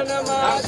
नमः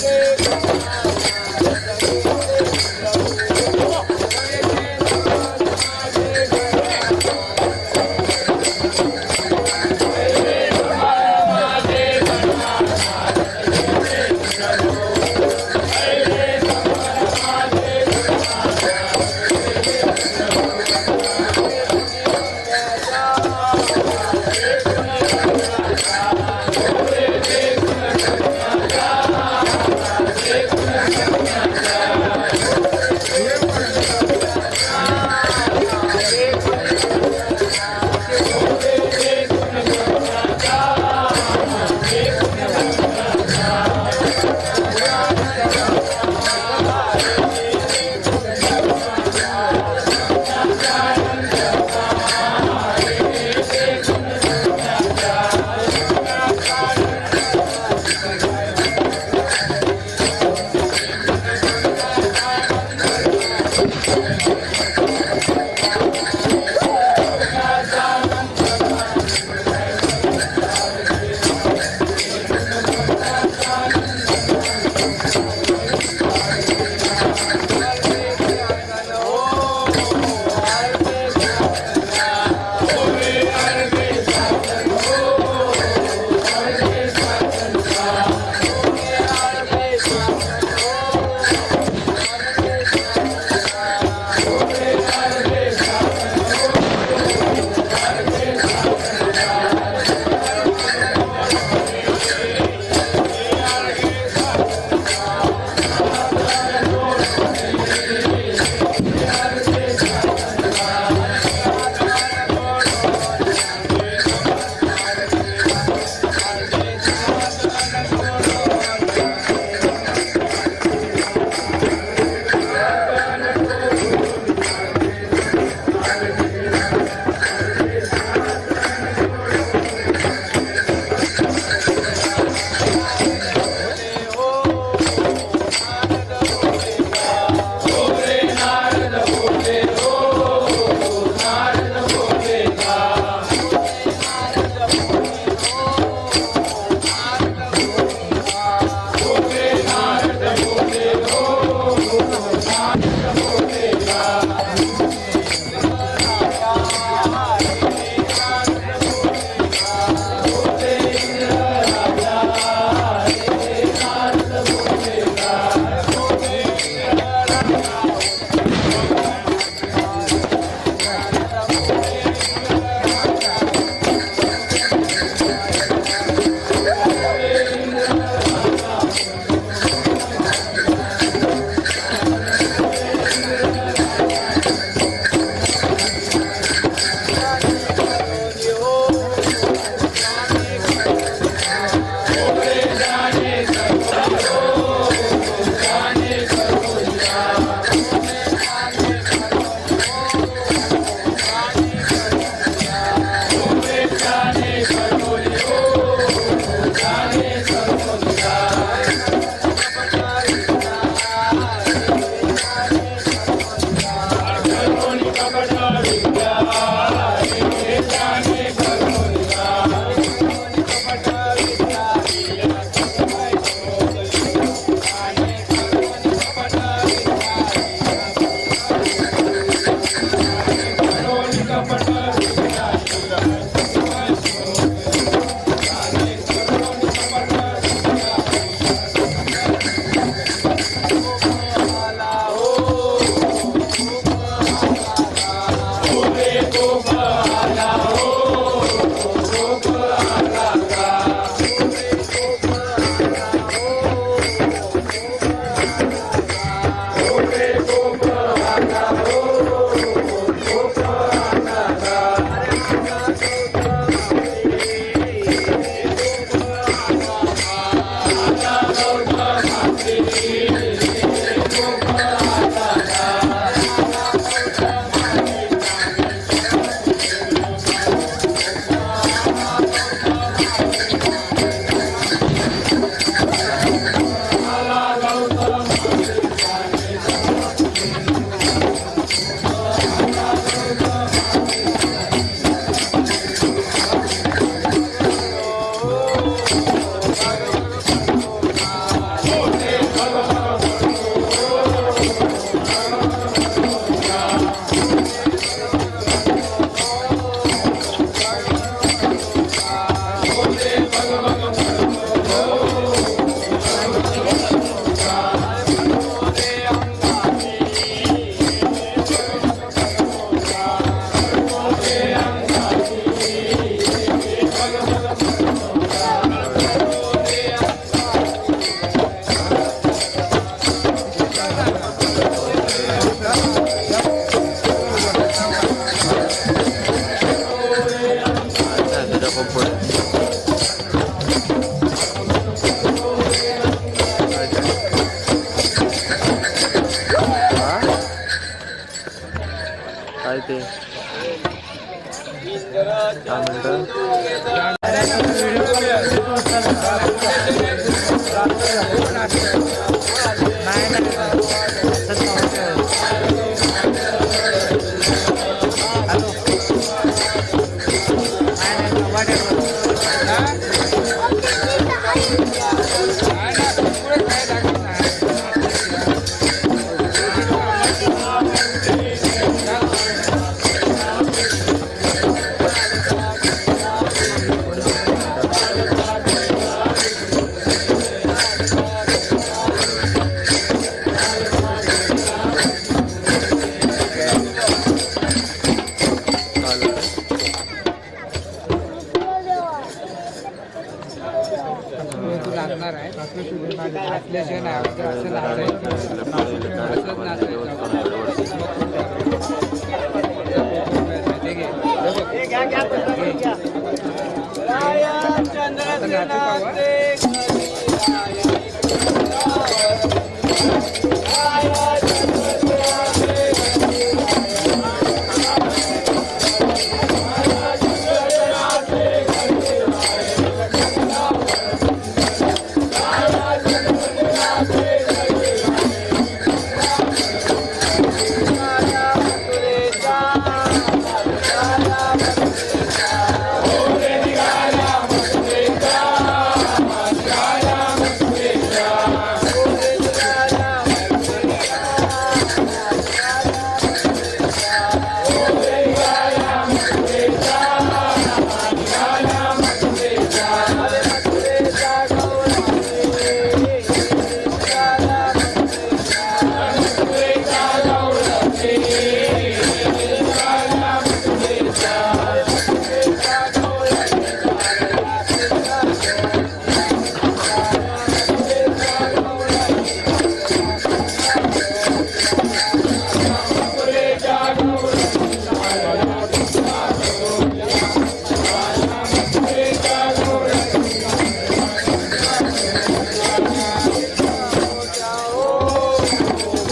ते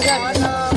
काय म्हणतात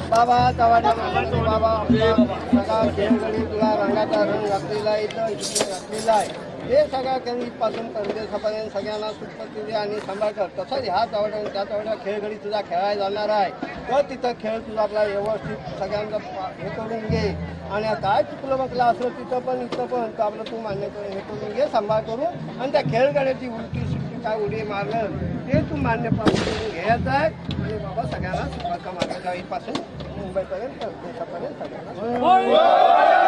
बाबा तवाड्या बाबा सगळा खेळगडी तुला रंगाचा रंग घातलेला इथं घातलेला आहे. हे सगळ्या कॅनपासून परदेशापर्यंत सगळ्यांना सुखपती दे आणि सांभाळ कर. तसंच ह्या चवड्या त्या चवड्या खेळगडी तुझा खेळायला जाणार आहे. तर तिथं खेळ तुझा आपला व्यवस्थित सगळ्यांचं हे करून घे. आणि काय चुकलं म्हटलं असं तिथं पण इथं पण तर आपलं तू मान्य करून हे करून घे सांभाळ करून. आणि त्या खेळगड्याची उलटी सुट्टी काय उडी मारलं ते तू मान्य करून घ्यायचं आहे. आणि बाबा सगळ्यांना सुखाचा मार्ग गावीपासून मुंबईपर्यंत देशापर्यंत सगळ्यांना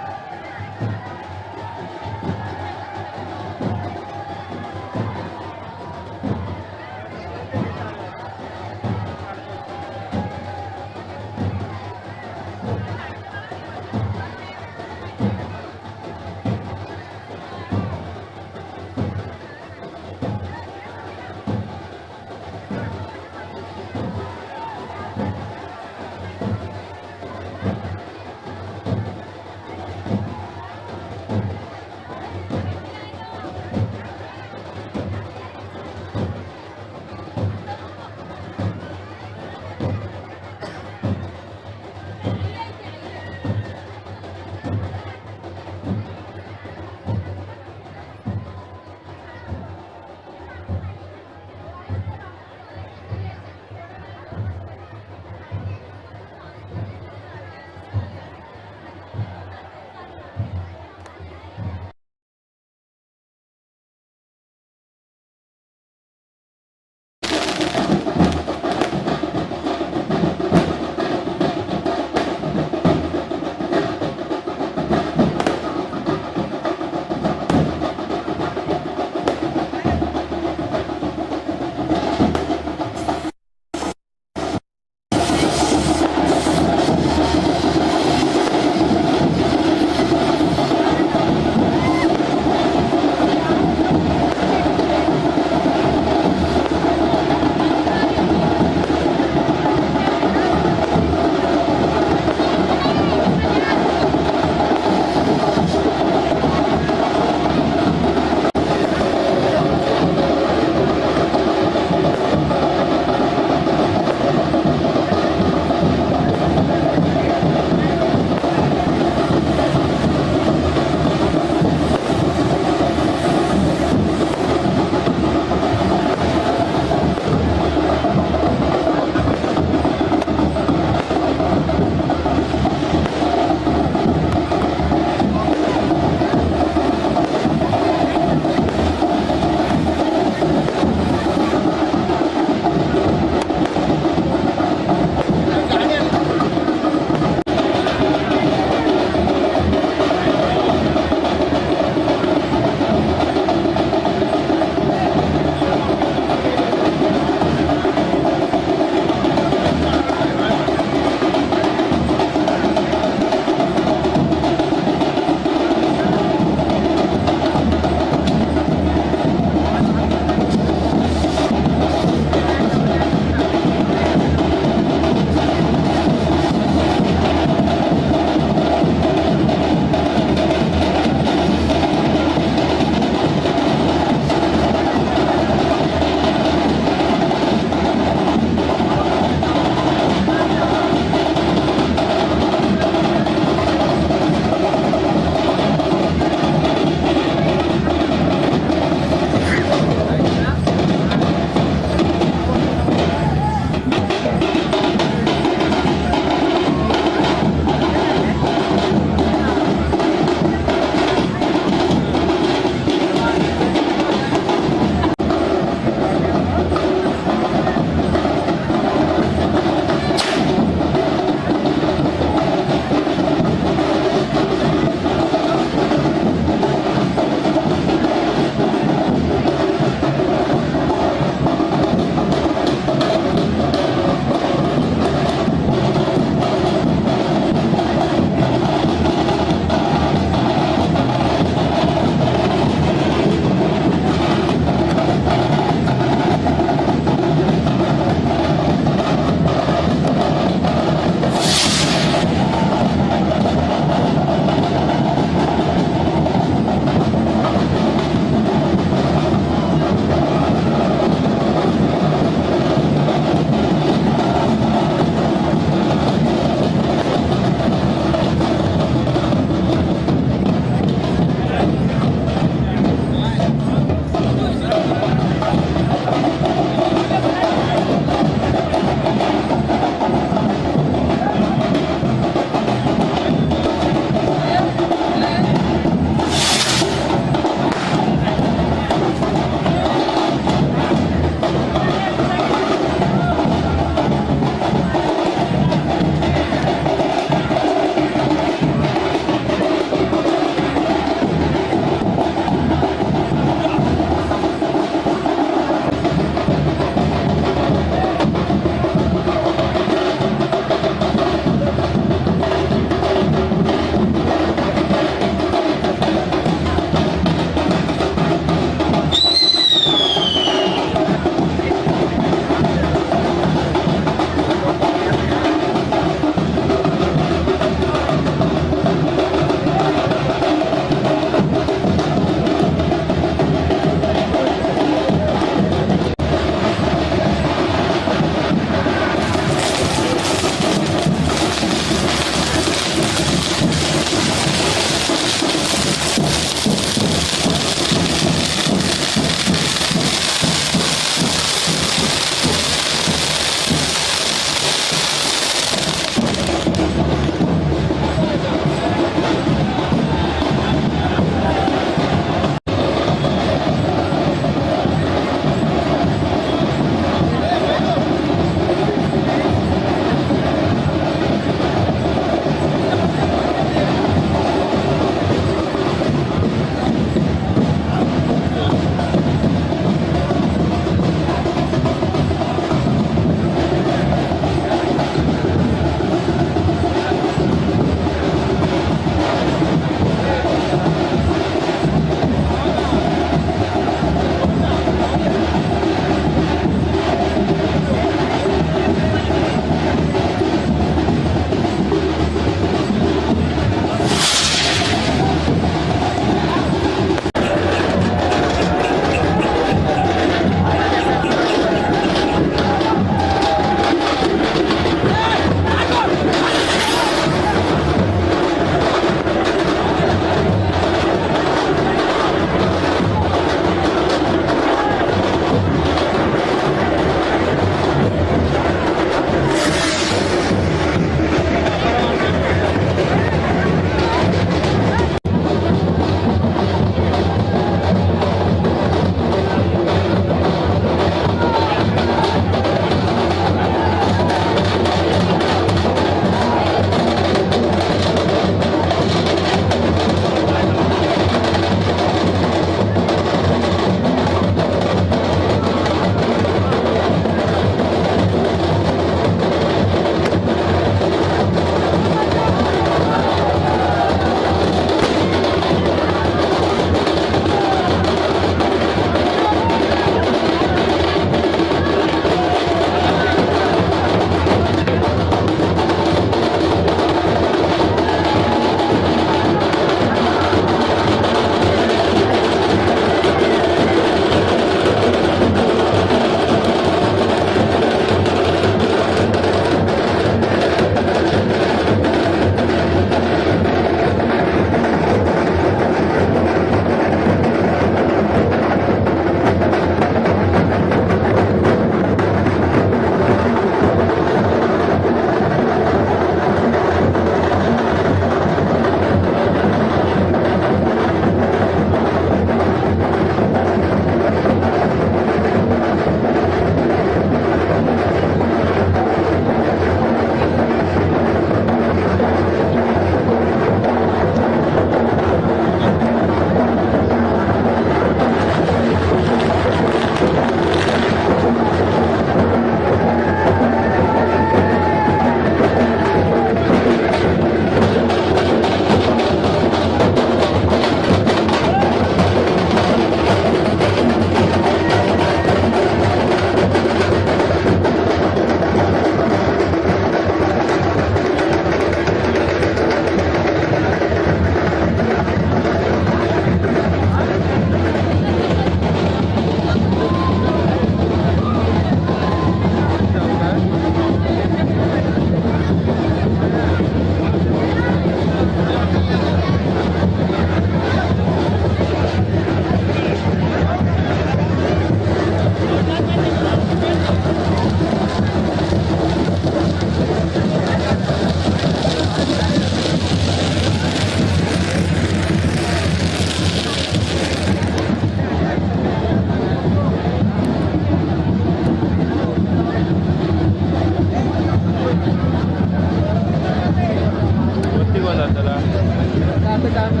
आता काय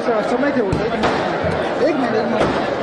समय ठेवतो एक मिनिट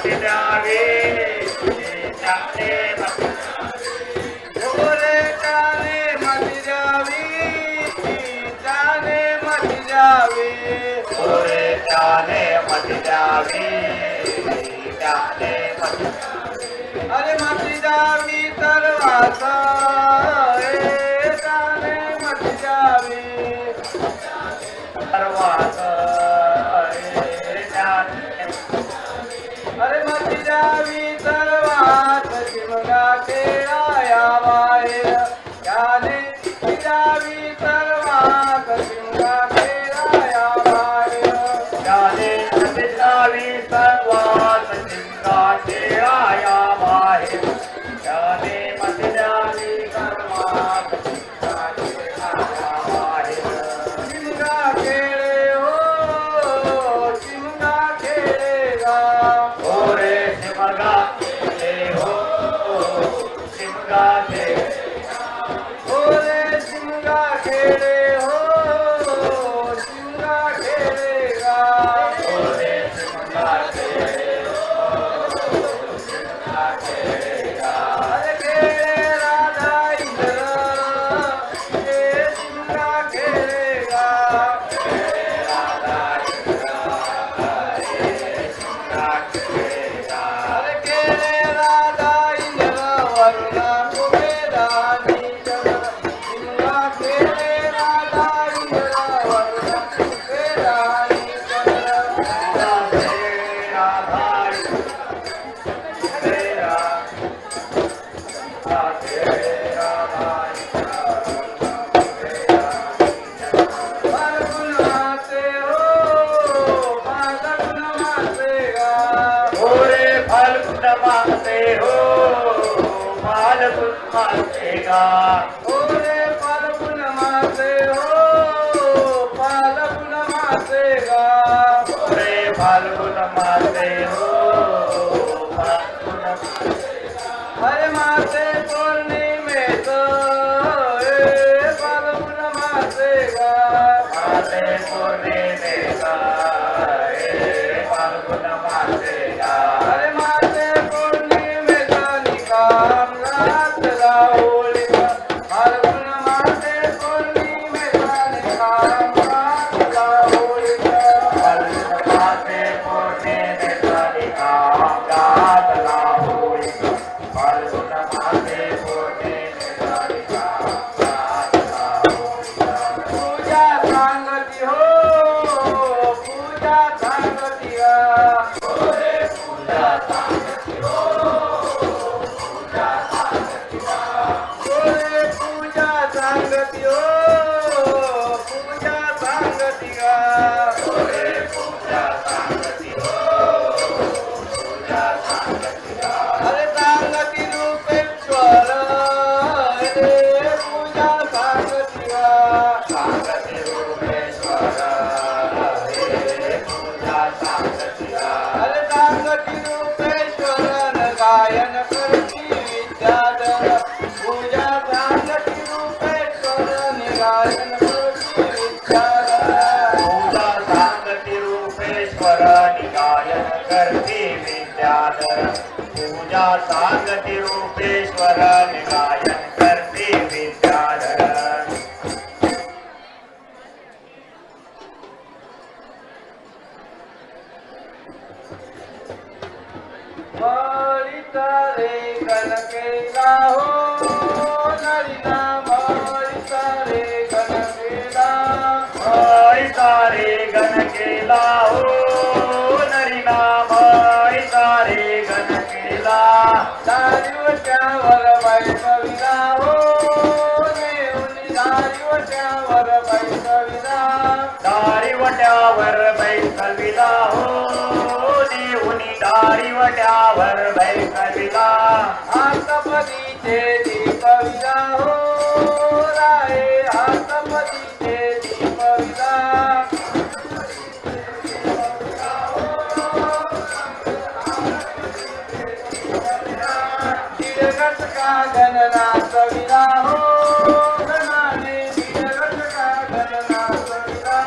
मती द्यावी त्याने मती ओरे त्याने मती द्यावी त्याने मती द्यावी ओरे त्याने मती द्यावी त्याने मती अरे मती द्यावी तर वाचा त्याने मती द्यावी सर्वात अरे मती द्यावी तर वाच शिमगा खेळाया बाहेर त्याने मती द्यावी तर वाच शिमगा खेळाया बाहेर त्याने मती द्यावी सर्वात चिंता खेळाया बाहेर त्याने मती द्यावी सर्वात चिंता खेळाया बाहेर शिमगा खेळे हो शिमगा खेळेगा ओरे शिमगा खेळे हो शिमगा खेळे ओरे शिमगा खेळे हो शिमगा खेळेगा ओरे शिमगा खेळे हो शिमगा खेळेगा अरे खेळे राधा इंद्र हे शिमगा खेळेगा अरे खेळे राधा इंद्र वरुण कुबेरानी चंद्र शिमगा खेळे राधा इंद्र वरुण कुबेरानी चंद्र फाल्गुन मासे हो फाल्गुन मासे गा ओरे फाल्गुन मासे हो फाल्गुन मासे गा ओरे फाल्गुन मासे हो फाल्गुन मासे गा ओरे फाल्गुन मासे हो फाल्गुन अरे मासे पौर्णिमेत फाल्गुन मासे गा मासे पौर्णिमेचा फाल्गुन मासे गा अरे मासे पौर्णिमेत निकाम घातला होळीचा फाल्गुन मासे पौर्णिमेत निकाम घातला होळीचा फाल्गुन मासे पौर्णिमेचा निकाम घातला होळीचा फाल्गुन मासे पौर्णिमेचा निकाम घातला होळीचा पूजा सांगती हो पूजा सांगती गा ओरे पूजा सांगती हो पूजा सांगती ओरे पूजा सांगती हो पूजा सांगती गा ओरे पूजा सांगती हो पूजा सांगती अरे सांगती रूपेश्वर रे पूजा सांगती गा सांगती रूपेश्वर हे पूजा सांगती अरे सांगती रूपेश्वर गायन करती विद्याधर पूजा सांगती रूपेश्वर गायन करती विद्याधर पूजा सांगती रूपेश्वर निगायन करती विद्याधर पूजा सांगती रूपेश्वर निगायन करती विद्याधर मरिता रे कनकेला हो नरिना मरिता रे कनकेला तारे गण केला हो नरिना तारे गण केला दारिवट्यावर बैठविला हो नेऊनी दारिवट्यावर बैठविला दारिवट्यावर बैठविला हो देऊनी दारिवट्यावर बैठविला हातपदीचे दीपविला हो राये हातपदीचे दीपविला दीडघट का गणनाथविला हो गणाने दीडघट का गणनाथविला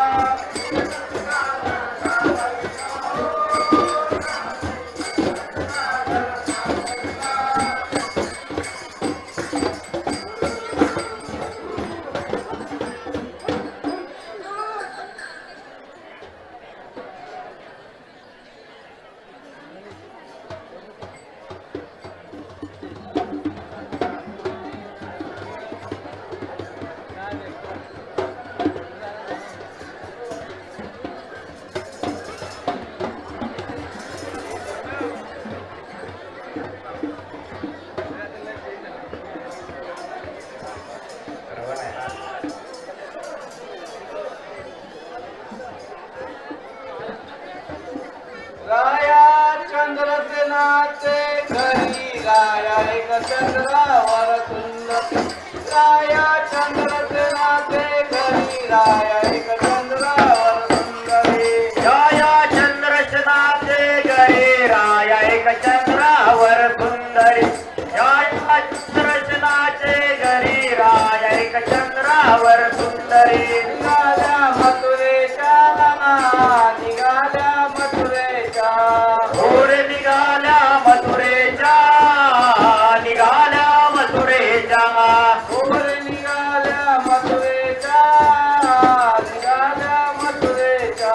राया चंद्रसेनाचे घरी राया एक चंद्रावर सुंदरी छाया चंद्रशनाचे गरे राया एक चंद्रावर सुंदरी छाया चंद्रशनाचे घरी राया एक चंद्रावर सुंदरी निघाल्या मथुरेच्या निघाल्या मथुरेच्या घोडे निघाल्या मथुरेच्या निघाल्या मथुरेच्या घोडे निघाल्या मथुरेच्या निघाल्या मथुरेच्या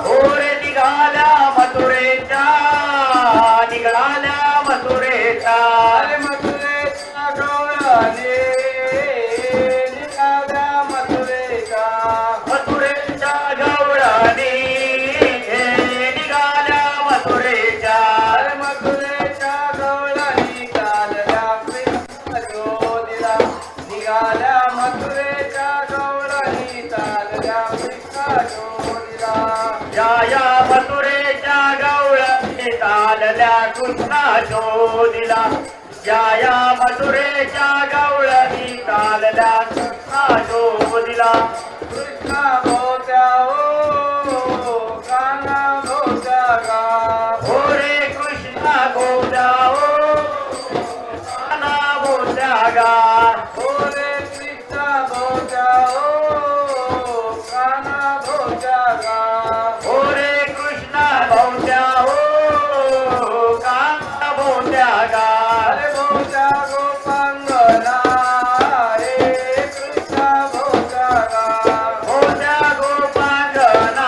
घोडे निघाल्या मथुरेच्या निघाल्या मथुरेच्या अरे मथुरेच्या गवळणी निघाल्या मथुरेच्या मथुरेच्या गवळणी निघाल्या मथुरेच्या अरे मथुरेच्या गवळणी कालल्या कृष्ण ज्योतीला निघाल्या मथुरेच्या गवळणी चालल्या कृष्ण ज्योतीला या मथुरेच्या गवळणी चालल्या कृष्णा शोधिला या मथुरेच्या गवळणी चालल्या कृष्णा शोधिला कृष्णा भोवत्या हो काना भोवत्या गा ओरे कृष्णा गोदा ओ काना बोल्या गा ओरे कृष्णा भोवत्या हो काना भोवत्या गा ओरे कृष्णा भोवत्या ओ काना बोल्या गा अरे भोवत्या गोपांगना रे कृष्णा भोवत्या गा बोल्या गोपांगना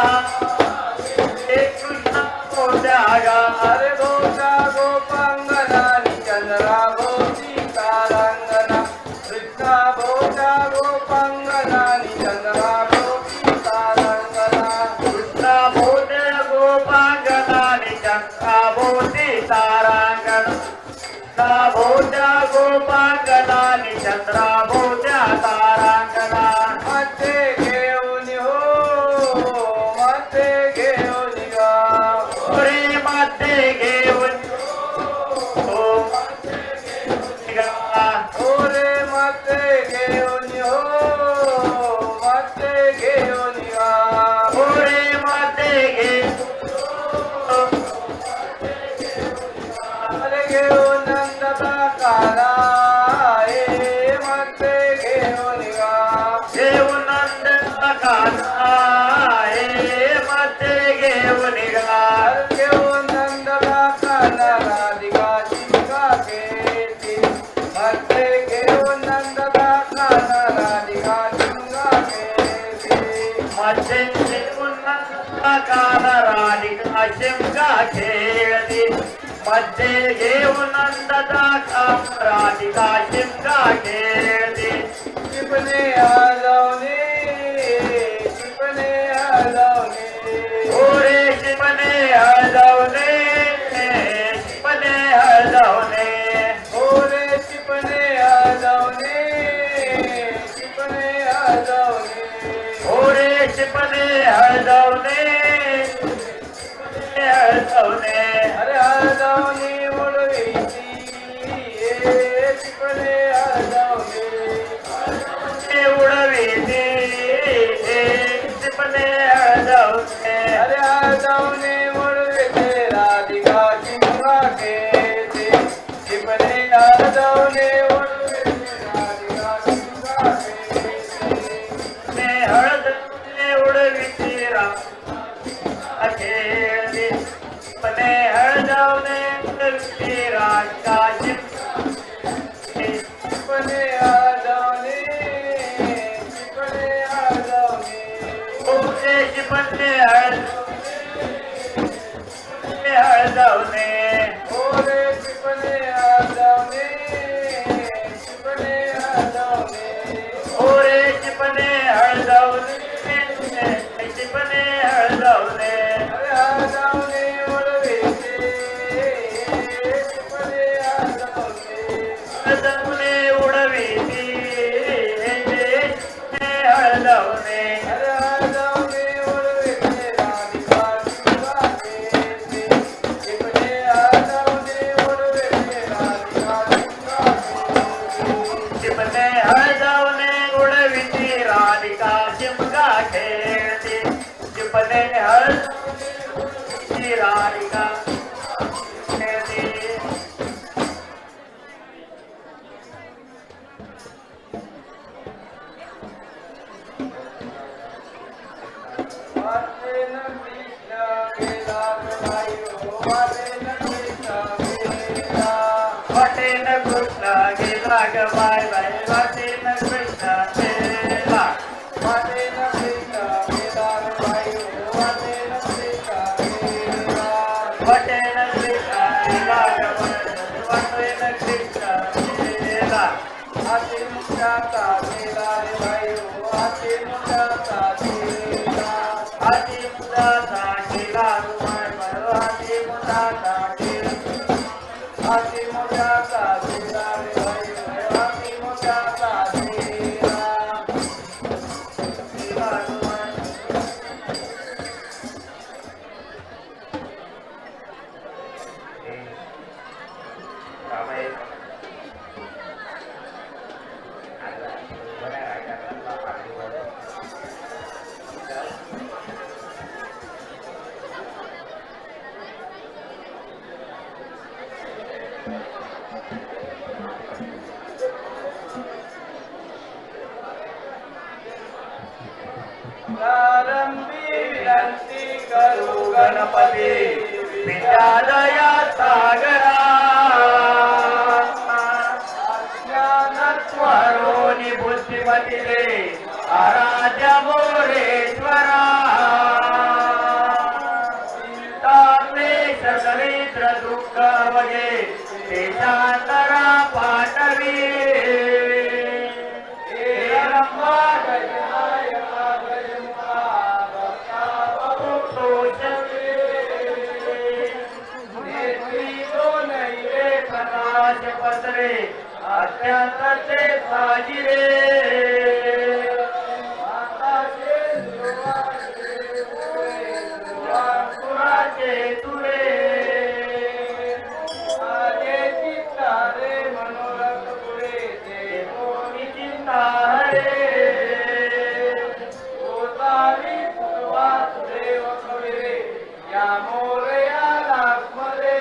हे कृष्णा बोल्या गा अरे भोवत्या गोपांगना चंद्रा भोवती तारांगना कृष्णा भोवत्या गोपांगना चंद्रा भोवती तारांगना कृष्णा बोल्या गोपांगना चंद्रा बोती तारांगण भोवत्या गोपांगना चंद्रा भोवत्या तारांगणा मध्ये घेऊन हो मध्ये घेऊन गा ओरे मध्ये घेऊन ओ गा ओरे मध्ये घेऊन हो मध्ये घेऊन गा ओरे मध्ये घेऊन अरे घेऊन नंदता काला ए मध्ये घेऊन गा घेऊन नंद काना हे मध्ये घेऊन गा अरे घेऊन नंदता काला राधिका चिंका केली मध्ये घेऊन नंदता काला राधिका चिंका केली मध्ये घेऊन नंद काना राधिका शिमगा खेळली मध्ये घेऊन नंददा काना राधिका शिमगा खेळली शिपणे हलवणे शिपणे हलवणे ओरे शिपणे हलवणे शिपणे हलवणे ओरे शिपणे हलवणे शिपणे हलवणे ओरे शिपणे हलवणे हलवणे अरे हलवणे उडवीची ए शिपणे हलवणे उडविते शिपणे हलवणे अरे हलवणे उडवीते राधिका चिंका घेते शिपणे हलवणे उडवीते राधिका चिंका घेते हळदने उडविते खेळली पणे हळदवणे उडविते राधिका शिपणे हलवणे शिपणे हलवणे ओरे शिपणे हळदवणे ओरे शिपणे हलवणे शिपणे हलवणे ओरे शिपणे हळदवणे शिपणे हळदवणे अरे हलवणे उडवीते शिपणे हलवणे हळदवणे उडविते हळदवणे अरे हलवणे उडवीते राधिका वाटेन कृष्ण गेला ग बाय बाय वाटेन कृष्ण गेला वाटेन कृष्ण गेला ग बाई वाटेन कृष्ण गेला वाटेन कृष्ण गेला ग बाय वाटेन कृष्ण गेला हाती मुक्ताचा गेला रे बाई हाती मुक्ताचा गेला हाती मुलाचा गेला ग बाय बाय हाती मुलाचा गेला हाती मुक्ताचा गेला रे बाई हाती मुक्ताचा गेला गेला ग बाय प्रारंभी विनंती करू गणपती विद्यालया सागरा ज्ञानस्वरोनी बुद्धिमतीले आराध्य मोरेश्वरा चिंताक्लेश दरिद्र दुःख वगे देशांतरा पाठवी हे रंबा पत्रे अत्याचे साजिरे पुराचे तुरे चित्तारे मनोरथ पुरे ते कोणी चिंता हरे गोसावी वासुदेव कविरे या मोरया नागमरे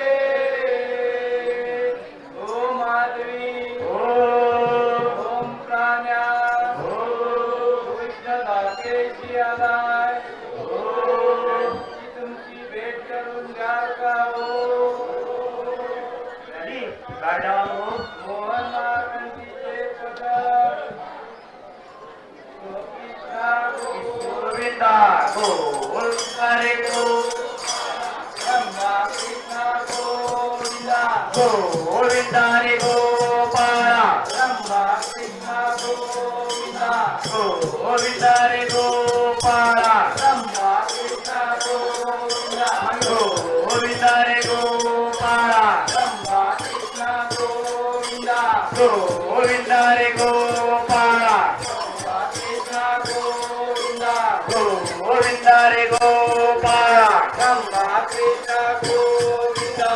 ओ माधवी ओम प्राण्या कृष्ण दातेशी आलाय तुमची भेट करून द्याल का मोहन मागंतीचे पदर गोविंदा गोल करे गो ब्रह्मा कृष्ण गोविंदा गोविंदा रे गोपाळा ब्रह्मा कृष्ण गोविंदा गोविंदा रे गोपाळा ब्रह्मा कृष्ण गोविंदा गोविंदा रे गोपाळा ब्रह्मा कृष्ण गोविंदा गोविंदा रे गोपाळा ब्रह्मा कृष्ण गोविंदा गोविंदा रे गोपाळा ब्रह्मा कृष्ण गोविंदा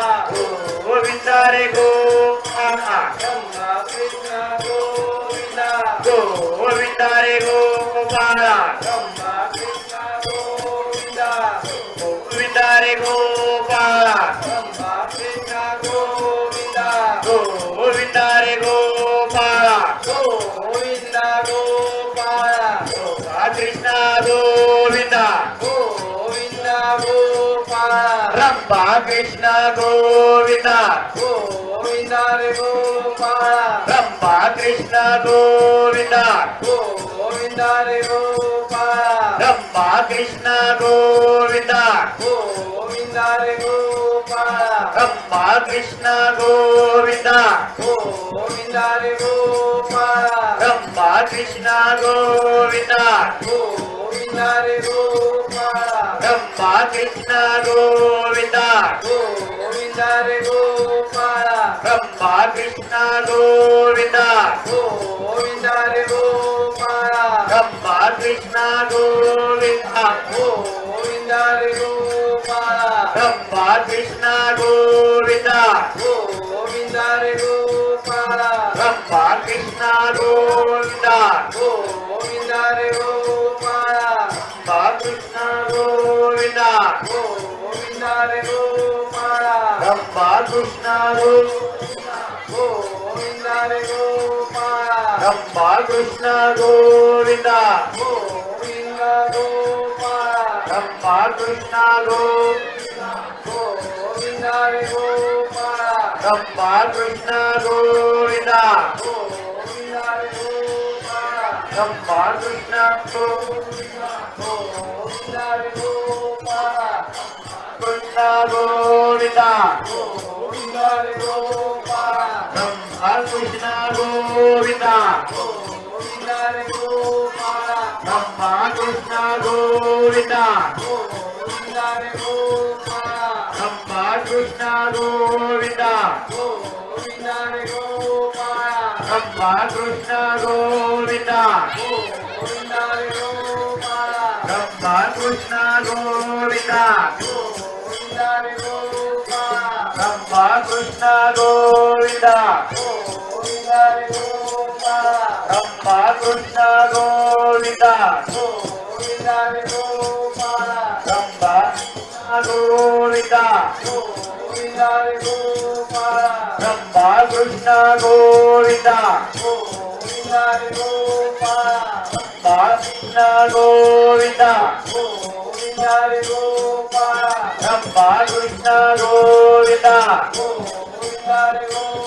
गोविंदा रे गोपाळा ब्रह्मा कृष्ण गोविंदा गोविंदा रे गोपाळा ब्रह्मा कृष्ण गोविंदा गोविंदा रे गोपाळा ब्रह्मा कृष्ण गोविंदा गोविंदा रे गोपाळा गोविंदा गोपाळा कृष्णा गोविंदा गोविंदा गोपाळा रंभा कृष्ण गोविंदा गोविंदा रे गोपाळा रंभा कृष्ण गोविंदा गोविंदा रे गोपाळा रंभा कृष्ण गोविंदा गोविंदा रे गोपाळा रंभा कृष्ण गोविंदा गोविंदा रे गोपाळा रंभा कृष्ण गोविंदा गोविंदा रे गोपाळा रंभा कृष्ण गोविंदा गोविंदा रे गोपाळा रंभा कृष्ण गोविंदा गोविंदा रे गोपाळा रंभा कृष्ण गोविंदा गोविंदा रे गोपाळा रंभा कृष्ण गोविंदा गोविंदा रे गोपाळा रंभा कृष्ण गोविंदा गोविंदा रे गोपाळा रंभा कृष्ण गोविंदा गोविंदा रे गोपाळा रंभा कृष्ण गोविंदा गोविंदा रे गोपाळा रंभा कृष्ण गोविंद गोविंद गोपाळ रंभा कृष्ण गोविंद रे गोपाळ रंभा कृष्ण गोविंद गोविंद रे गोपाळ रंभा कृष्ण गोविंद रे गोपाळ कृष्ण गोविंद गोविंद रे गोपाळ रंभा कृष्ण गोविंद गोविंद रे गोपाळ रंभा कृष्ण गोविंद गोविंद रे गोपाळ रंभा कृष्ण गोविंद गोविंद रे गोपाळ रंभा कृष्ण गोविंद गोविंद रे गोपाळ रंभा कृष्ण गोविंद गोविंद रे गोपाळ रंभा कृष्ण गोविंद गोविंद रे गोपाळ रंभा कृष्ण गोविंद गोविंद रे गोपाळ रंभा गोविंद गोविंद रे गोपाळ रंभा कृष्ण गोविंद गोविंद रे गोपाळ रंभा कृष्ण गोविंद गोविंद रे गोपाळ रंभा कृष्ण गोविंद गोविंद रे गोपाळ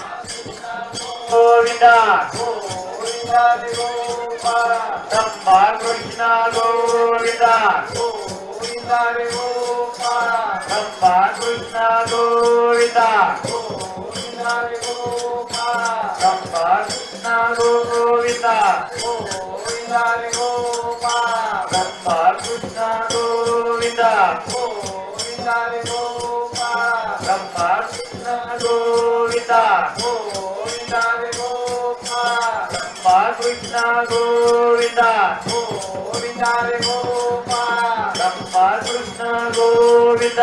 गोविंद गोविंद रे गोपाळ रंभा कृष्ण गोविंद गोविंद रे गोपाळ रंभा कृष्ण गोविंद गोविंद रे गोपाळ रंभा कृष्ण गोविंद गोविंद रे गोपाळ रंभा कृष्ण गोविंद गोविंद रे गोपाळ रंभा कृष्ण गोविंद गोविंद रे गोपाळ रंभा कृष्ण गोविंद गोविंद रे गोपाळ रंभा कृष्ण गोविंद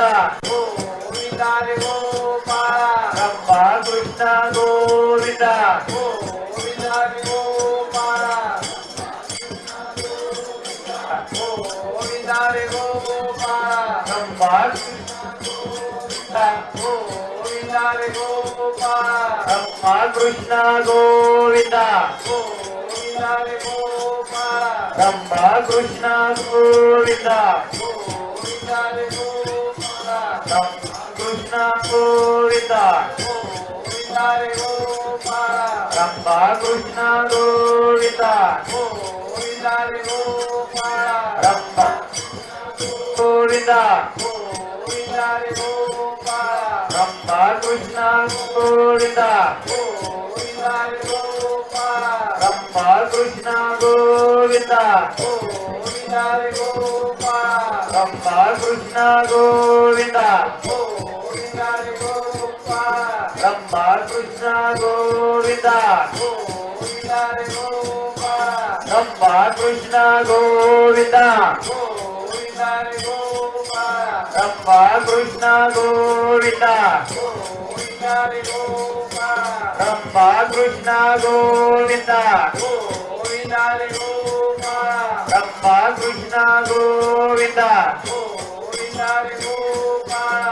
गोविंद रे गोपाळ रंभा कृष्ण गोविंद गोविंद रे गोपाळ गोविंद रे गोपाळ रंभा गोविंद रे गोपाळ रंभा कृष्ण गोविंद गोविंद रे गोपाळ रंभा कृष्ण गोविंद गोविंद रे गोपाळ रंभा कृष्ण गोविंद गोविंद रे गोपाळ रंभा कृष्ण गोविंद गोविंद रे गोपाळ रंभा गोविंद गोविंद रे गोपाळ रंभा कृष्ण गोविंद गोविंद रे गोपाळ रंभा कृष्ण गोविंद गोविंद रे गोपाळ रंभा कृष्ण गोविंद गोविंद रे गोपाळ रंभा कृष्ण गोविंद गोविंद रे गोपाळ रंभा कृष्ण गोविंद गोविंद रे गोपाळ रंभा कृष्ण गोविंद गोविंद रे गोपाळ रंभा कृष्ण गोविंद गोविंद रे गोपाळ रंभा कृष्ण गोविंद गोविंद रे गोपाळ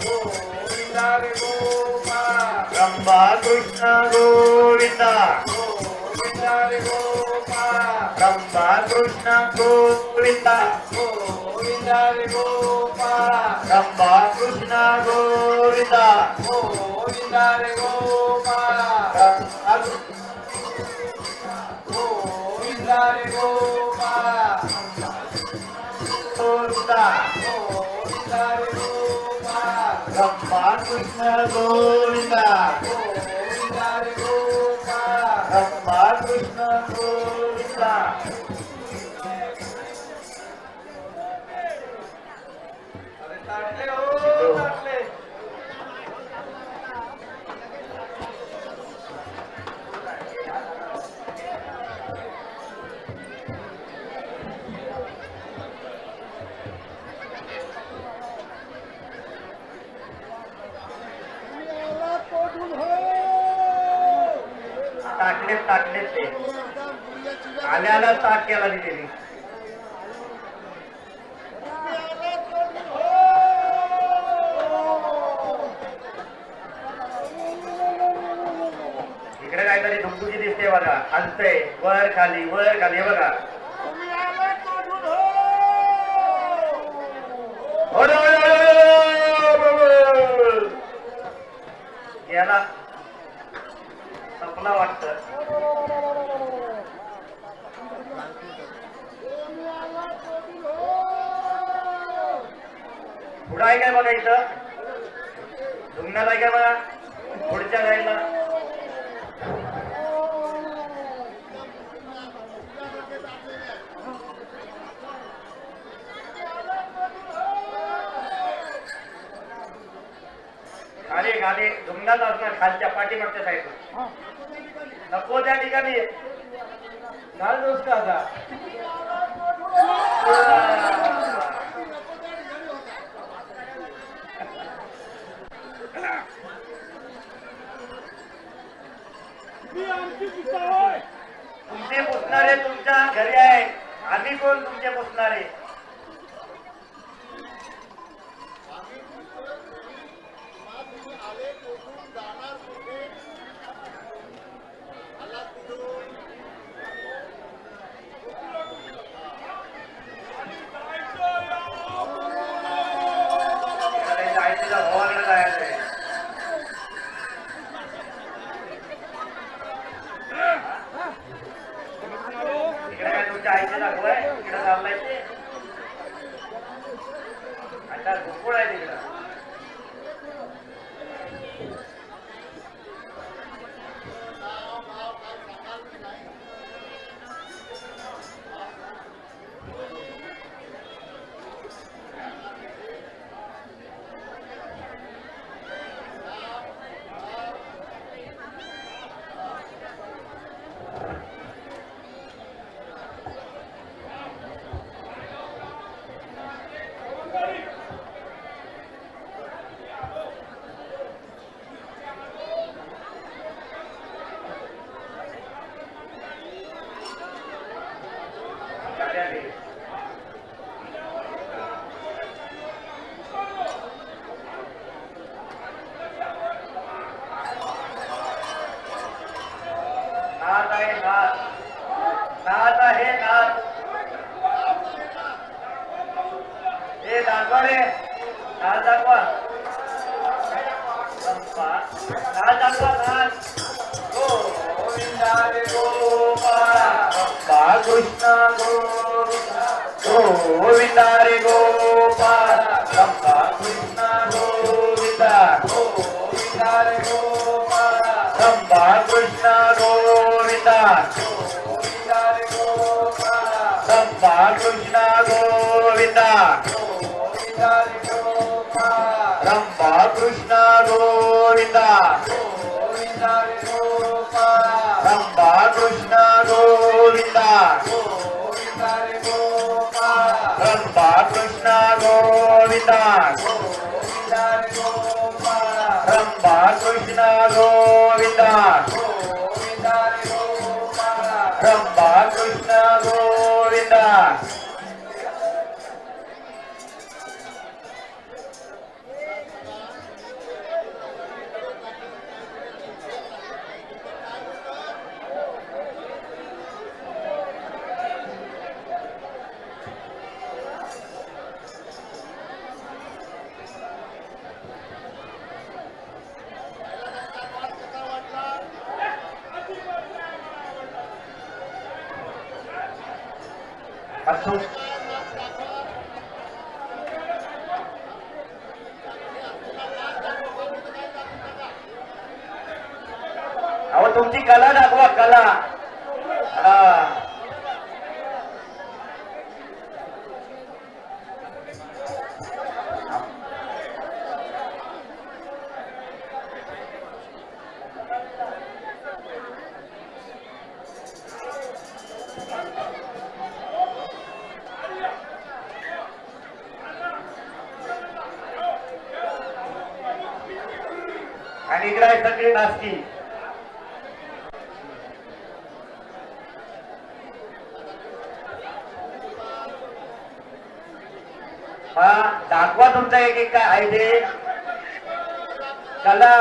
गोविंद रे गोपाळ रंभा कृष्ण गोविंद गोविंद रे गोपाळ रंभा कृष्ण गोविंद गोविंद रे गोपाळ रंभा कृष्ण गोविंद गोविंद रे गोपाळ गोविंद रे गोपाळ गोविंद गोविंद रे गोपाळ रंभा कृष्ण गोविंद गोविंद रे गोपाळ रंभा कृष्ण गोविंद अरे ताटले हो ताटले ताटले ते आल्याला ताट केला दिलेली इकडे काहीतरी धुमधुची दिसते बघा, हलतंय वर खाली हे बघा. याला सपना वाटतं. पुढं आहे काय बघा, इथं धुमण्यात आहे काय बघा पुढच्या साईडला. खाली खाली धुमण्यात असणार, खालच्या पाठीमागच्या साईडला नको त्या ठिकाणी घाल दोस्त का आता. तुमचे पुसणारे तुमच्या घरी आहे, आम्ही कोण तुमचे पुसणारे. आईला भवानीला जायचं आहे. इकडे काय तुमच्या आईचे दाखवाय, इकडे चाललाय ते आता झोपूळ आहे तिकडं. नाच आहे नाच, नाच आहे नाच. हे दाखवा रे, नाच दाखवा, नाच दाखवा नाच. गोविंदा रे गोपाळा कृष्ण गोविंदा रे गोपाळा कृष्ण गोविंदा गोविंदा रे गोपाळा कृष्ण गोविंदा गोविंदा रे गोपाळा कृष्ण गोविंदा गोविंदा रे गोपाळा कृष्ण गोविंदा गोविंदा रे गोपाळा कृष्ण गोविंदा गोविंदा रे गोपाळा कृष्ण गोविंदा गोविंदा रे गोपाळा कृष्ण गोविंदा गोविंदा रे गोपाळा कृष्ण गोविंदा. अहो तुमची कला दाखवा, कला. आणि इकडे आहे सगळी नाचकी. हा दाखवा तुमचा एक एक काय आहे ते कला.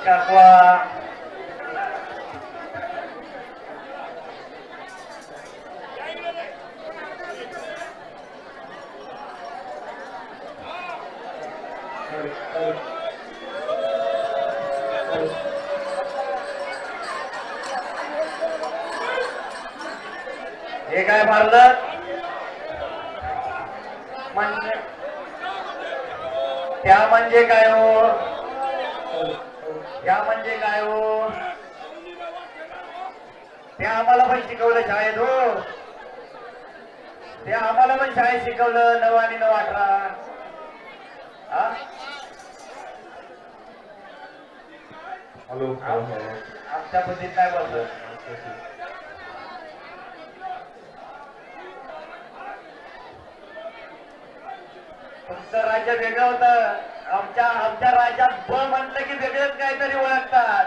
दाखवा. हे काय मारलं म्हणजे त्या म्हणजे काय हो, त्या म्हणजे काय हो, ते आम्हाला पण शिकवलं शाळेत हो, ते आम्हाला पण शाळेत शिकवलं 9 आणि 9 18. हॅलो आमच्या बुद्धीत नाही बोललं. तुमचं राज्य वेगळं होतं, आमच्या राज्यात ब म्हटलं की वेगळंच काहीतरी ओळखतात.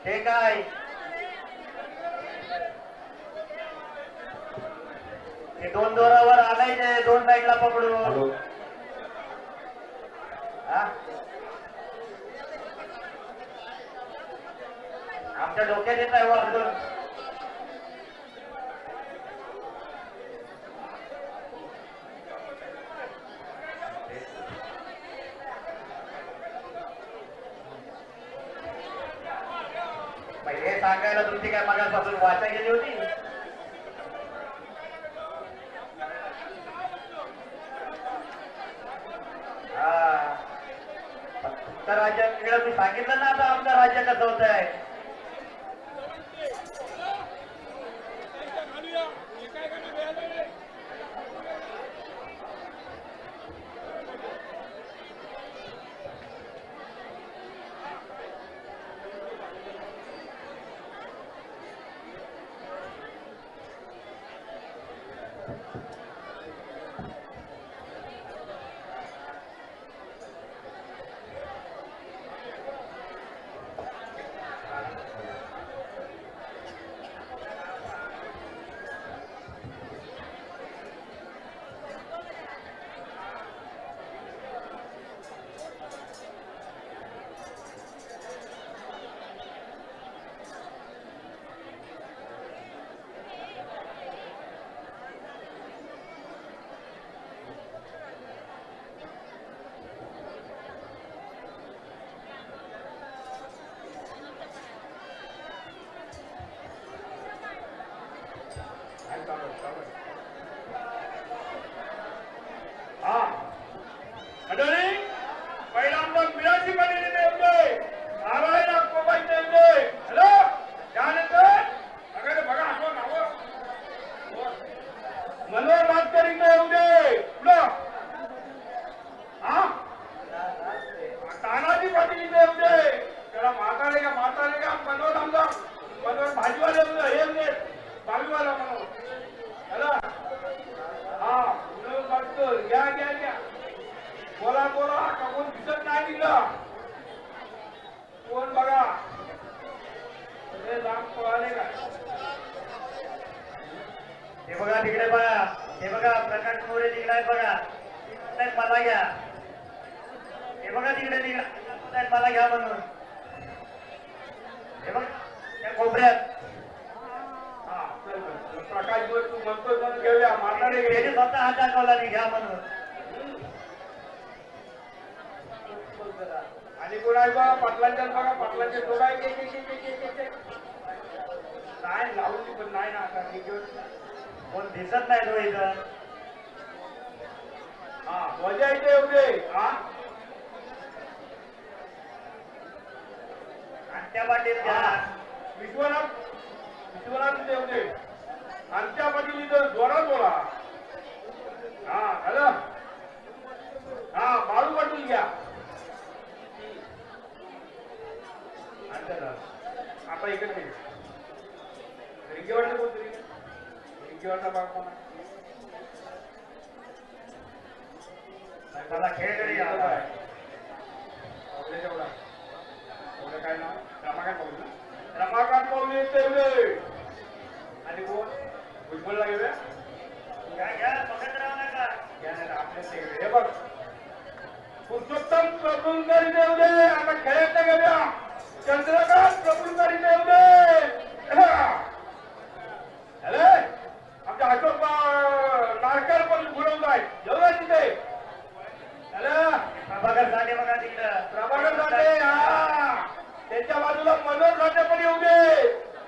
ते काय ते 2 दोरावर आणायचे, 2 साईडला पकडून. आमच्या डोक्यात येत आहे अजून. हे सांगायला तुमची काय मागापासून वाचा गेली होती. तुमचं राज्य वेगळं, मी सांगितलं ना आता आमचं राज्य कसं होत आहे. तिकडे बघा, हे बघा प्रकाश मोरे तिकडे आहे बघा, मला घ्या. हे बघा तिकडे तिकडे मला घ्या म्हणून. हे बघा त्या कोपऱ्यात प्रकाश तू म्हणतोय म्हणून घेऊया, म्हातारे त्याने स्वतः हात दाखवला नाही घ्या म्हणून. आणि कोण आहे बघा पाटलांच्या, बघा पाटलांचे दोघ आहे काय लावली पण नाही ना आता कोण दिसत नाही तो इथं. हा मजा येते एवढे. हा आमच्या पाटील घ्या, विश्वनाथ एवढे आमच्या पाटील इथं जोरात बोला. हा हॅलो, हा बाळू पाटील घ्या. आता इकडे रिंगेवाडा कोण तरी, रिंगेवाडा बाग कोण मला खेळ तरी तेवढा एवढं काय ना रमाकांत पाहू ना, रमाकांत पाहू तेवढे. आणि कोण भुजबळला घेऊया घ्या बघत राहू नका. आपल्या हे बघ पुरुषोत्तम प्रभुंकरी देव दे आता खेळायला घेऊया चंद्रकांत प्रभुंकरी देव दे अरे आमच्या अशोक नारकर पण बोलवताय जेवढा तिथे प्रभाकर साठे बघा तिकडं. प्रभाकर साठे हा त्यांच्या बाजूला मनोज साठे पण येऊ दे.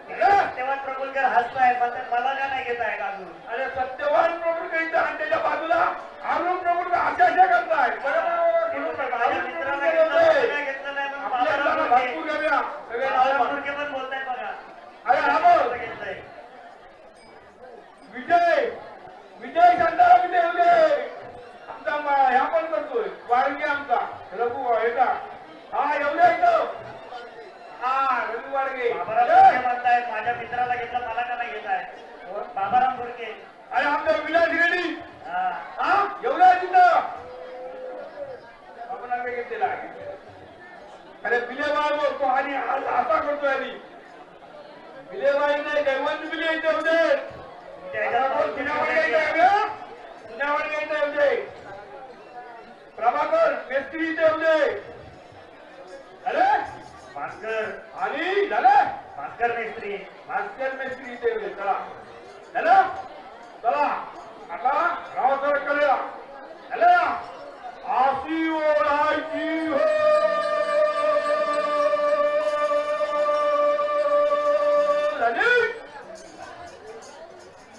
तेव्हा प्रभुलकर हसताय मला का नाही घेत आहेत अजून. अरे सत्यवान प्रभुलकर आणि त्याच्या बाजूला अरुण प्रभुलकर अशा करताय माझ्या मित्राला घेतलं नाही म्हणून बाबाराव फुडके पण बोलताय बघा. अरे रामो घेतलंय विजय शांताराम इथे येऊ दे. आमचा ह्या पण करतोय वारंगी आमचा रघु ह्याचा हा येऊ दे इथं. हा रघु वारंगी म्हणतायत माझ्या मित्राला घेतलं मला का नाही घेत आहे बाबाराम फुडके. अरे आमचा विलास रेड्डी हा येऊ दे तिथं. आपण आम्ही घेतलेला आहे. अरे बिलेबाई बोलतो आणि असा करतोय आणि बिलेबाई नाही दैवंत बिले इथे येऊ दे. प्रभाकर मेस्त्री येऊ दे. अरे भास्कर आणि झालं भास्कर मेस्त्री येऊ दे. चला झालं चला आता रावसाहेब करूया. झालं आशी ओढायची हो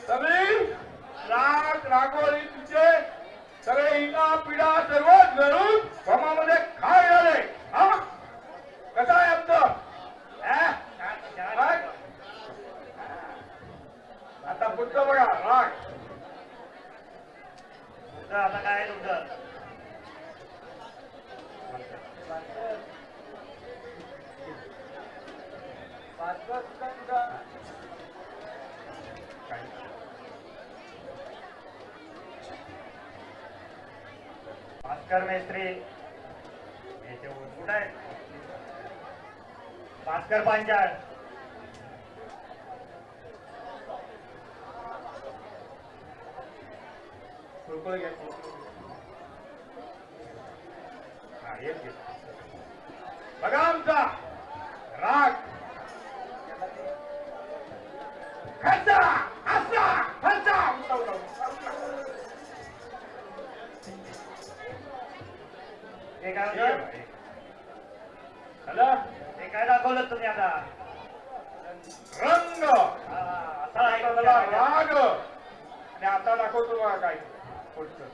सगळी राग रागोळी तुझे सगळे हिंगा पिढा सर्व घरून घमामध्ये खाय झाले. हा कसं आहे आमचं आता पुढचं बघा राग. आता काय तुमचं भास्कर मेस्त्री याचे कुठं आहे भास्कर पांचाळ. बघा आमचा राग खर्चा असा खर्चा हे काय झालं. हे काय दाखवलं तुम्ही आता रंग असा आहे का त्याला राग आणि आता दाखवतो बघा काय पुढचं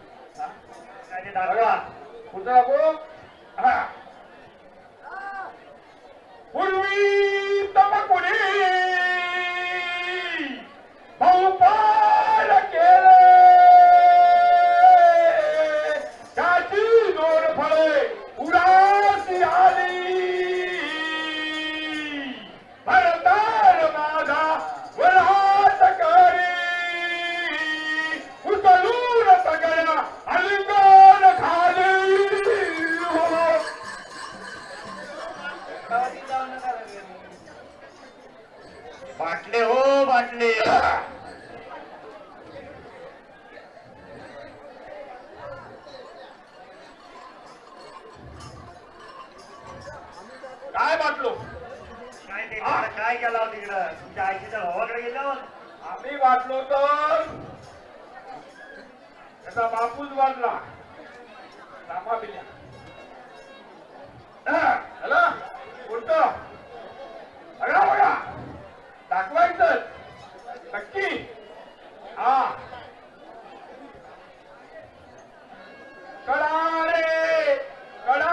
काय ते दाखवा. पुढचं दाखव. हा पूर्वी तमकुडी बहुपाल केले त्याची दोन फळे उदासी आली भरतार माझा वरात करी उचलून सगळ्या अलिंगन खाली बाटले हो बाटले. काय बाटलो काय ते काय केलं होतं तिकडं तुमच्या आईच्या भावाकडे गेल्यावर आम्ही वाटलो तर त्याचा बापूच वाटला रामा बिल्या. हॅलो कोणतं बघा बघा दाखवायचं नक्की. हा कडा रे कडा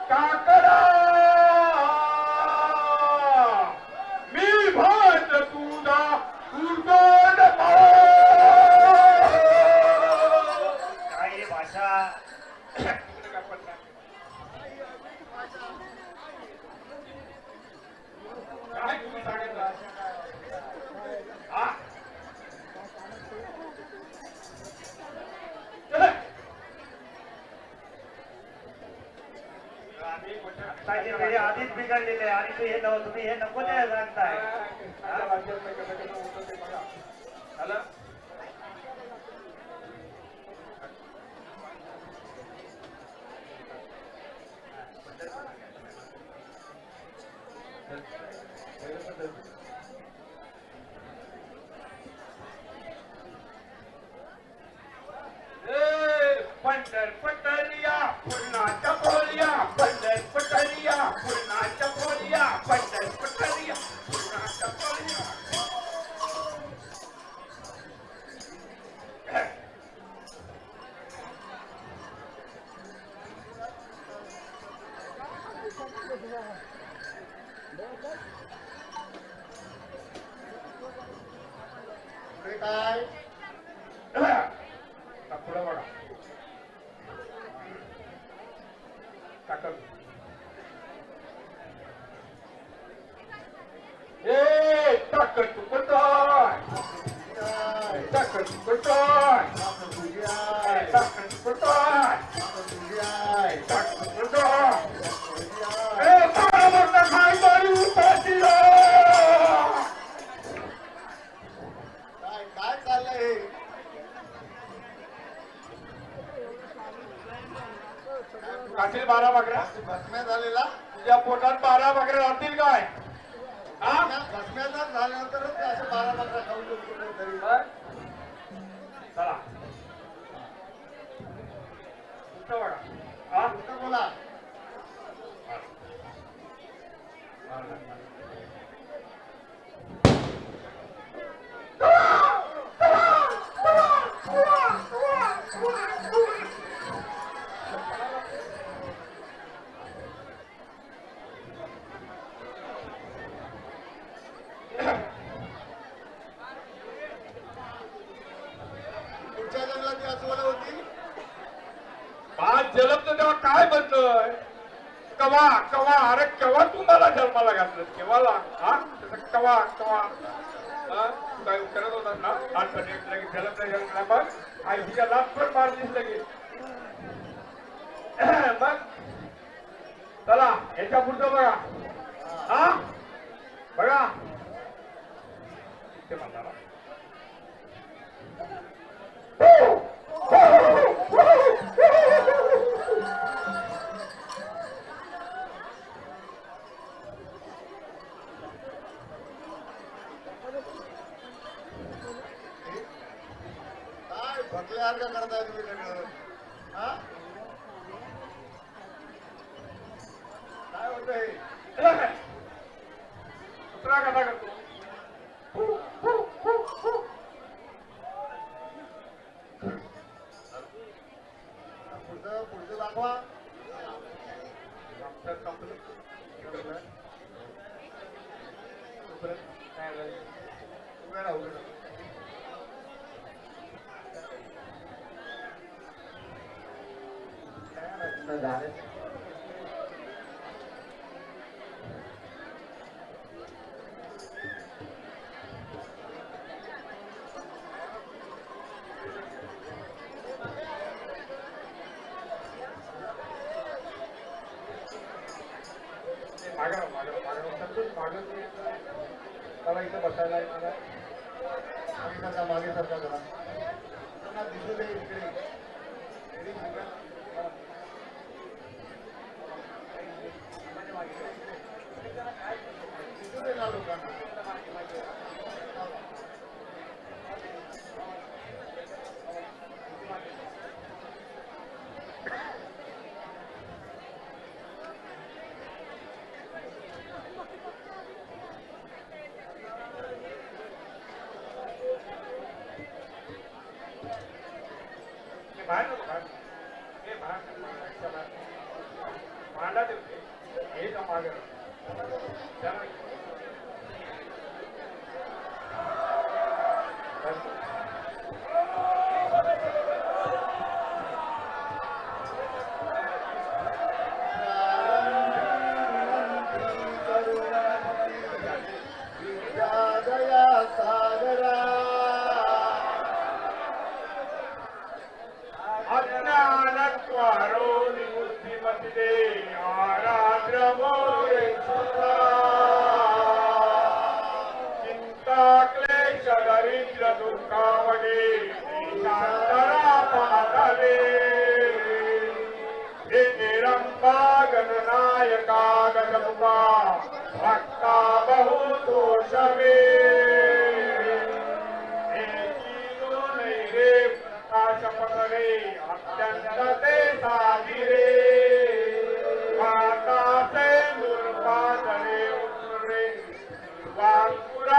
काकडा मी भात तुझा तुझोड काय भाषा काय तुम्ही सांगितलं. हा आताची पिढी आधीच बिघडलेली आहे आणि तुम्ही हे नको ते सांगताय. राज्यात कसं कसं होतं ते बघा. आलं पंढरपटलिया पूर्णाच्या बोलिया पंढरपटलिया पूर्णाच्या बोलिया पंढरपटलिया पूर्णाच्या बोलिया काय पुढं बघा टाकल ए टाकल तू कुठं टाकल तू कुठं टाकल तू कुठं टाकल तू कुठं ए बाळा खाय बारी उपाशी काय काय चाललंय काशील 12 बकऱ्या भस्म्या झालेला तुझ्या पोटात 12 बकऱ्या राहतील काय हा भस्म्याचा झाल्यानंतरच असे 12 बकरा खाऊ शकतो तरी चला कुठं बघा हा कुठं बोला पुढच्या जन्माला ती आजोबाला होती आज जलमतं तेव्हा काय बनतोय कवा कवा अरे केव्हा तुम्हाला जन्माला घातलं केव्हाला हा कवा कवा हा तू काय करत होता ना आज लगेच जलमला बघ आईच्या लाच पण मारलीस लगेच मग चला याच्या पुढचं बघा हा बघा ते म्हणता काय भटल्यासारखं करताय तुम्ही सगळं हा काय होतंय कुत्रा कसा करतो पुढचं दाखवा उभे राहा उभे राहा मला इथे बसायला मागे सरका जरा त्यांना दिसू दे इकडे दिसू दे ना लोकांना बाहेर हे भांडा देऊ हे का मागे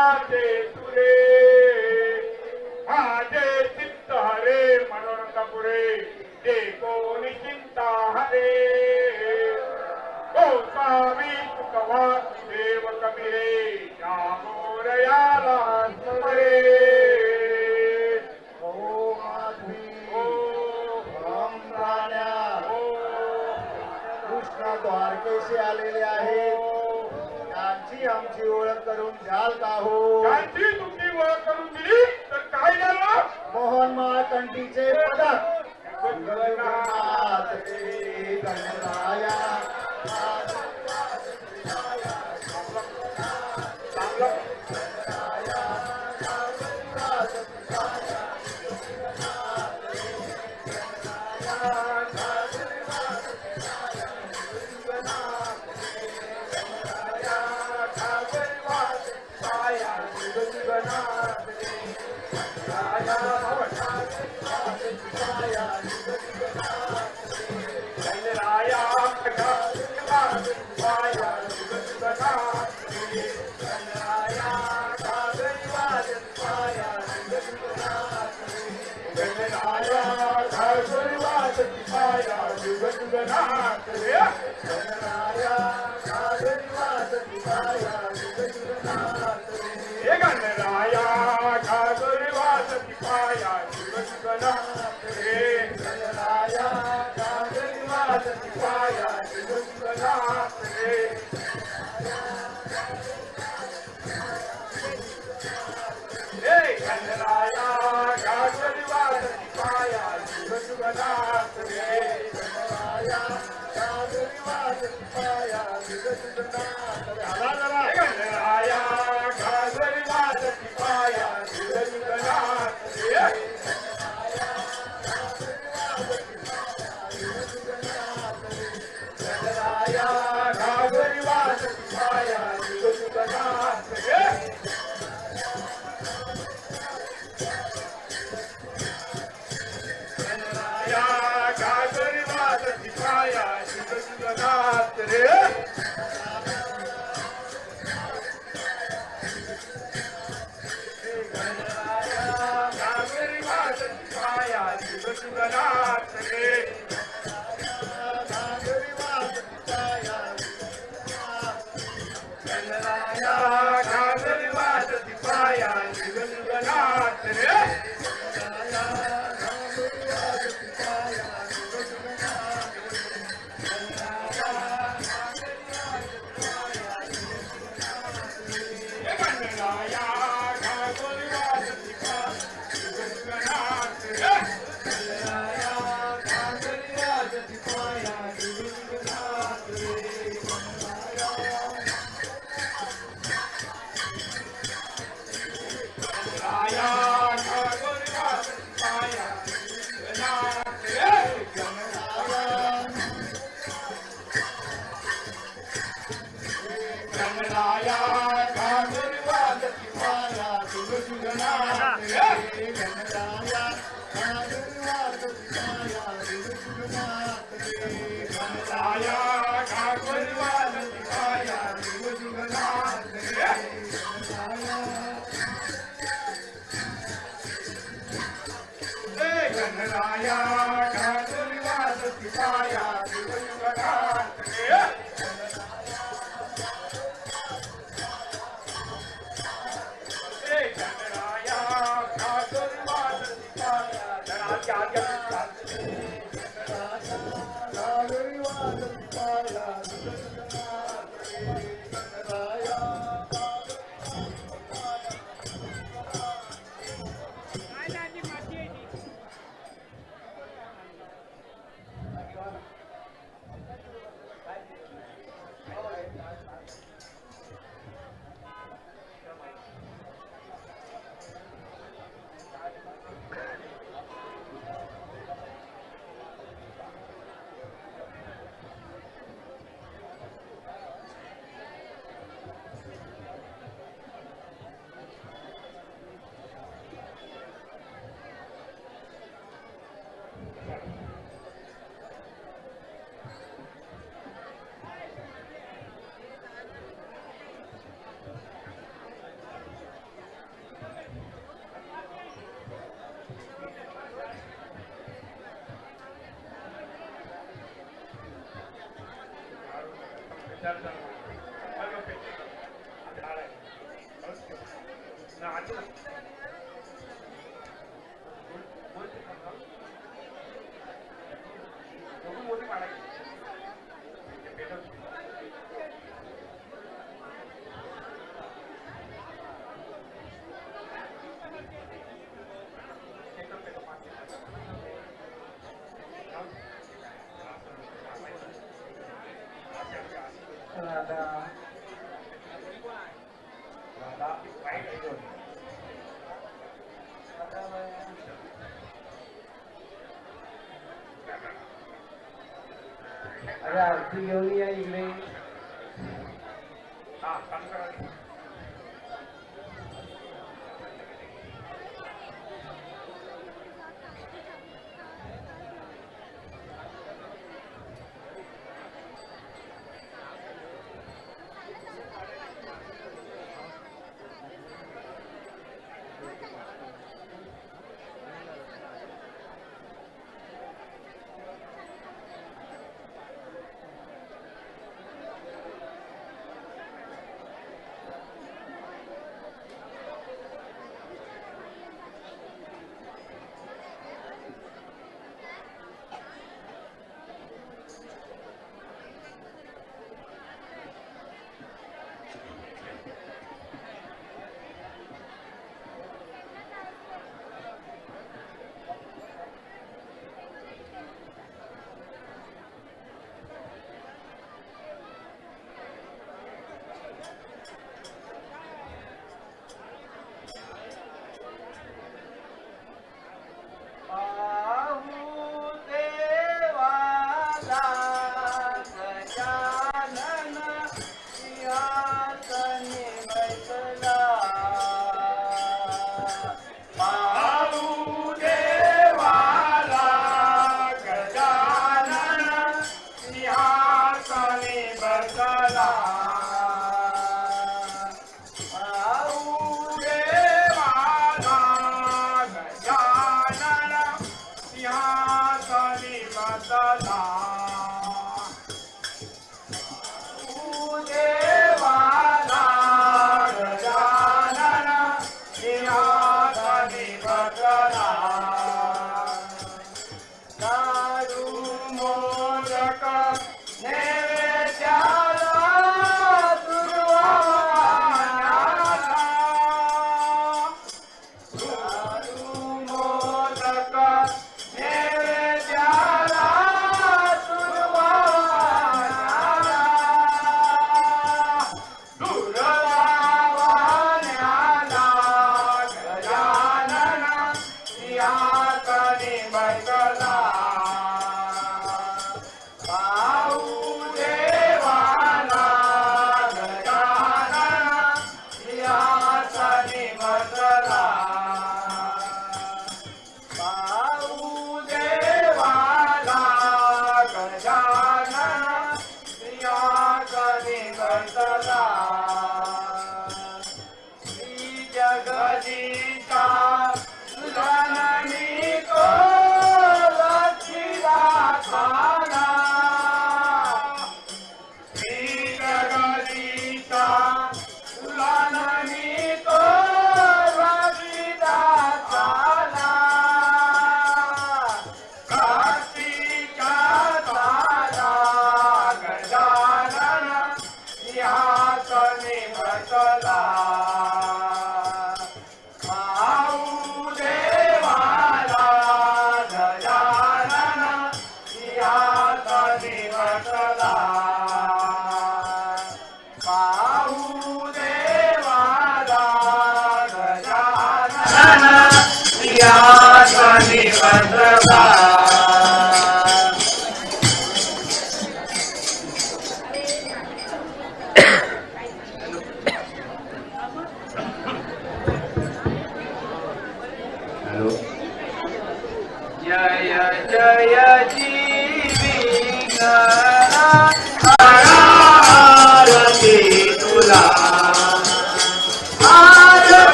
वाटे तुरे माझे चित्त हरे मनोरथ पुरे ते कोणी चिंता हरे ओ स्वामी तुकवा देव कबीरे मोरयाला स्मरे ओ माधवी राम राण्या कृष्ण द्वारकेशी आलेले आहेत त्यांची आमची ओळख करून द्याल का हो त्यांची तुमची ओळख करून दिली तर काय झालं मोहन माळकंठीचे पदक गणनाथ गणराया अरे आरती घेऊन या इकडे.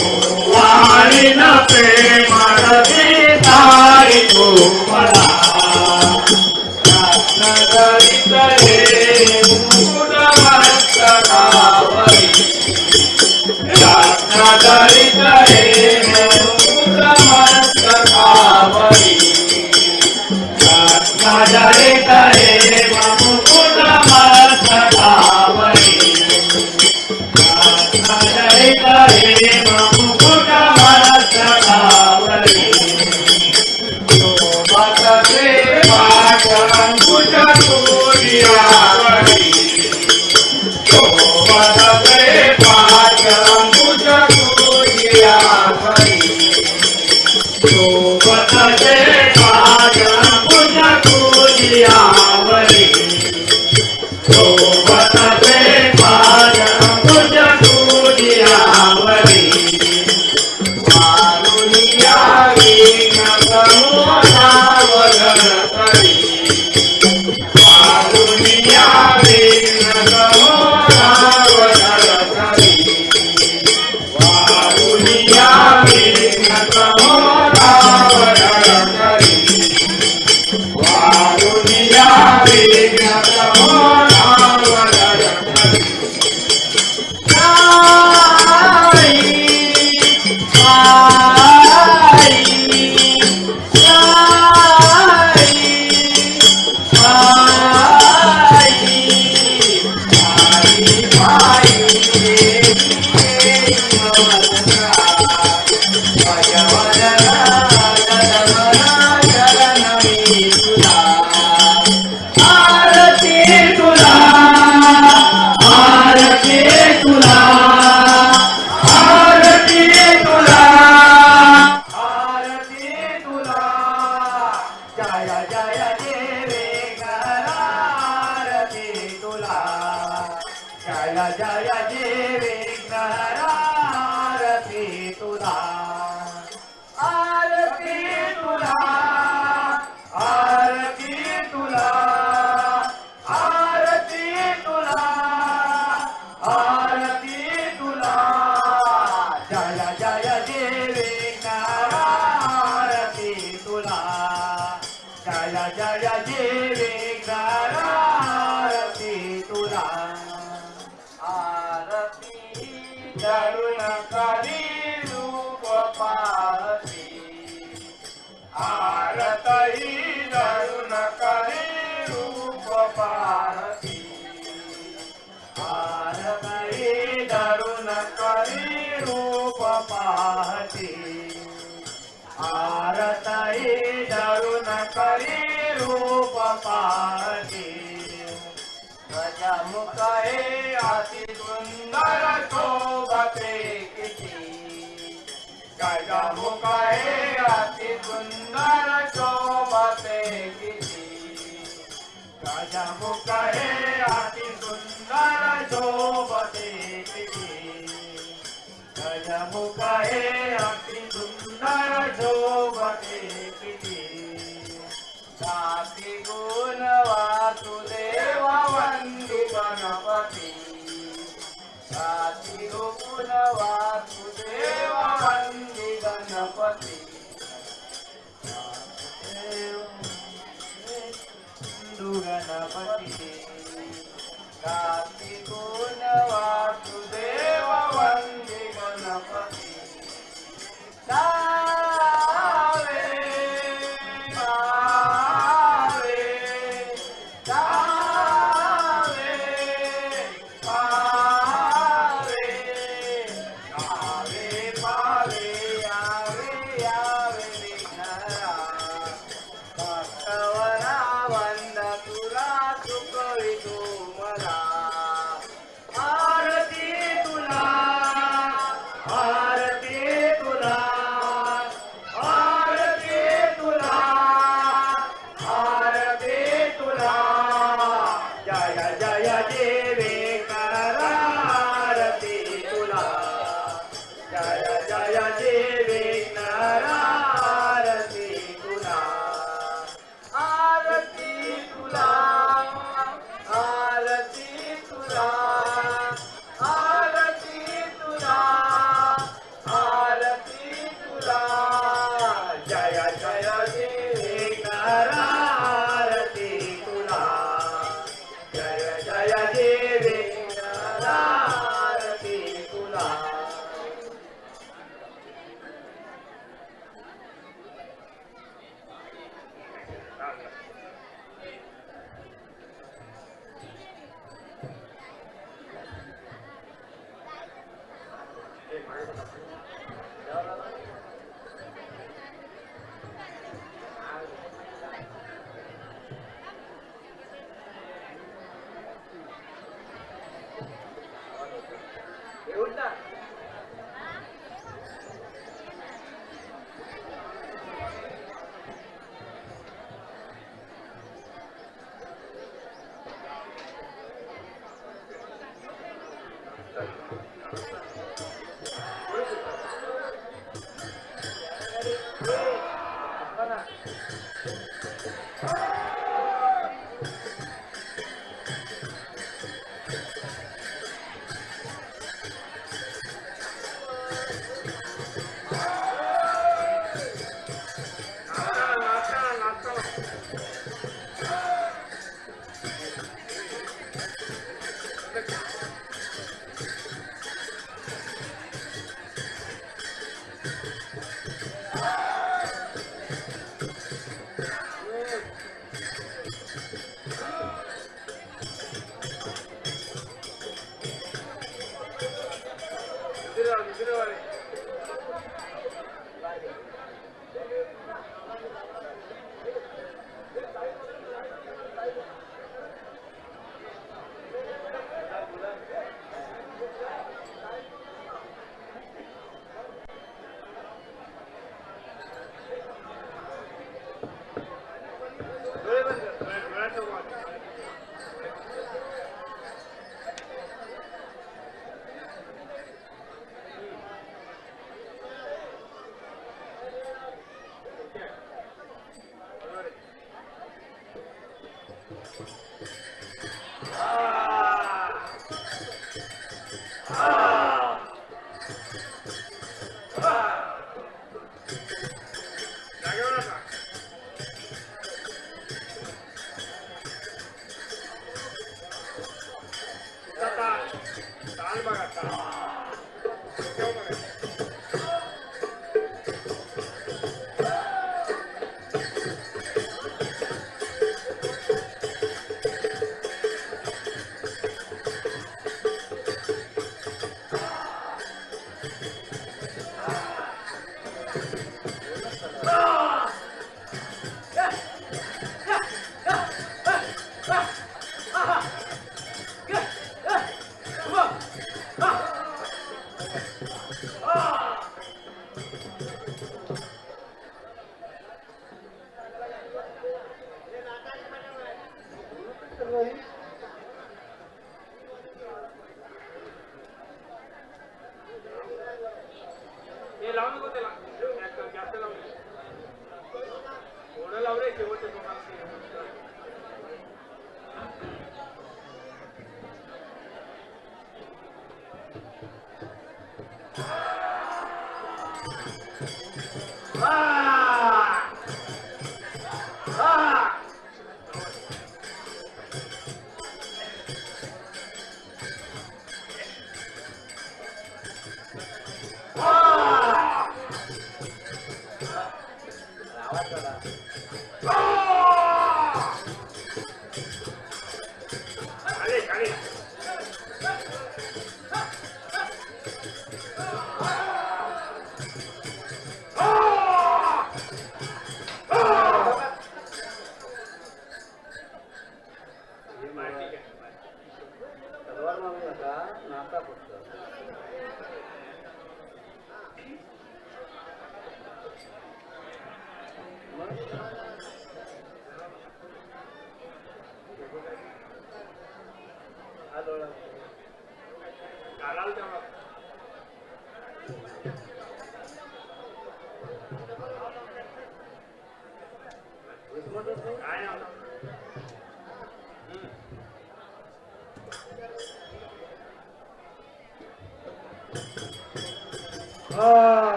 वाणी न प्रेम तारी कोमला रत्नजडित हे मुकुट मस्तकावरी रत्नजडित हे मुकुट मस्तकावरी रत्नजडित हे मुकुट मस्तकावरी रत्नजडित हे मुकुट मस्तकावरी शोभते पाटअंकुश सूर्यावरी शोभते पाटअंकुश सूर्यावरी शोभते पाटअंकुश सूर्यावरी शोभते पाटअंकुश सूर्यावरी वारुणियावी नगमोदावरण करी वारुणियावी नगमोदावरण करी वारुणियावी नगमोदावरण करी वारुणियावी नगमोदावरण करी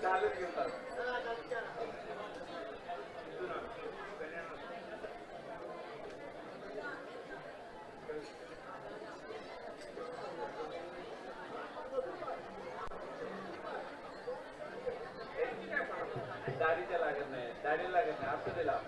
चालत घेतात. दाढीच्या लागत नाही, दाढीला लागत नाही, असं दिला.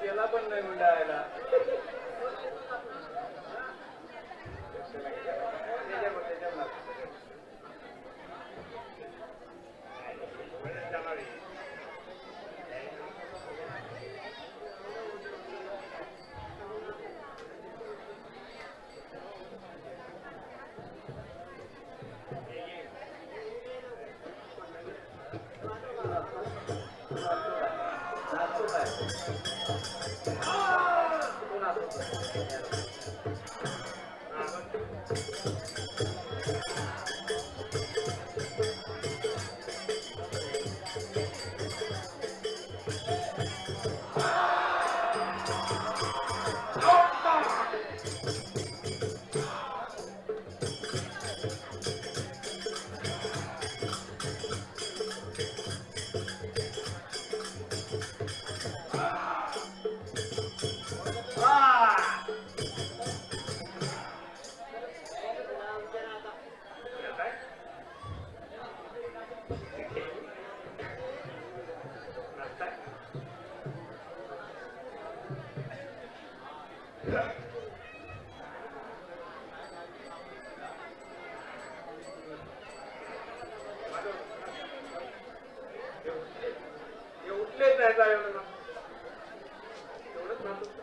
त्याला पण नाही गुंडाळायला. उठलेच नाही एवढं एवढंच म्हणतो.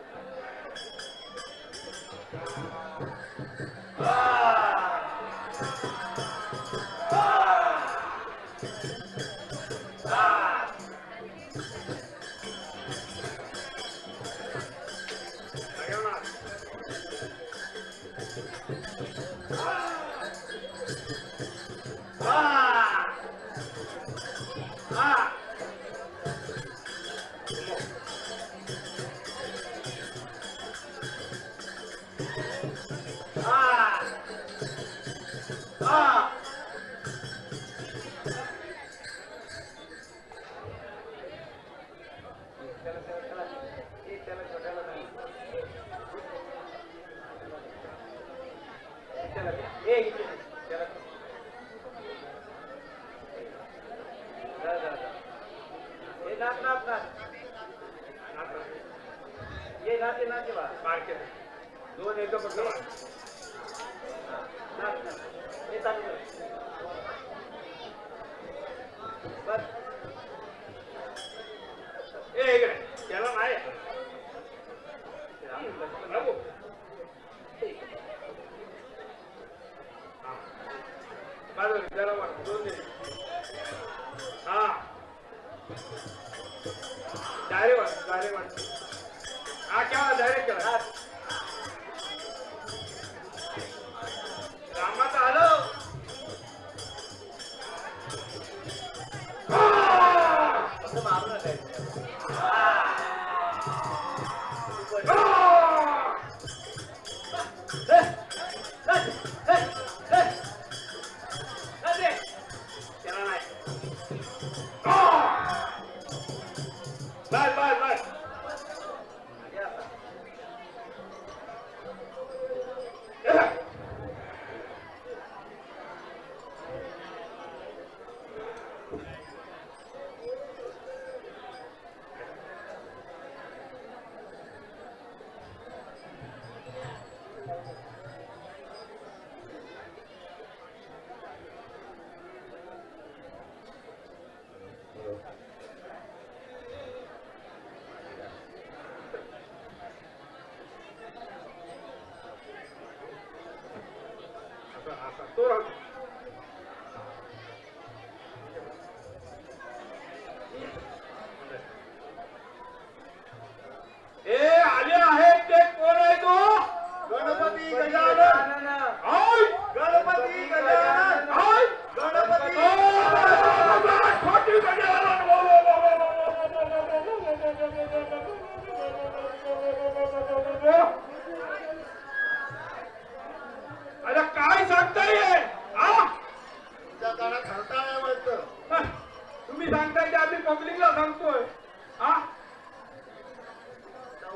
दोन एक फक्त इकडे त्याला नाही त्याला दोन हा डायरेक्ट हा केव्हा डायरेक्ट केला रामाचं आलं मारू नका त्याला नाही बस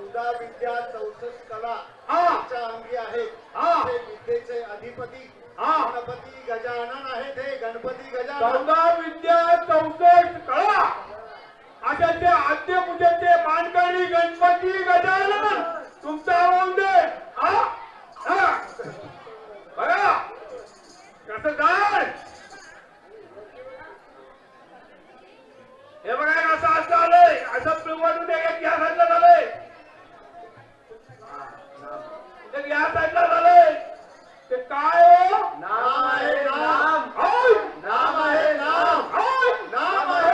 14 विद्या 64 कला हा. च्या अंगी आहेत. हा. ते विद्येचे अधिपती हा. गणपती गजानन आहेत. हे गणपती गजानन 14 विद्या 64 कळा अशा ते आद्य पूजेचे मानकरी गणपती गजानन तुमचा आवाज दे. हा हा. बघा कसं जाय हे बघा कसं असं आलंय असं पिवडून या साईडला झालंय या साईडला झालंय ते काय हो नाम आहे नाम होय. नाम आहे नाम होय. नाम आहे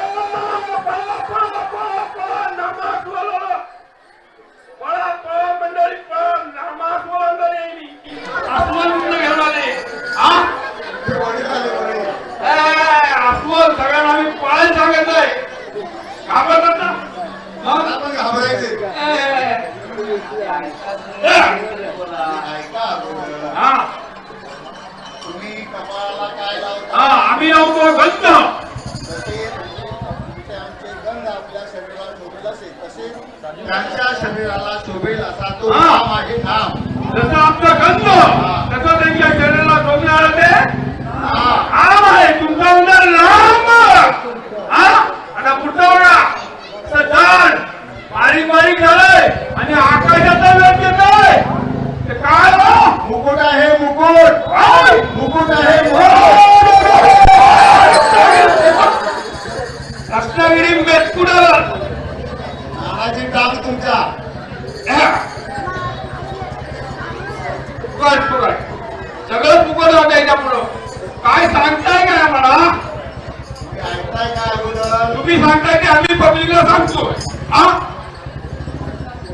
पळा मंडळी पळा नामास्वंदन येईल आस्वंद घेऊन आले हा अस्वल सगळ्यांना आम्ही पळायला सांगत आहे घाबरतात ना आपण घाबरायचे हा तुम्ही कपाळाला काय लावता हा आम्ही लावतो गंध जसे आमचे गंध आपल्या शरीराला शोभेल असेल तसे त्यांच्या शरीराला शोभेल असा तो हा. नाम आहे नाम जसं आमचं गंध तसं त्यांच्या शरीराला शोभणार ते हा. राम आहे तुमचा उदर राम हा आता पुढचा बघा झाड बारीक बारीक झालंय आणि आकाशाचा वेग येतोय ते काय हो मुकुट आहे मुकुट होय. मुकुट आहे मुकुट रत्नागिरी मेतकुडर नानाची टांग तुमच्या फुकट फुकट सगळं फुकट होतं याच्या पुढं काय सांगताय काय मला तुम्ही ऐकताय का अगोदर तुम्ही सांगताय की आम्ही पब्लिकला सांगतोय हा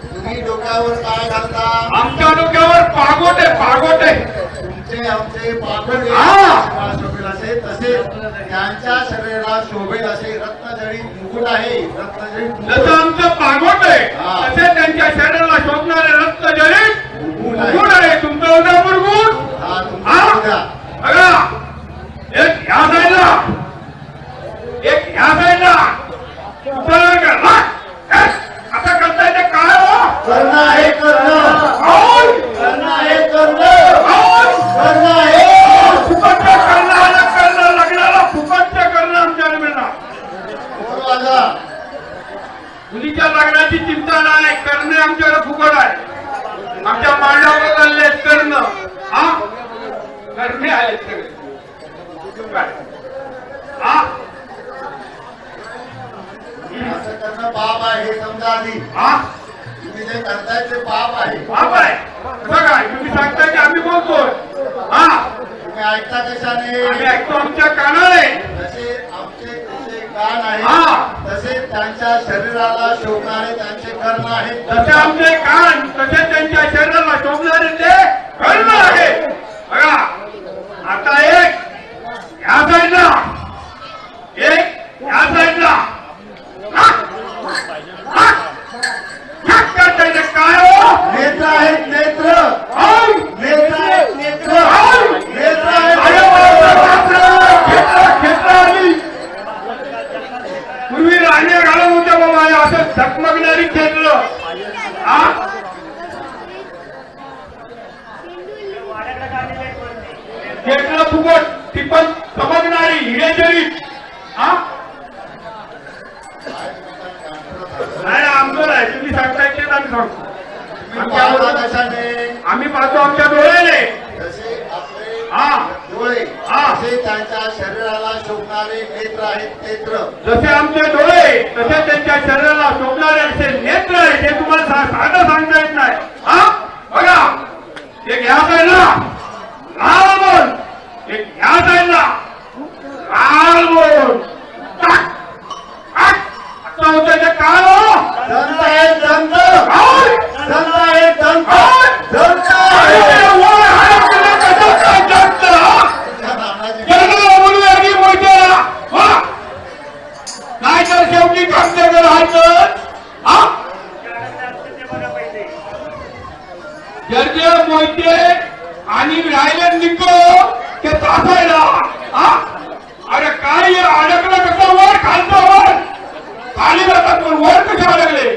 तुम्ही डोक्यावर काय घालता आमच्या डोक्यावर पागोटे पागोटे तुमचे आमचे पापड हा. शोभेल असे तसे त्यांच्या शरीराला शोभेल असे रत्नजडित मुकुट आहे रत्नजडित जसं मुकुट आमचं पागोट आहे हा. तसे त्यांच्या शरीराला शोधणारे रक्त जरीत मुकुट गुण आहे आहे तुमचं उद्या मुरगुण हा हा तुमचा उद्या. बघा एक ह्या साईडला एक ह्या साईडला दुसरं करा. आता करताय ते काय हो कर्ण आहे कर्ण होय. कर्ण आहे कर्ण होय. कर्ण आहे फुकटचं करणं लग्नाला फुकटचं करणं आमच्याकडे मिळणार बोलवाजा. मुलीच्या लग्नाची चिंता नाही करणे आमच्याकडे फुकट आहे आमच्या मांडावर चालले कर्ण हा करणे आले सगळे हा असं करणं पाप आहे हे समजा आधी हा तुम्ही जे करताय ते पाप आहे बाप आहे कसं काय तुम्ही सांगताय की आम्ही बोलतोय हा तुम्ही ऐकता कशाने आम्ही ऐकतो आमच्या कानाने जसे आमचे तुमचे कान आहे हा. तसे त्यांच्या शरीराला शोभणारे त्यांचे कर्ण आहेत जसे आमचे कान तसे त्यांच्या शरीराला शोभणारे ते कर्ण आहे बघा आता एक ह्या साईडला एक ह्या साईडला काय हो नेत्र आहेत नेत्र होय. नेत्र आहेत नेत्र होय. नेत्र अरे आहेत क्षेत्र आली पूर्वी राण्या घालत होत्या बाबा हे असं झकमकणारी क्षेत्र हा क्षेत्र फुकट ती पण चमकणारी हिरेजरी हा नाही आमचं नाही तुम्ही सांगताय तेच आम्ही सांगतो तुम्ही पाहता कशाने आम्ही पाहतो आमच्या डोळ्याने जसे आपले हा डोळे हा. असे त्यांच्या शरीराला शोभणारे नेत्र आहेत नेत्र जसे आमचे डोळे तसे त्यांच्या शरीराला शोभणारे असे नेत्र आहे ते तुम्हाला साधं सांगता येत नाही हा बघा एक ह्या साईडला लाल बोल एक ह्या साईडला लाल बोल टाक टाक असं होतं ते काय हो दंत आहेत दंत काय? दंत आहेत दंत काय? दंत अरे आहेत. वर हात केला कसं काय जास्त, हा? त्या नानाजी जगाला बोलूया की मोठ्याला, हा? नाही तर शेवटी कमतेकडे राहायचं हा जर्जे मोहिते आणि राहिले निको ते तासायला हा अरे काय अडकलं कसं वर खालचं वर खाली जातात पण वर कशा अडकले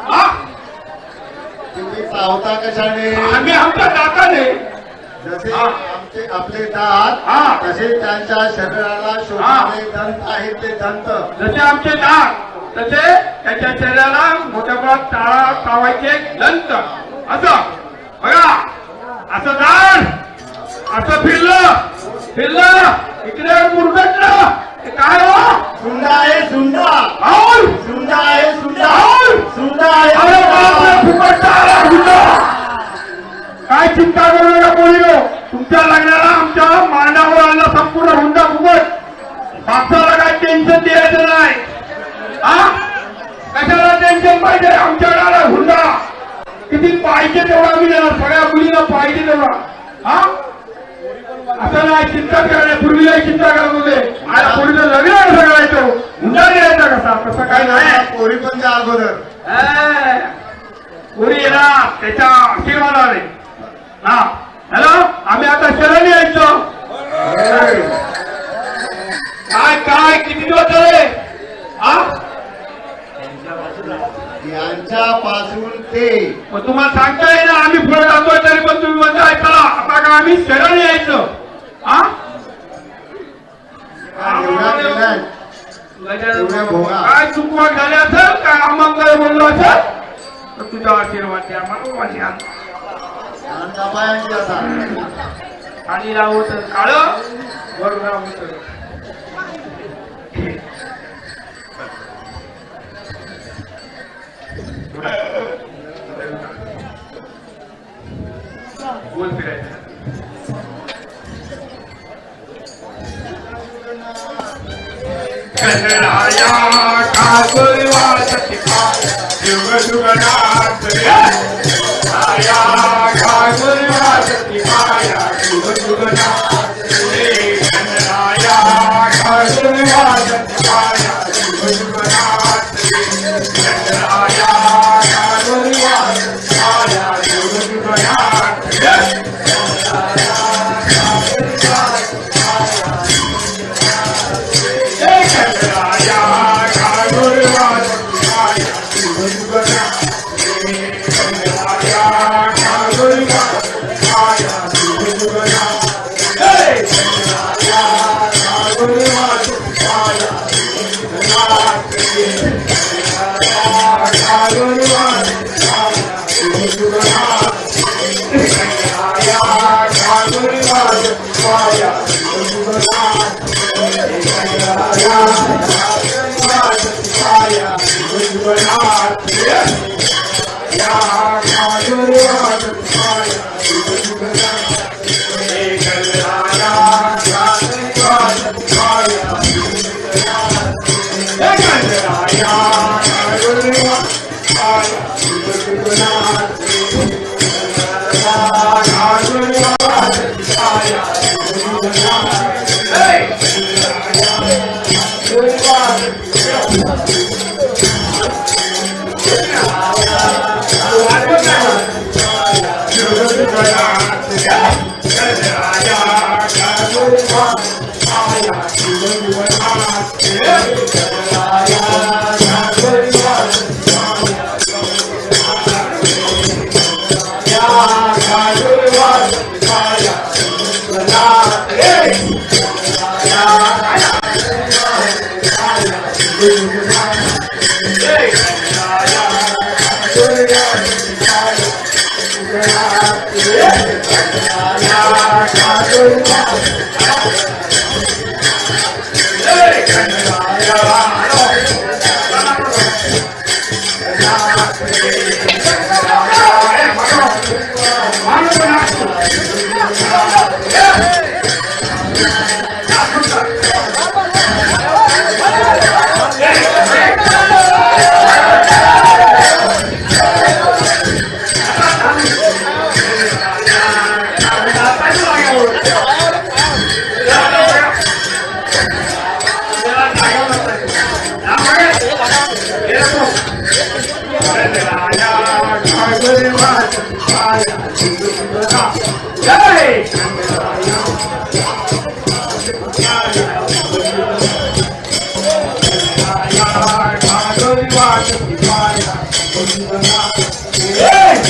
हा तुम्ही पावता कशाने? आम्ही आमच्या दाताने. जसे हा. आमचे आपले दात हा. तसे त्यांच्या शरीराला शोधणारे दंत आहेत ते दंत. जसे आमचे दात तसे त्याच्या शरीराला मोठ्या प्रमाणात टाळा चावायचे दंत. असं बघा, असं दाड असं फिरलं इकडे मुरगटलं. हे काय हो? सुंडा आहे सुंडा. राहुल सुंडा आहे सुंडा. राहुल सुंडा अरे आहे बापरे, सुंडा. फुकटचा आला हुंडा. काय चिंता करू नका बोलिलो. तुमच्या लग्नाला आमच्या मांडावर आला संपूर्ण हुंडा फुकट. माणसाला काय टेन्शन द्यायचं नाही. हा, कशाला टेन्शन पाहिजे? आमच्याकडे आला हुंडा. किती पाहिजे तेवढा मी देणार. सगळ्या मुलीला पाहिजे तेवढा. हा, असं नाही चिंता करायला. पूर्वीला चिंता करत होते. आता पूर्वीचं लग्न कसं करायचं? हुंडा द्यायचा कसा? तसं काय नाही. पोरी पण त्या अगोदर पुरी येणार त्याच्या आशीर्वादाने. हा, हॅलो, आम्ही आता शरण यायचो. काय किती दिवस झाले? हा, यांच्यापासून ते मग तुम्हाला सांगता येईल ना. आम्ही पुढे जातोय तरी पण तुम्ही म्हणताय चला आता का आम्ही शरण यायचं. हा, एवढ्या भोगा. काय चुकवण झाली असेल काय आम्हाला बोललो असेल तर तुझा आशीर्वाद द्या मला. आणि कपायांची असा आणि लावत काळ वर लावत. गोल फिरायचं. कन्हैया कागुलवासती युग युगनाथ आया कागुलवासती माया युग युगनाथ कन्हैया कागुलवासती माया युग युगनाथ कन्हैया कागुलवासती माया युग युगनाथ. Hey!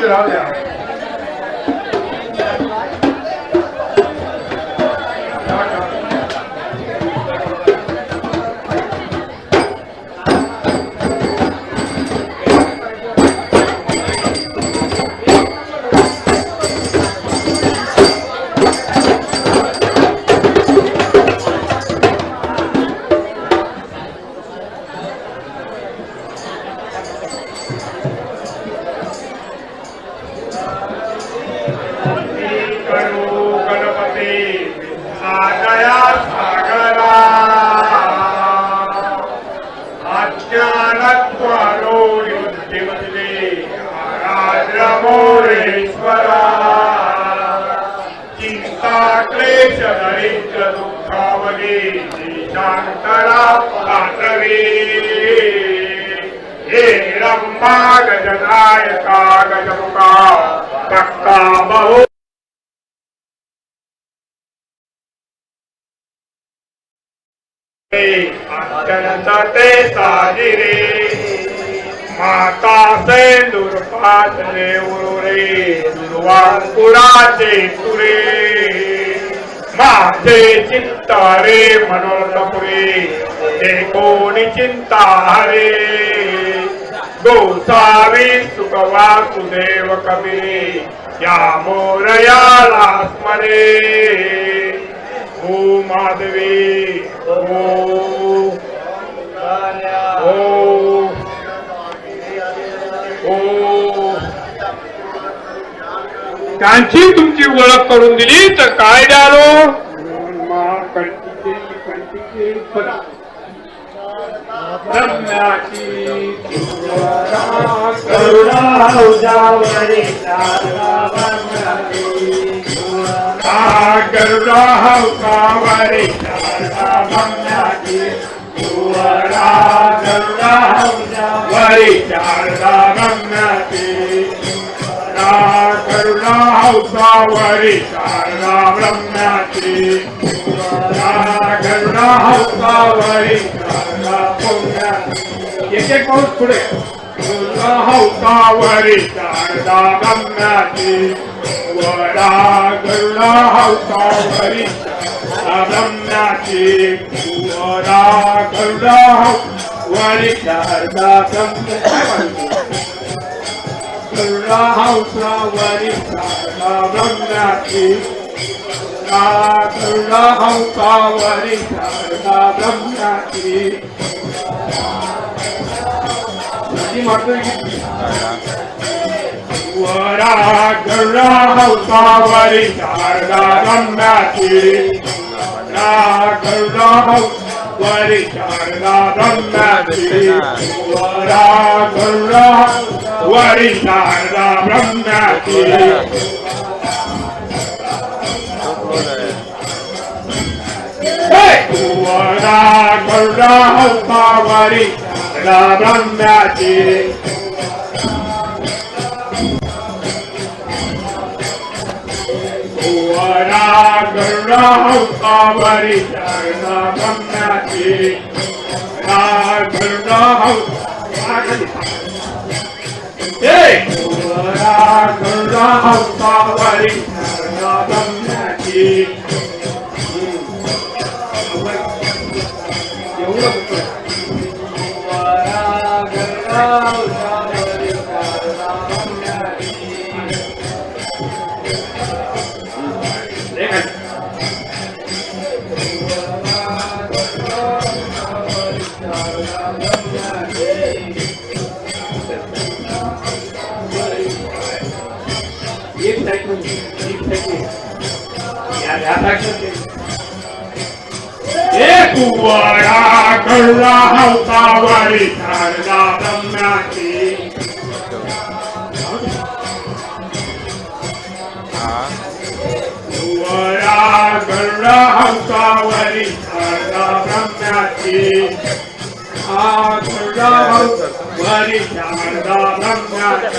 राहू द्या. चिंता क्लेश दरिद्र दुःखावली शांतरा पातवे हे रंभा गजनायका गजमुखा भक्ता बहु अत्यंत ते साजिरे माता सेंदूर पातळे उरुरे दुर्वांकुराचे तुरे माझे चित्त रे मनोरथपुरे ते कोणी चिंता हरे गोसावी सुख वासुदेव कबीरे या मोरयाला स्मरे ओ माधवी ओ त्यांची तुमची ओळख करून दिली तर काय द्यालो ब्रह्म्याची करुणा उजावरी शारदा ब्रह्म्याची करुणा उजावरी शारदा ब्रह्म्याची करुणा उजावरी शारदा ब्रह्म्याची करुणा उजावरी शारदा ब्रह्म्याची करुणा उजावरी शारदा ब्रह्म्याची एक एक पाऊस पुढे करुणावरी शारदा ब्रह्म्याची वरा करुणावरी शारदा ब्रह्म्याची वरा करुणावरी शारदा ब्रह्म्याची करुणावरी शारदा ब्रह्म्याची करुणावरी शारदा ब्रह्म्याची वरा करुणावरी शारदा ब्रह्म्याची करुणावरी शारदा ब्रह्म्याची वरा करुणावरी शारदा ब्रह्म्याची वरा करुणावरी शारदा ब्रह्म्याची वरा करुणावरी शारदा ब्रह्म्याची वरा करुणावरी शारदा ब्रह्म्याची वरा करुणावरी शारदा ब्रह्म्याची वरा करुणावरी शारदा ब्रह्म्याची करुणावरी शारदा ब्रह्म्याची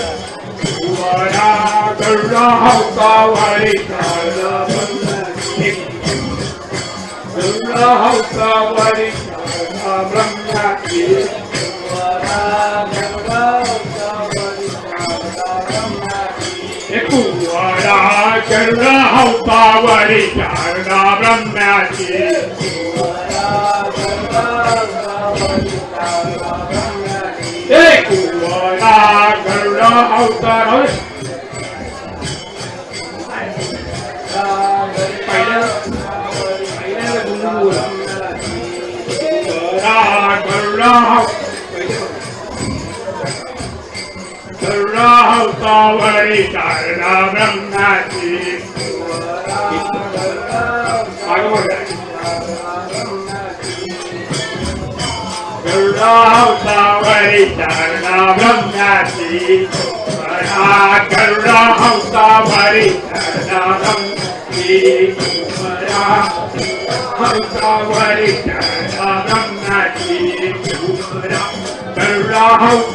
वरा करुणावरी शारदा ब्रह्म्याची करुणावरी शारदा ब्रह्म्याची वरा करुणावरी शारदा ब्रह्म्याची वरा करुणावरी शारदा ब्रह्म्याची वरा करुणावरी करुणावरी शारदा ब्रह्म्याची करुणावरी शारदा ब्रह्म्याची करुणावरी शारदा ब्रह्म्याची करुणावरी शारदा ब्रह्म्याची करुणावरी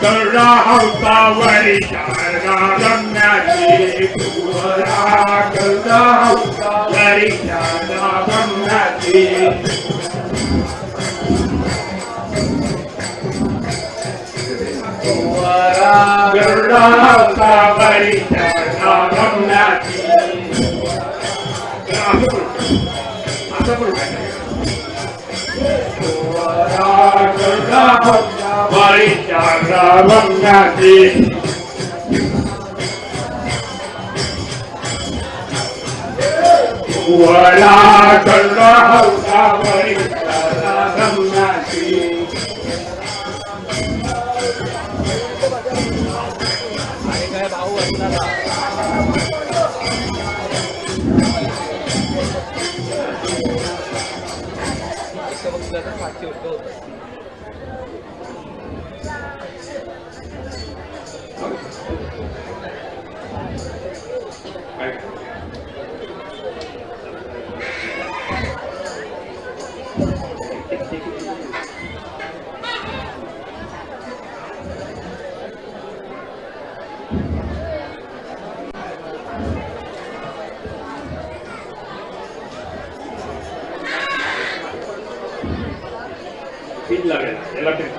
करुणावरी शारदा ब्रह्म्याची करुणावरी शारदा ब्रह्म्याची करुणावरी शारदा ब्रह्म्याची करुणावरी शारदा ब्रह्म्याची वरा करुणावरी शारदा ब्रह्म्याची लागेल याला ते.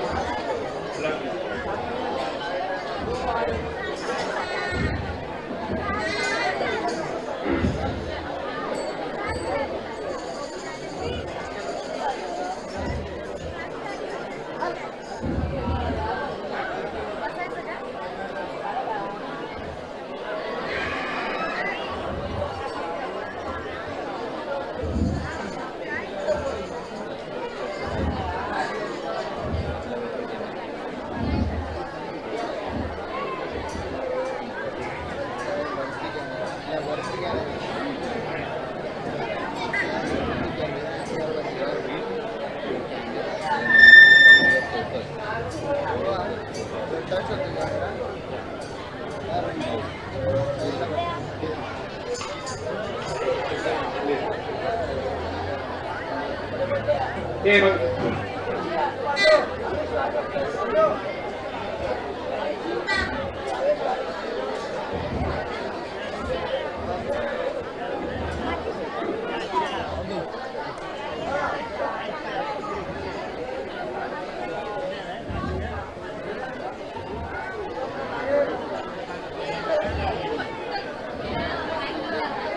हे बघ.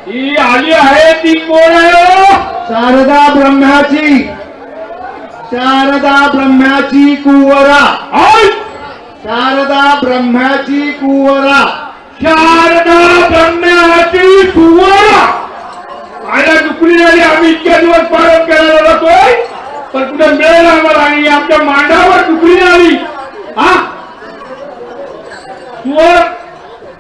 ही आली आहे ती कोण आहे? शारदा ब्रह्माची, शारदा ब्रह्माची कुंवरा, शारदा ब्रह्माची कुंवरा, शारदा ब्रह्माची कुंवरा. आयला दुखली झाली. आम्ही इतक्या दिवस पालन करायला जातोय पण कुठे मिळेल आम्हाला आणि आमच्या मांडावर दुखली झाली. हा कुंवर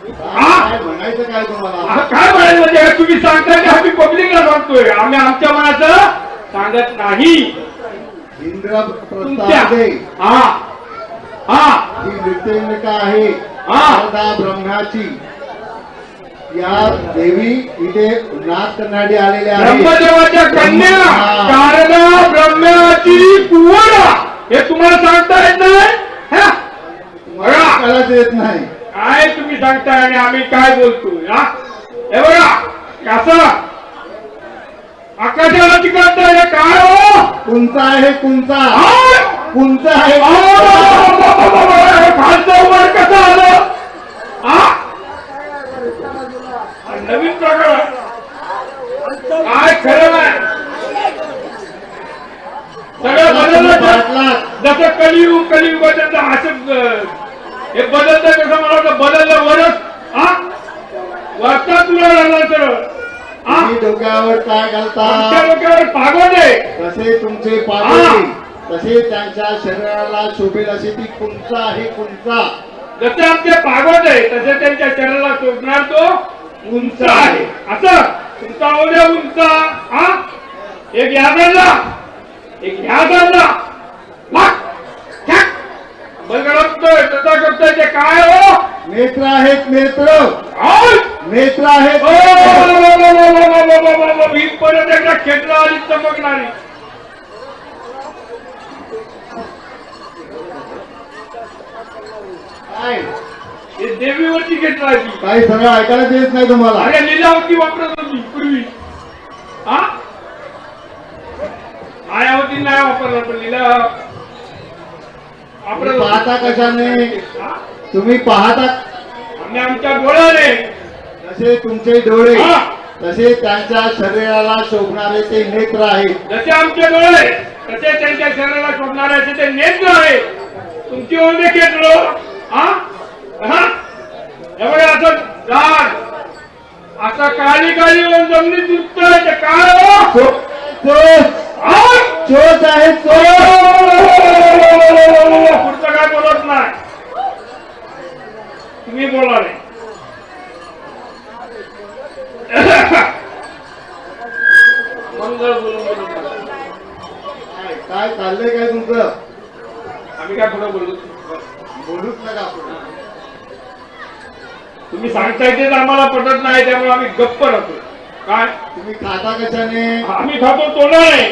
काय म्हणायचं काय तुम्हाला? काय म्हणायचं म्हणजे तुम्ही सांगताय की आम्ही पब्लिकला सांगतोय. आम्ही आमच्या मनाचं सांगत नाही. इंद्र प्रस्थामध्ये हा हा ही नृत्यंगिका आहे शारदा ब्रह्माची. या देवी इथे नाच करण्यासाठी आलेल्या आहेत. ब्रह्मदेवाच्या कन्या शारदा ब्रह्माची कुंवरा. हे तुम्हाला सांगता येत नाही? हा? मला कळाच येत नाही. काय तुम्ही सांगताय आणि आम्ही काय बोलतोय? हा हे बघा कसं आकाशाला तिकडता हे काय हो? कुंचा आहे कुंचा, कुंचा आहे. खालचं वर कसं आलं? हा नवीन प्रकार काय खरं नाही. सगळं बदललं. जसं कलियुगाचं असं हे बदलतं कसं मला वाटतं बदललं वरच. हा वरचा तुला लागला तर तुम्ही डोक्यावर काय घालता डोक्यावर पागोट आहे. तसे तुमचे पागोटे, तसे त्यांच्या शरीराला शोभेल अशी ती कुंचा आहे कुंचा. जसे आमचे पागोट आहे तसे त्यांच्या शरीराला शोभणार तो उंच आहे. असं तुमचा उद्या उंच. हा एक यादला एक यादला बघतोय तसा करतोय ते काय हो? नेत्र आहेत नेत्र, नेत्र आहेत. ही परत एकदा खेळ आली चमकणारी. काय हे देवीवरची खेळ आली. काही सगळं ऐकायला देत नाही तुम्हाला. अरे लीलावती वापरत होती पूर्वी. हा मायावती नाही वापरला पण लीला तुम्ही पाहता कशाने? हा? तुम्ही पाहता आम्ही आमच्या डोळ्याने. जसे तुमचे डोळे हा. तसे त्यांच्या शरीराला शोभणारे ते नेत्र आहेत. जसे आमचे डोळे तसे त्यांच्या शरीराला शोधणारे असे ते नेत्र आहे. तुमची ओंडे केत्र. हा हा एवढे असं झाड असं काळी काळी होऊन जमिनीत दिसतोय ते काय हो? चोच आहे चोच. पुढचं काय बोलत नाही. तुम्ही बोला रे. मंगळ बोलून काय चाललंय काय तुमचं? आम्ही काय पुढे बोलू? बोलूच नका आपण. तुम्ही सांगताय तेच आम्हाला पटत नाही त्यामुळे आम्ही गप्प राहतो. काय तुम्ही खाता कशाने? आम्ही खातो तोंडाने.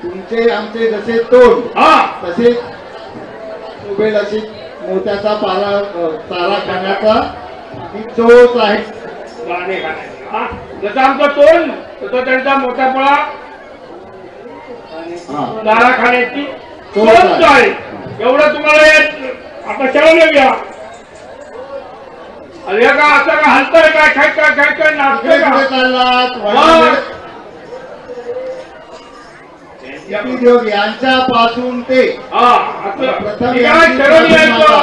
तुमचे आमचे जसे तोंड हा तसे शोभेल अशी मोत्याचा चारा खाण्याचा ही चोच आहे. दाणे खाण्याची. हा जसं आमचं तोंड तसं त्यांचा मोठा पळा हा. दारा खाण्याची तोच आहे. एवढं तुम्हाला आता कळलं घ्या. अरे का असं का हलतंय काय काय काय काय काय नाचतंय का? पुढे चाललात उद्योग यांच्यापासून ते प्रथम शरण यायचं.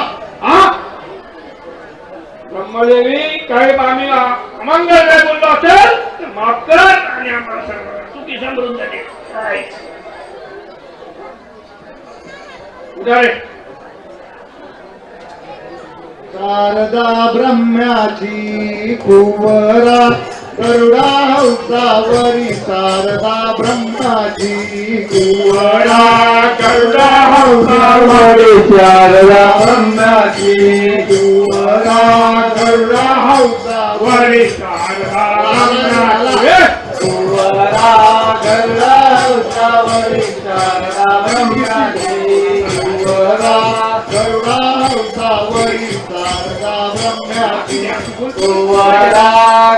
ब्रह्मदेवी काही आम्ही अमंगल काय बोललो असेल तर माफ कर आणि आम्हाला सर्व चुकी समजून जाते. उदारे शारदा ब्रह्म्याची कुवरा गरुडा हंसावरी शारदा ब्रह्माची कुवरा गरुडा हंसावरी शारदा ब्रह्माची कुवरा गरुडा हंसावरी शारदा कुवरा गरुडा हंसावरी शारदा ब्रह्माची कुवरा गरुडा हंसावरी शारदा ब्रह्माची कुवरा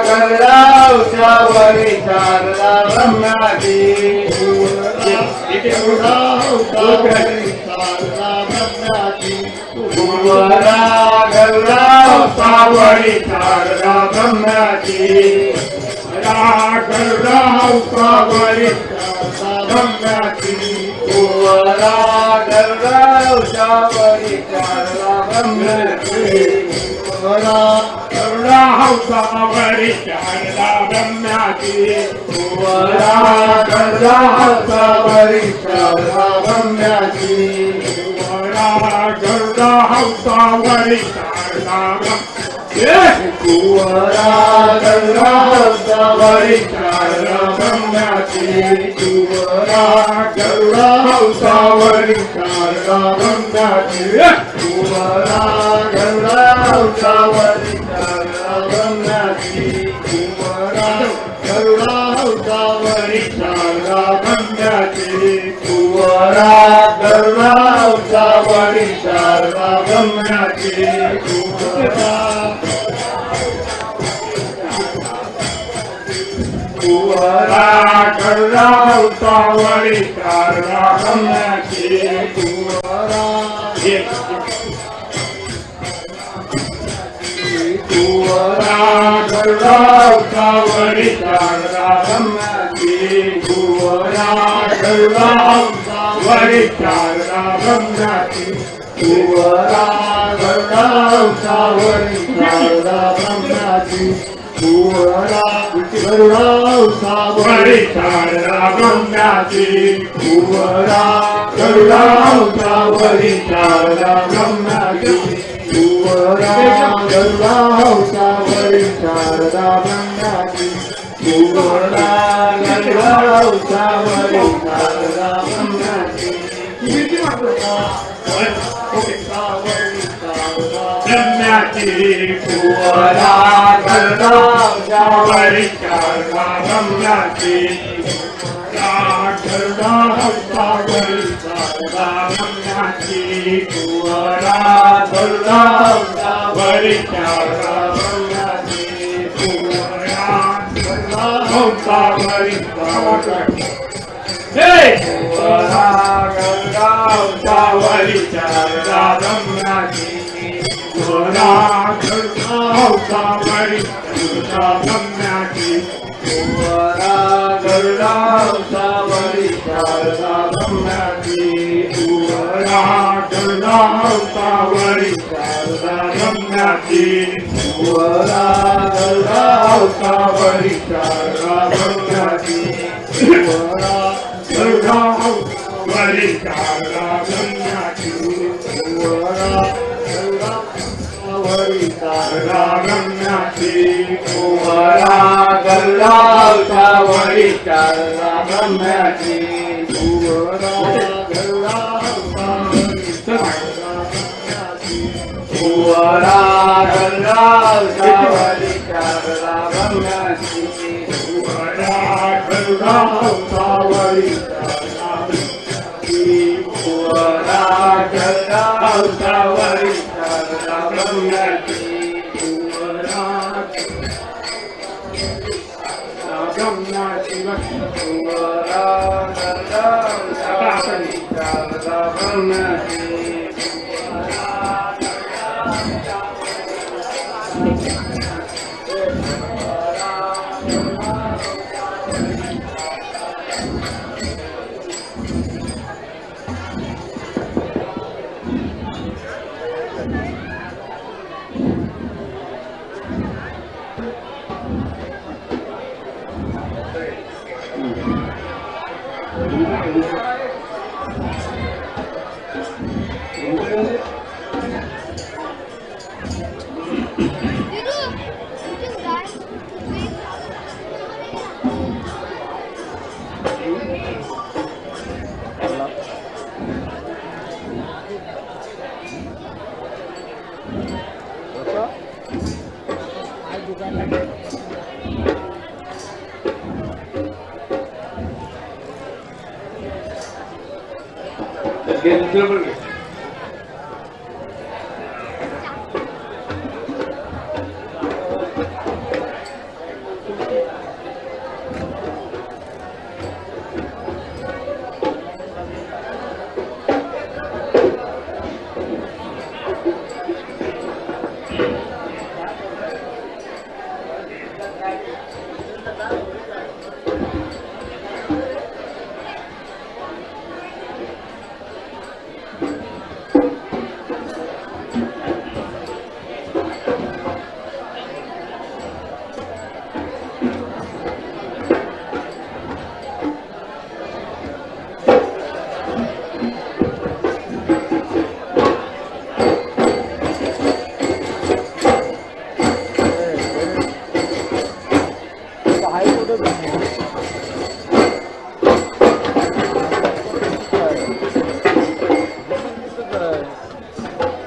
गरुडा हंसावरी शारदा ब्रह्माची गरुडा हंसावरी शारदा ब्रह्माची कुवरा गरुडा हंसावरी शारदा ब्रह्माची गरुडा हंसावरी शारदा ब्रह्माची कुवरा गरुडा हंसावरी शारदा ब्रह्माची कुवरा गरुडा हंसावरी शारदा ब्रह्माची कुवरा गरुडा हंसावरी शारदा ब्रह्माची कुवरा गरुडा हंसावरी शारदा कुवरा गरुडा हंसावरी शारदा ब्रह्माची कुवरा गरुडा हंसावरी शारदा ब्रह्माची कुवरा गरुडा हंसावरी शारदा ब्रह्माची कुवरा गरुडा हंसावरी शारदा ब्रह्माची कुवरा गरुडा हंसावरी शारदा ब्रह्माची कुवरा कुवरा गरुडा हंसावरी शारदा ब्रह्माची कुवरा कुवरा गरुडा हंसावरी शारदा ब्रह्माची कुवरा गरुडा हंसावरी शारदा ब्रह्माची कुवरा गरुडा हंसावरी शारदा ब्रह्माची कुवरा गरुडा हंसावरी शारदा ब्रह्माची कुवरा गरुडा हंसावरी शारदा ब्रह्माची कुवरा गरुडा हंसावरी शारदा ब्रह्माची कुवरा गरुडा हंसावरी शारदा ब्रह्माची ब्रह्माची कुवरा गरुडा हंसावरी शारदा ब्रह्माची गरुडा हंसावरी शारदा ब्रह्माची कुवरा गरुडा हंसावरी शारदा ब्रह्माची कुवरा गरुडा हंसावरी कुवरा गरुडा हंसावरी शारदा ब्रह्माची कुवरा गरुडा हंसावरी शारदा ब्रह्माची कुवरा गरुडा हंसावरी शारदा ब्रह्माची कुवरा गरुडा हंसावरी शारदा ब्रह्माची कुवरा गरुडा हंसावरी शारदा ब्रह्माची कुवरा गरुडा हंसावरी शारदा ब्रह्माची कुवरा गरुडा हंसावरी शारदा ब्रह्माची कुवरा गरुडा हंसावरी शारदा ब्रह्माची कुवरा गरुडा हंसावरी शारदा ब्रह्माची कुवरा गरुडा हंसावरी शारदा ब्रह्माची कुवरा गरुडा हंसावरी शारदा ब्रह्माची कुवरा गरुडा हंसावरी शारदा ब्रह्माची कुवरा ब्रह्माची कुवरा गरुडा हंसावरी शारदा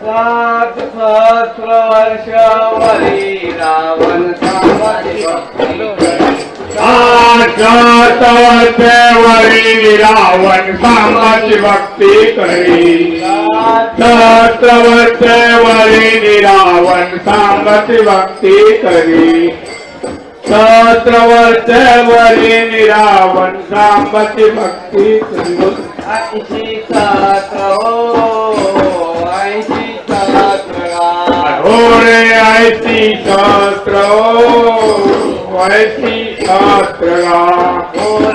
सात सहस्र वर्ष वरी रावण वरी रावण सामाची भक्ती करी सहस्रवर्ष वरी रावण सामाची भक्ती करी सहस्रवर्ष वरी रावण सामाची भक्ती करी 80 सहस्र रे 80 सहस्र 80 सहस्र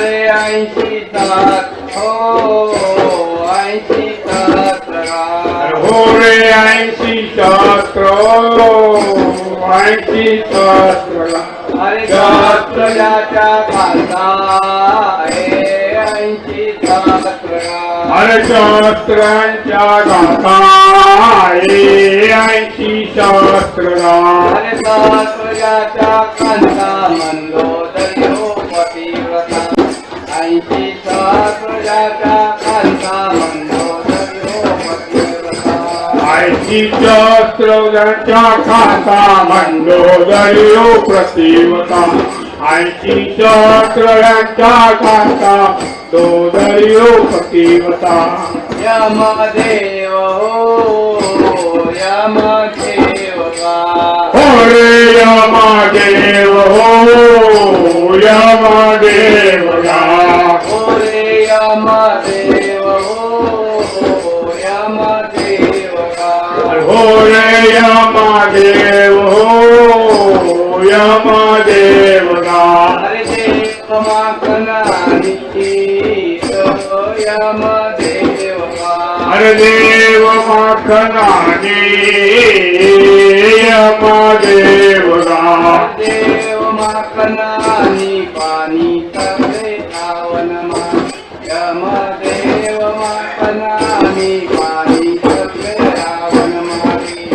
रे 80 सहस्र 80 सहस्र रे 80 सहस्र 80 सहस्र अरे सहस्रजाच्या खालचा 80 सहस्र अरे सहस्रांच्या गाथा 80 सहस्र अरे सहस्रजाच्या खालचा मंदोदर्यो पतिव्रता 80 सहस्रजाच्या खालचा मंदोदर्यो पतिव्रता 80 सहस्रांच्या खाता मंडोदर्यो प्रतिवता 80 सहस्रांच्या खाता दोदर्यो प्रतिवता यमदेव यमदेव रे यमदेव यमदेव रे यमदेव यमदेव रे यमदेव यमदेव अरे देव माखनानी यमदेव अरे देव माखनानी यमदेव देव माखनानी पाणी तसे रावण यमदेव माखनानी पाणी तसे रावण मारी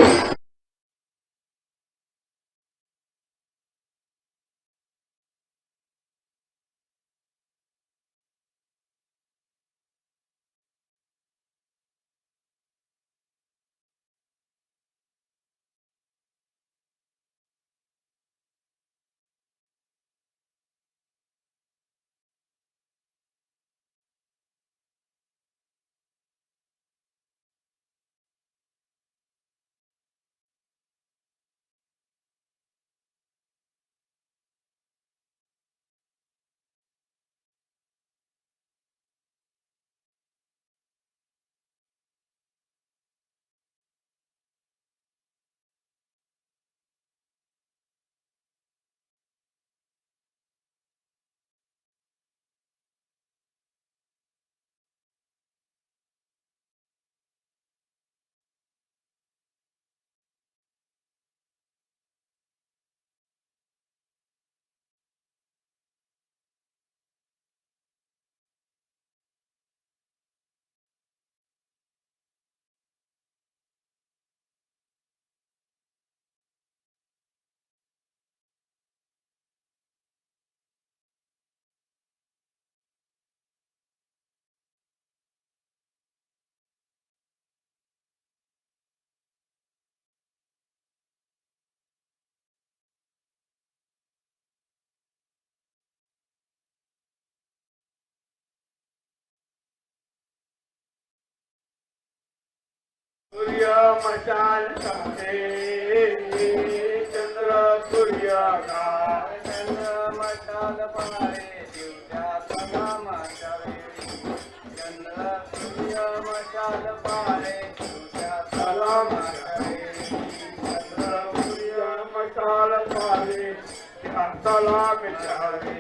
सूर्य मशाल चाले चंद्र सूर्य गाय चंद्र मशाल पारे दिवसा सदा माशावे चंद्र सूर्य मशाल पारे दिवसा सदा माशावे चंद्र सूर्य मशाल पारे सदा मिटावे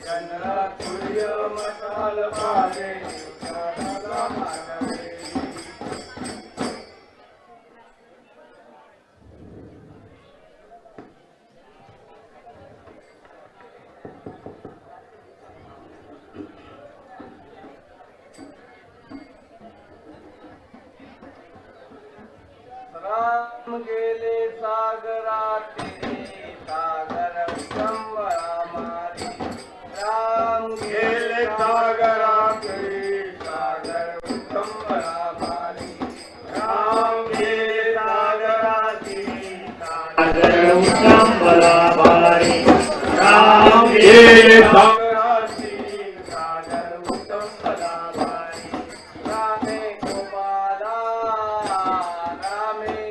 चंद्र सूर्य मशाल पारे दिवसा सदा माशावे राम गेले सागरात सागर उत्तमळा मारी राम गेले सागरात सागर उत्तमळा मारी राम गेले सागरात सागर उत्तमळा मारी राम गेले सागरात सागर उत्तमळा मारी रामे गोपाला रामे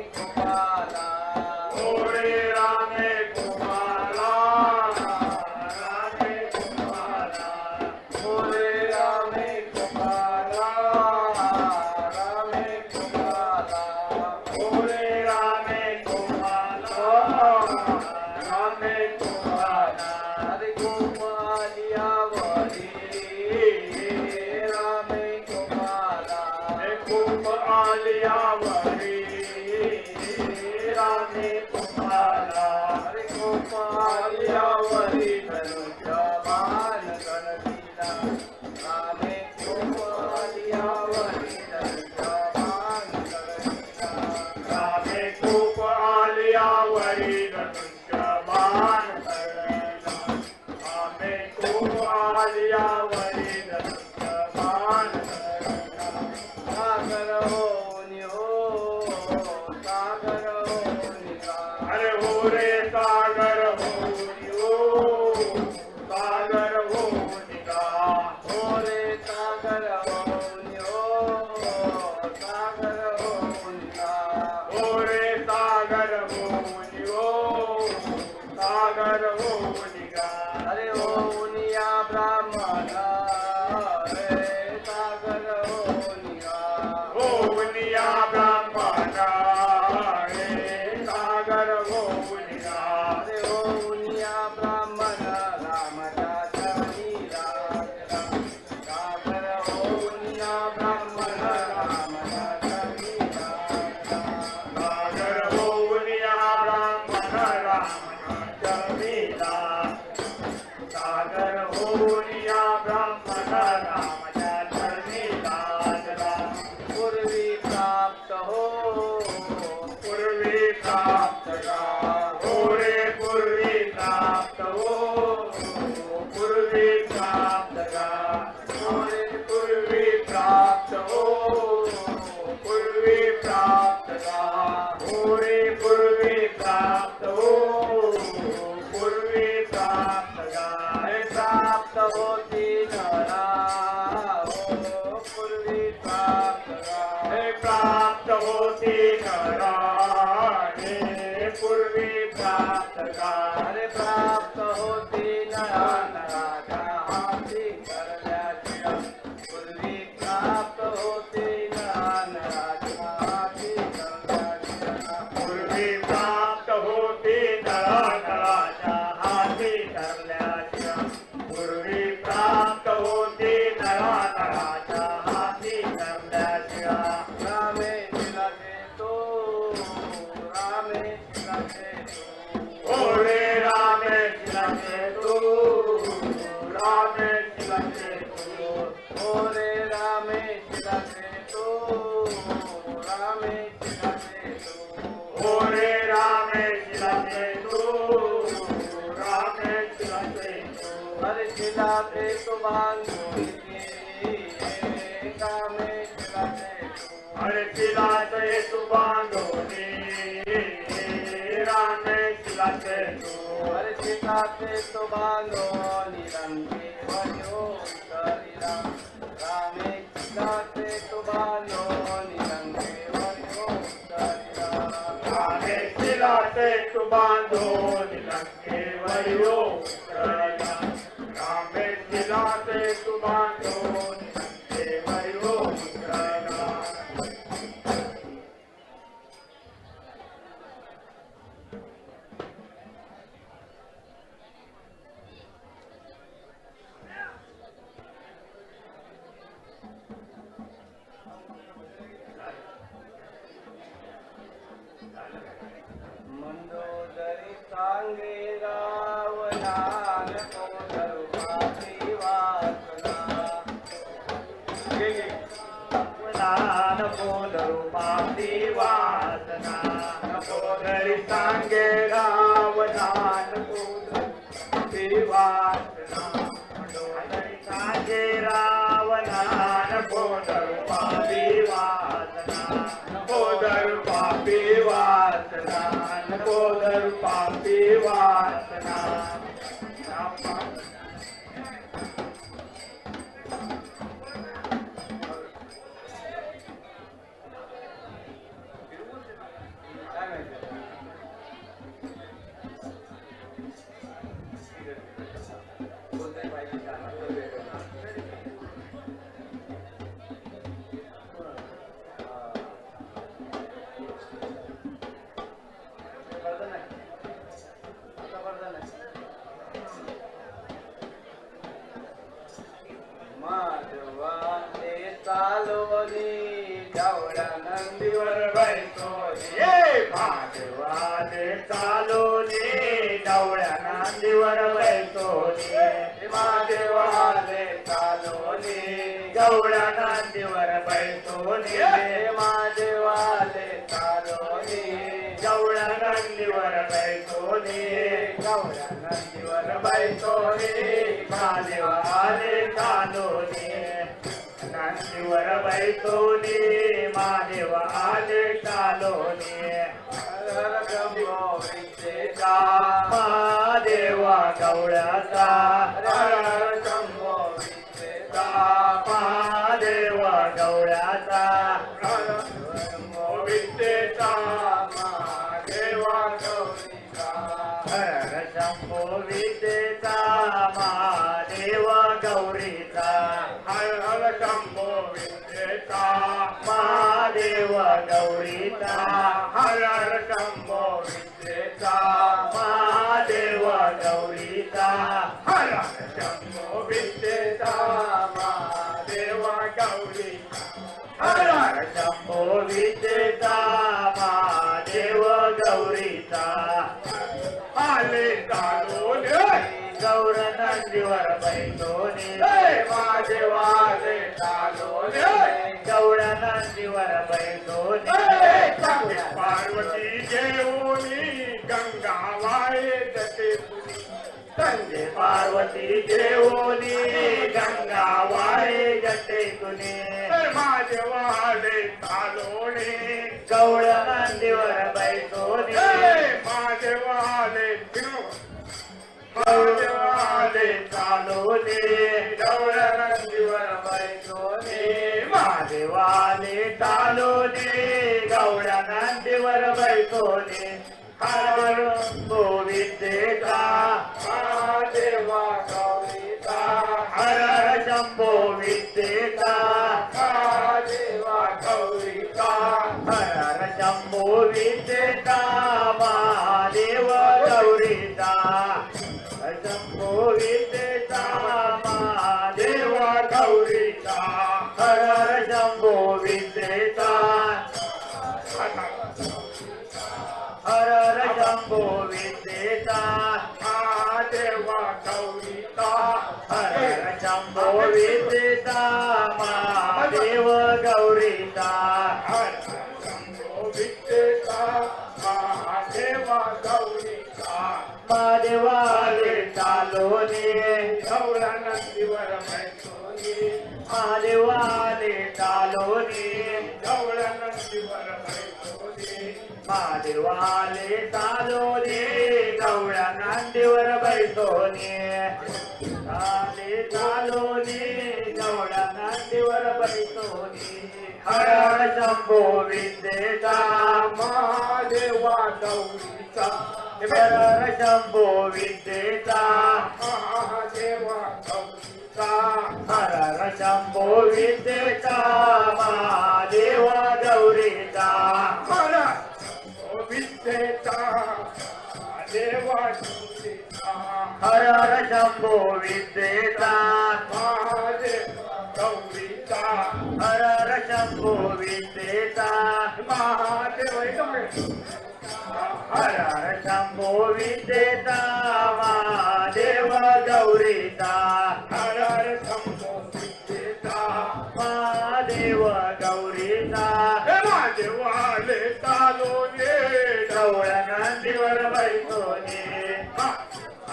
सेतू बांधून लंकेवर उतरला रामेण दिला सेतू बांधून लंकेवर उतरला मंदोदरी सांगे रावणा नको धर्माची वासना नको धर्माची वासना नको घरी सांगे रावणा नको धर्माची वासना मंदोदरी सांगे रावणा नको धर्माची वासना नकोदर पापी वासना नकोदर पापी वासना माधवाने चालवली गवळा नंदीवर बैसोली महादेवाने चालवली गवळ्या नांदीवर बैसोली महादेवाने चालवली गवळ्या नांदीवर बैसोली महादेवाने चालवली गवळ्या नांदीवर बैसोली गवळा नंदीवर बैसोली महादेवाने चालवली नांदीवर बैसोली महादेवाने चालवली विद्येचा महादेवा गवळ्याचा शंभो विद्येचा महादेवा गवळ्याचा विद्येचा महादेवा गौरीचा हर शंभो विद्येचा महादेव गौरीचा हर हर शंभो विद्येचा महादेव गौरीचा हर हर शंभो विद्येचा महादेव गौरीचा हर हर शंभो विद्येचा महादेवा गौरी हर हर शंभो विद्येचा महादेव गौरीचा आले चालून गौर नंदीवर बैसोनी महादेवाले चालून गौर नंदीवर बैसोनी पार्वती जेवणी गंगा वाळे जते तुझी संजय पार्वती देवोनी गंगा वाळे जटे तुने महादेवाले चालवणे गौळ नंदीवर बैसोनी महादेवाले महादेवाले चालोने गौर नंदीवर बैसोने महादेवाले चालोने गौळ नंदीवर बैसोने हर गोविंदेचा महादेवा गौरीचा हर शंभो विद्येचा महादेवा गौरीचा हर शंभो विद्येचा महादेव गौरीचा शंभो विद्येचा महादेव गौरीचा हर शंभो विद्येचा हर शंभो विद्येचा महादेवा गौरीचा हर शंभो विद्येचा महादेव गौरीचा हर शंभो विद्येचा महादेवा गौरीचा महादेवाले चालोने गौर नंदीवर बैसोनी महादेवाले चालोने गौर नंदीवर बैसोनी महादेवाले चालोने गवळ्या नांदीवर बैसोने आले चालोने गवळ्या नांदीवर बैसोने हर शंभो विद्येचा महादेवा गौरीचा हर शंभो विद्येचा महादेवा गौरीचा हर शंभो विद्येचा महादेव गौरीचा मला विद्येचा देवा गौरीचा हर शंभो विद्येचा महादेव गौरीचा हर शंभो विद्येचा महादेव हर शंभो विद्येचा महादेव गौरीचा हर शंभो विद्येचा महादेव गौरीचा महादेवाले चालोने गवळ नंदीवर बैसोने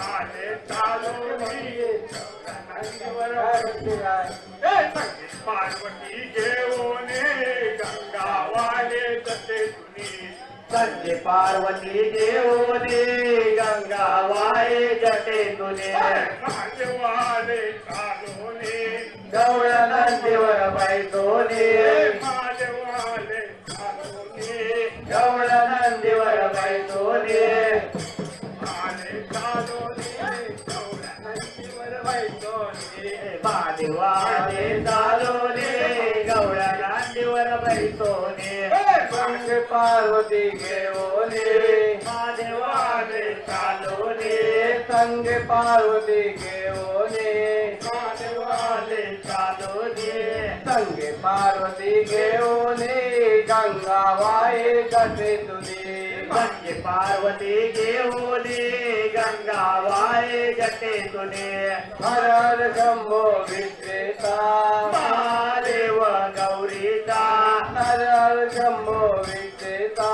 आले चालोने पार्वती घेऊने गंगावाले जसे तुनी संजय पार्वती देवने गंगा वाये जटे तुने महादेवाले चालोने गवळ नंदीवर बैसोने महादेवाले चालोने गवळ नंदीवर बैसोने आले चालोने गौरानंदीवर बैसोने महादेवाने चालोने गवळ नंदीवर बैसोने संग पार्वती घेऊने महादेवाने चालोने संग पार्वती घेऊने महादेवाने चालोने संग पार्वती घेऊने गंगा वाये जटे तुने संजय पार्वती घेऊने गंगा वाये जटे तुने हर हर शंभो विद्येचा महादेव गौरीचा हर हर शंभो विद्येचा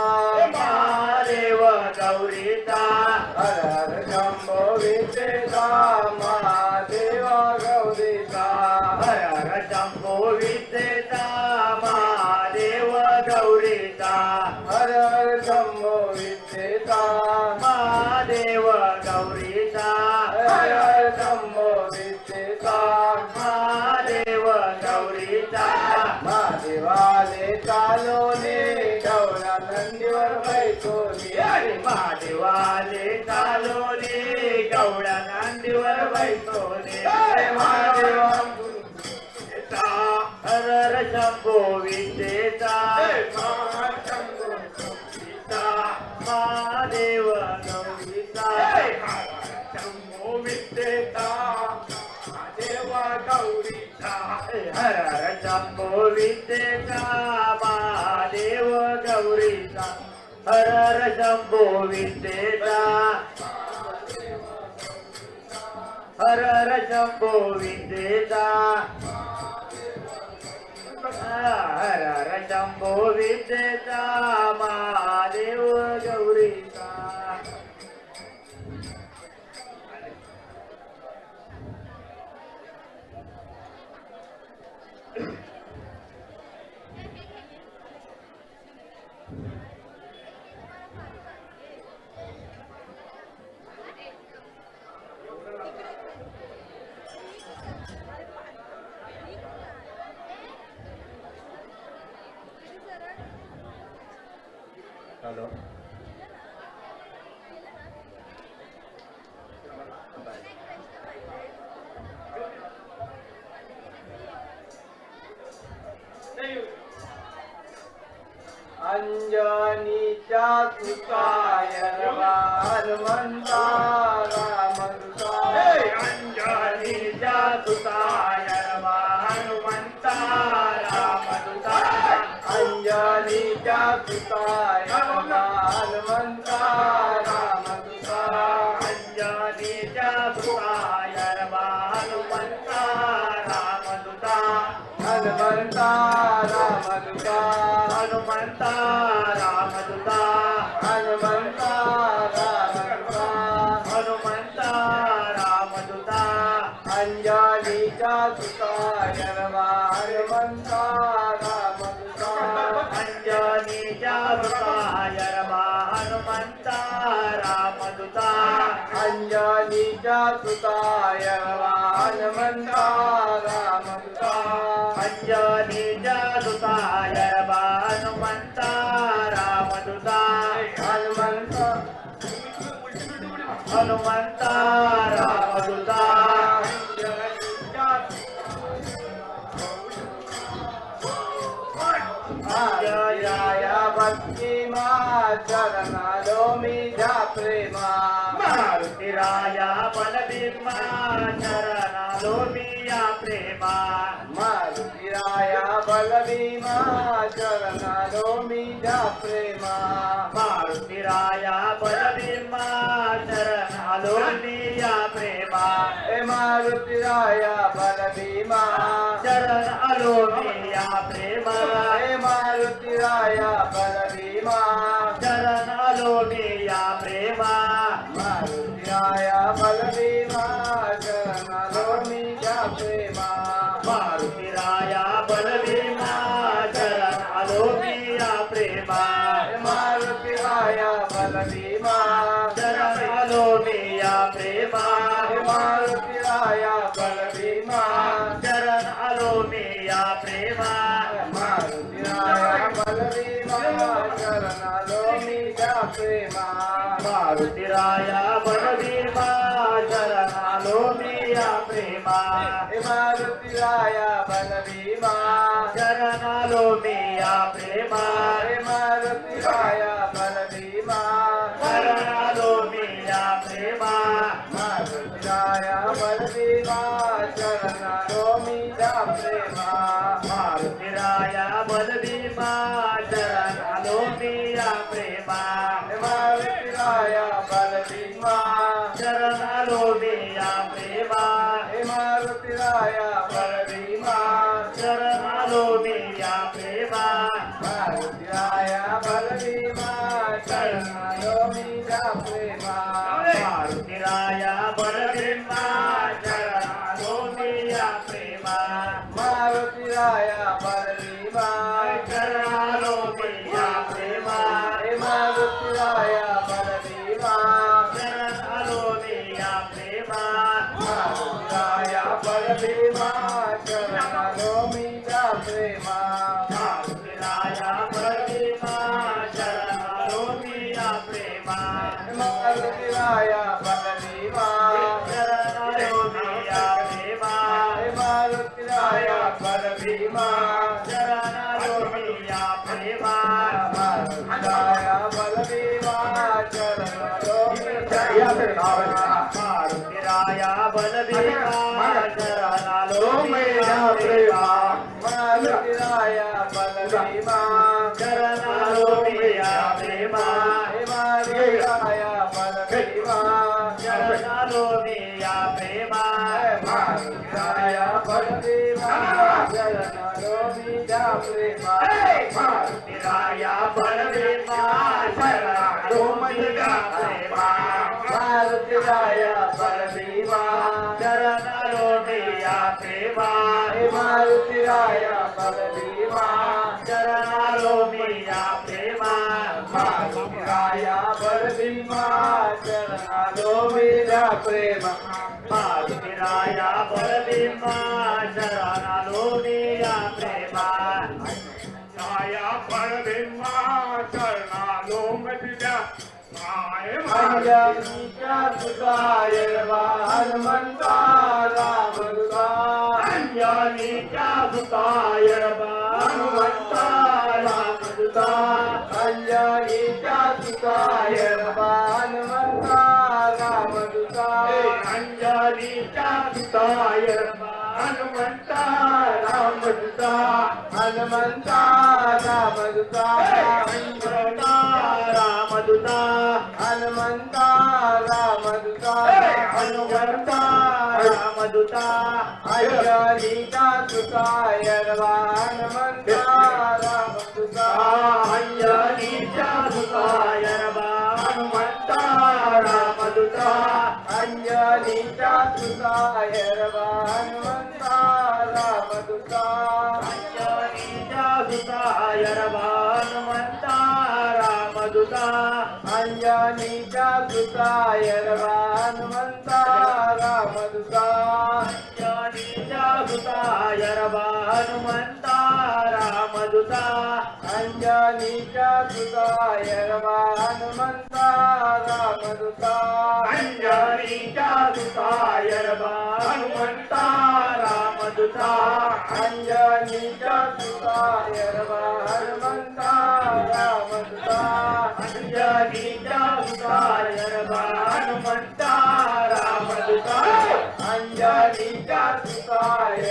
महादेव गौरीचा हर हर शंभो विद्येचा महादेवा गौरीचा हर हर शंभो विद्येचा महादेव गौरीचा हर हर शंभो विद्येचा महादेव गौरीचा हर हर शंभो विद्येचा महादेव गौरीचा महादेवाले चालोने गौरा नंदीवर बैसोने महादेवाले चालोने गौडा नांदीवर बैसोने महादेवा हर हर शंभो विद्येचा महादेव गौरीचा शंभो विद्येचा देवा गौरीचा हर हर शंभो विद्येचा महादेव गौरीचा हर हर शंभो विद्येचा हर हर शंभो विद्येचा हर हर शंभो विद्येचा महादेव गौरीचा हॅलो अंजनीच्या सुताय हनुमंता रामदूता अंजनीच्या सुताय हनुमंता रामदूता अंजनीच्या सुताय हनुमंता रामदूता अंजनीच्या सुताय हनुमंता रामदूता हनुमंता रामदूता हनुमंता रामदूता हनुमंता रामदूता हनुमंता रामदूता अंजनीच्या सुताय हनुमंता रामदूता अंजनीच्या सुताय हनुमंता रामदूता अंजनीच्या सुताय हनुमंता रामदूता अंजनीच्या सुताय हनुमंता रामदूता अंजया भक्ती मा चरणालो मीझ्या प्रेमा मारुतीराया बलभीमा चरणालो मिया प्रेमा मारुतीराया बलभीमा चरणालो मीझ्या प्रेमा मारुतीराया बलभीमा चरणालो मिया प्रेमा हे मारुतीराया बलभीमा चरणालो मिया प्रेमा हे मारुतीराया बलभीमा चरणालो मिया प्रेमा मारुतीराया बलभीमा चरणालो मीझ्या प्रेमा मारुतीराया बलभीमा चरणालो मिया प्रेमा हे मारुतीराया बलभीमा चरणालो मिया प्रेमा हे मारुतीराया बलभीमा चरणालो मिया प्रेमा मारुतीराया बलभीमा चरणालो मीझ्या प्रेमा मारुतीराया बलभीमा चरणालो मिया प्रेमा हे मारुतीराया बलभीमा चरणालो मिया प्रेमा हे मारुतीराया बलभीमा चरणालो मिया प्रेमा मारुतीराया बलभीमा चरणालो मीझ्या प्रेमा मारुतीराया बलभीमा चरणालो मिया प्रेमा हे मारुतीराया बलभीमा चरणालो मिया प्रेमा हे मारुतीराया बलभीमा चरणालो मिया प्रेमा मारुतीराया बलभीमा चरणालो मीझ्या प्रेमा मारुतीराया बलभीमा चरणालो मिया प्रेमा मारुतीराया बलभीमा चरणालो मिया प्रेमा हे मारुतीराया बलभीमा चरणालो मिया प्रेमा मारुतीराया बलभीमा चरणालो मीझ्या प्रेमा मारुतीराया बलभीमा चरणालो मिया प्रेमा मारुतीराया बलभीमा चरणालो मिया प्रेमा हे मारुतीराया बलभीमा चरणालो मिया प्रेमा मारुतीराया बलभीमा चरणालो मीझ्या प्रेमा मारुतीराया बलभीमा चरणालो मिया प्रेमा मारुतीराया बलभीमा चरणालो मिया प्रेमा हे मारुतीराया बलभीमा चरणालो मिया प्रेमा मारुतीराया बलभीमा चरणालो मीझ्या प्रेमा मारुतीराया बलभीमा चरणालो मिया प्रेमा मारुतीराया बलभीमा चरणालो मिया प्रेमा हे मारुतीराया बलभीमा चरणालो मिया प्रेमा मारुतीराया बलभीमा चरणालो मीझ्या प्रेमा मारुतीराया बलभीमा चरणालो मिया प्रेमा छाया बलभीमा चरणालो मिया अंजनीच्या सुताय हनुमंता रामदूता अंजनीच्या सुताय हनुमंता रामदूता अंजनीच्या सुताय हनुमंता रामदूता अंजनीच्या सुताय हनुमंता रामदूता हनुमंता रामदूता हनुमंता रामदूता हनुमंता रामदूता हनुमंता रामदूता अंजनीच्या सुताय हनुमंता रामदूता अंजनीच्या सुताय हनुमंता रामदूता अंजनीच्या सुताय हनुमंता रामदूता अंजनीच्या सुताय हनुमंता रामदूता अंजनीच्या अंजनीच्या सुताय हनुमंता रामदूता अंजनीच्या सुताय हनुमंता रामदूता अंजनीच्या सुताय हनुमंता रामदूता अंजनीच्या सुताय हनुमंता रामदूता अंजनीच्या सुताय हनुमंता रामदूता अंजनीच्या सुताय हनुमंता रामदूता अंजनीच्या सुताय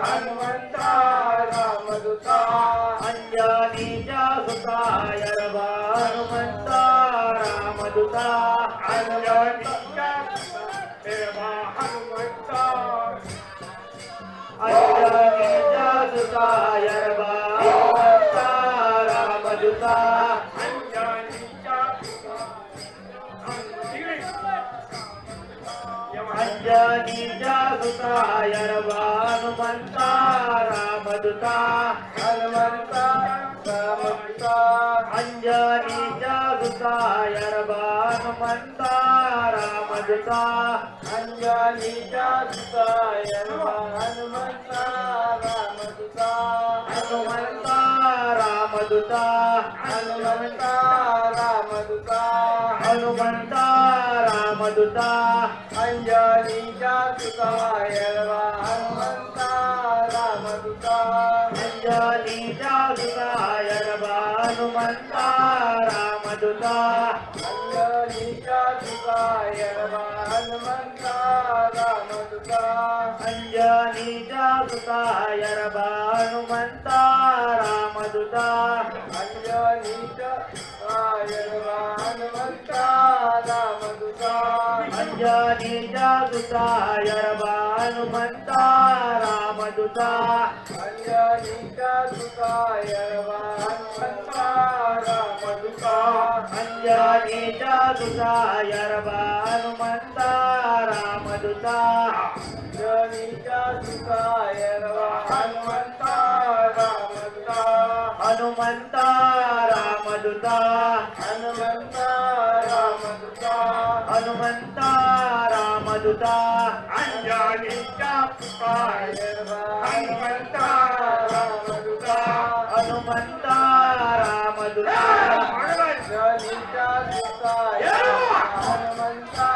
हनुमंता रामदूता अंजनीच्या सुताय हनुमंता रामदूता अंजनीच्या हनुमंता अंजनीच्या सुताय हनुमंता रामदूता अंजनीच्या सुताय हनुमंता रामदूता हनुमंता रामदूता अंजनीच्या सुताय हनुमंता रामदूता अंजनीच्या सुताय हनुमंता रामदूता हनुमंता रामदूता हनुमंता रामदूता हनुमंता रामदूता अंजनीच्या सुताय हनुमंता रामदूता अंजनीच्या सुताय हनुमंता रामदूता अंजनीच्या सुताय हनुमंता रामदूता अंजनीच्या सुताय हनुमंता रामदूता अंजनीच्या सुताय हनुमंता रामदूता अंजनीच्या सुताय हनुमंता रामदूता अंजनीच्या सुताय हनुमंता रामदूता अंजनीच्या सुताय हनुमंता रामदूता अंजनीच्या सुताय हनुमंता रामदूता हनुमंता रामदूता हनुमंता रामदूता हनुमंता रामदूता अंजनीच्या सुताय हनुमंता रामदूता हनुमंता रामदूता अंजनीच्या सुताय हनुमंता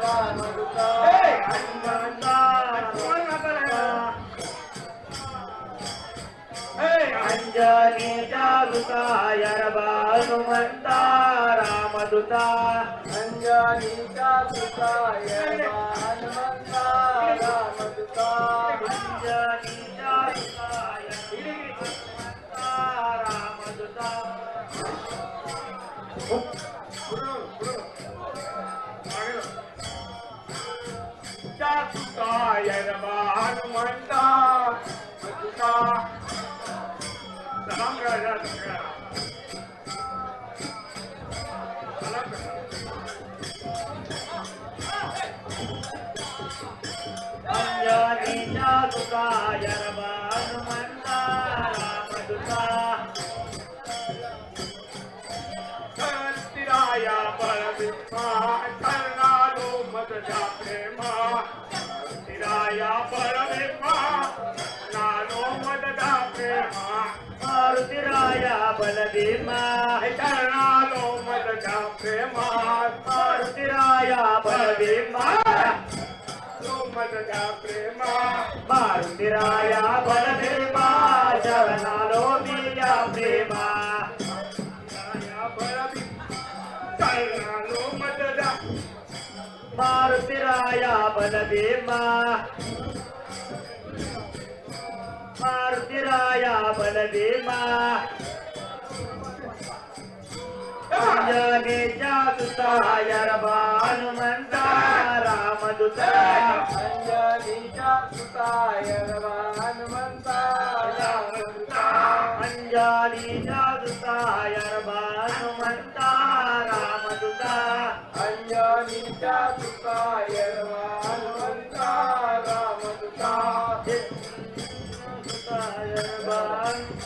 रामदूता हनुमंता अंजनीच्या सुताय हनुमंता रामदूता अंजनीच्या सुताय हनुमंता रामदूता अंजनीच्या सुताय हनुमंता रामदूता सुताय हनुमंता सलाम करा सलाम करा अंजनीच्या सुताय हनुमंता रामदूता तिराया बलविमा शरणालो मदजा प्रेमा तिराया बलविमा नानो मदजा प्रेमा मारुतिराया बलभीमा शरणालो मदजा प्रेमा मारुतिराया बलभीमा मदजा प्रेमा मारुतिराया बलभीमा शरणालो बिया प्रेमा शरणालो मदजा मारुतिराया बलभीमा मारुतिराया बलभीमा अंजनीच्या सुताय हनुमंता रामदूता अंजनीच्या सुताय हनुमंता रामदूता अंजनीच्या सुताय हनुमंता रामदूता अंजनीच्या सुताय हनुमंता रामदूता सुताय रामदूता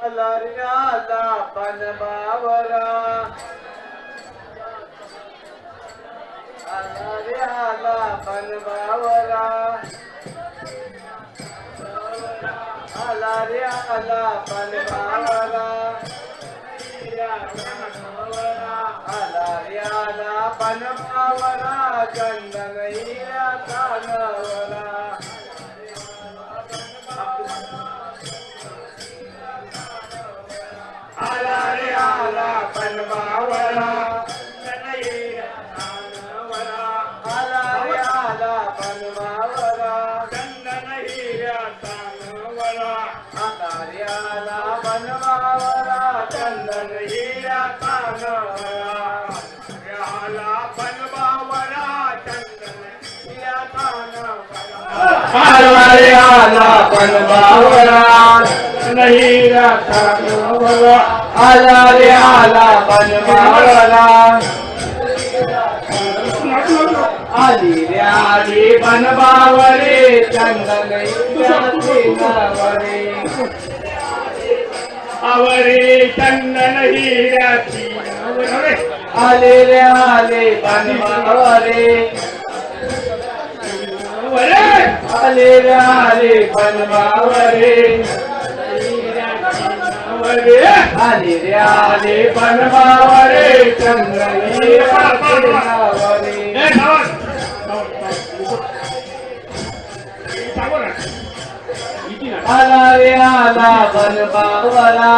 आला रे आला बनबावरा आला रे आला बनबावरा आला रे आला बनबावरा आला रे आला बनबावरा चंदन हिऱ्याचा नवरा आला रे आला बनबावरा आला रे आला बनबावरा चंदन हिऱ्याचा नवरा आला रे आला बनबावरा चंदन हिऱ्याचा नवरा आला बनबावरा चंदन हिऱ्याचा नवरा आला रे आला बनबावरा हिऱ्याचा नवरा आला रे आला बनबावरा आली रे आली बनबावरे चंदन हिऱ्याचे नवरे आवरे चंदन हिऱ्याची नवरे आले रे आले बनबावरे आले रे आले बनबावरे आले रे आले बनबावरे चंदन हिऱ्याचे नवरे आला रे आला बनबावरा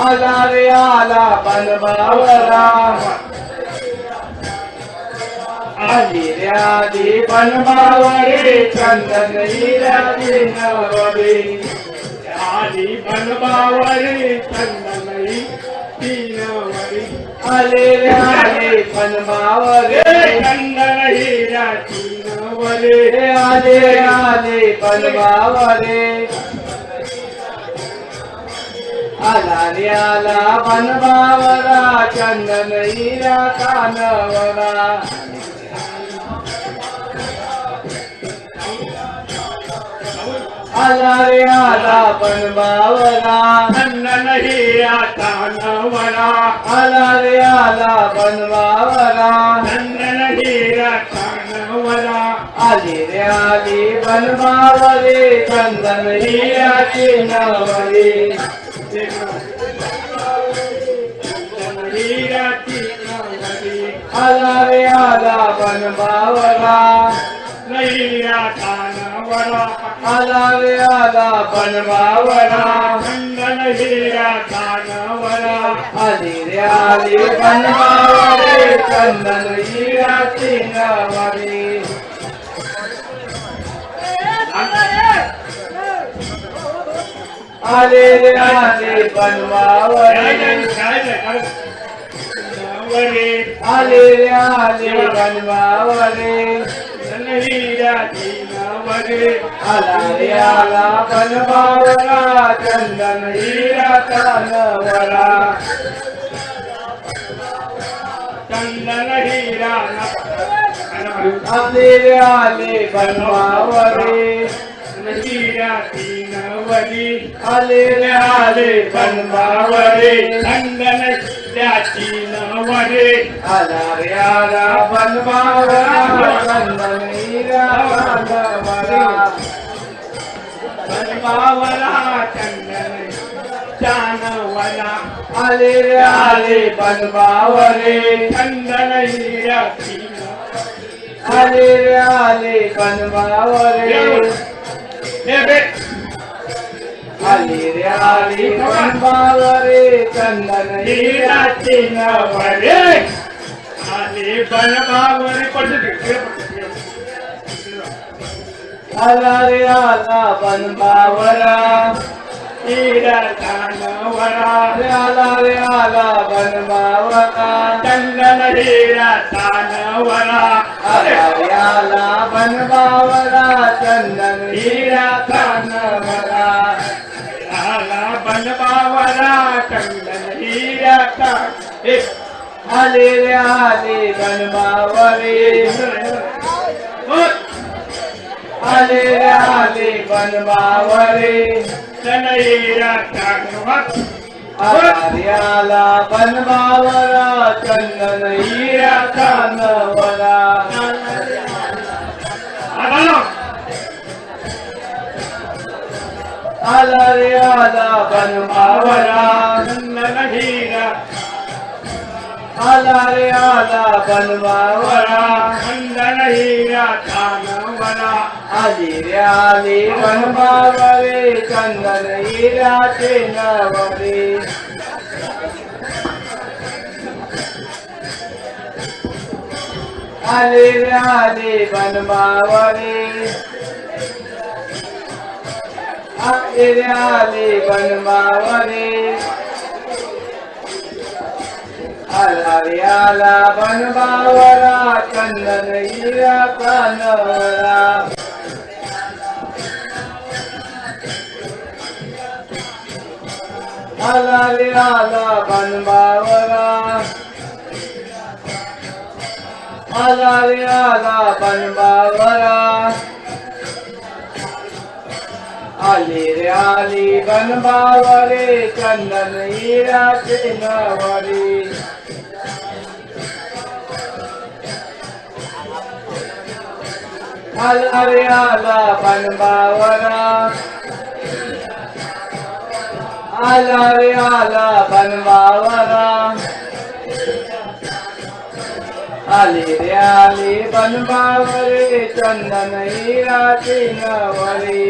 आला रे आला बनबावरा आली रे आली बनबावरे चंदन हिऱ्याचे नवरे आली बनबावरे चंदन हिऱ्याची नवरे आले रे आले बनबावरे चंदन हिऱ्याची नवरे आले आले बनबावरे आला रे आला बनबावरा चंदन हिऱ्याचा नवरा आला रे आला बनबावरा चंदन हिऱ्याचा नवरा आला रे आला बनबावरा चंदन हिऱ्याचा नवरा आली रे आली बनबावरे चंदन हिऱ्याचे नवरे चंदन हिऱ्याची नवरे आला रे आला बनबावरा हिऱ्याचा नवरा आला रे आला बनबावरा चंदन हिऱ्याचा नवरा आली रे आली बनबावरे चंदन हिऱ्याचे नवरे आले रे आले बनबावरे नवरे आले रे आले बनबावरे हिऱ्याची नवरे आला रे आला बनबावरा चंदन हिऱ्याचा नवरा चंदन हिरा आले रे आले बनबावरे हिऱ्याची नवरी आले रे आले बनबावरे चंदन हिऱ्याची नवरे आला रे आला बनबावरा चंदन हिऱ्याचा नवरा बनबावरा चंदन जानवरा आले रे आले बनबावरे चंदन हिऱ्याची आले रे आले बनबावरे आले रे आले बनबावरे चंदन हिऱ्याचे हिऱ्याची नवरे आले बनबावरे आला रे आला बनबावरा हिऱ्याचा नवरा रे आला बनबावरा चंदन हिऱ्याचा नवरा आला रे आला बनबावरा चंदन हिऱ्याचा नवरा आला बनबावरा चंदन हिऱ्याचा आले रे आले बनबावरे आले रे आले बनवावरे चनईरा टाकमत आला बनवावरा चंदन हिरा कानवरा आला रे आला बनवावरा चंदन हीरा आला रे आला बनवावरा चंदन हीरा कानवरा आली रे आली बनवावरे चंदन हिराचे नवरे आले रे आले बनवावरे आले रे आले बनवावरे आला रे आला बनवावरा चंदन हिरा कानवरा आला रे आला बनवावरा आला रे आला बनवावरा आली रे आली बनवावरे चंदन हिराचे नवरे आला रे आला बनवावरा आला रे आला बनवावरा आली रे आली बनवावरे चंदन हिराचे नवरे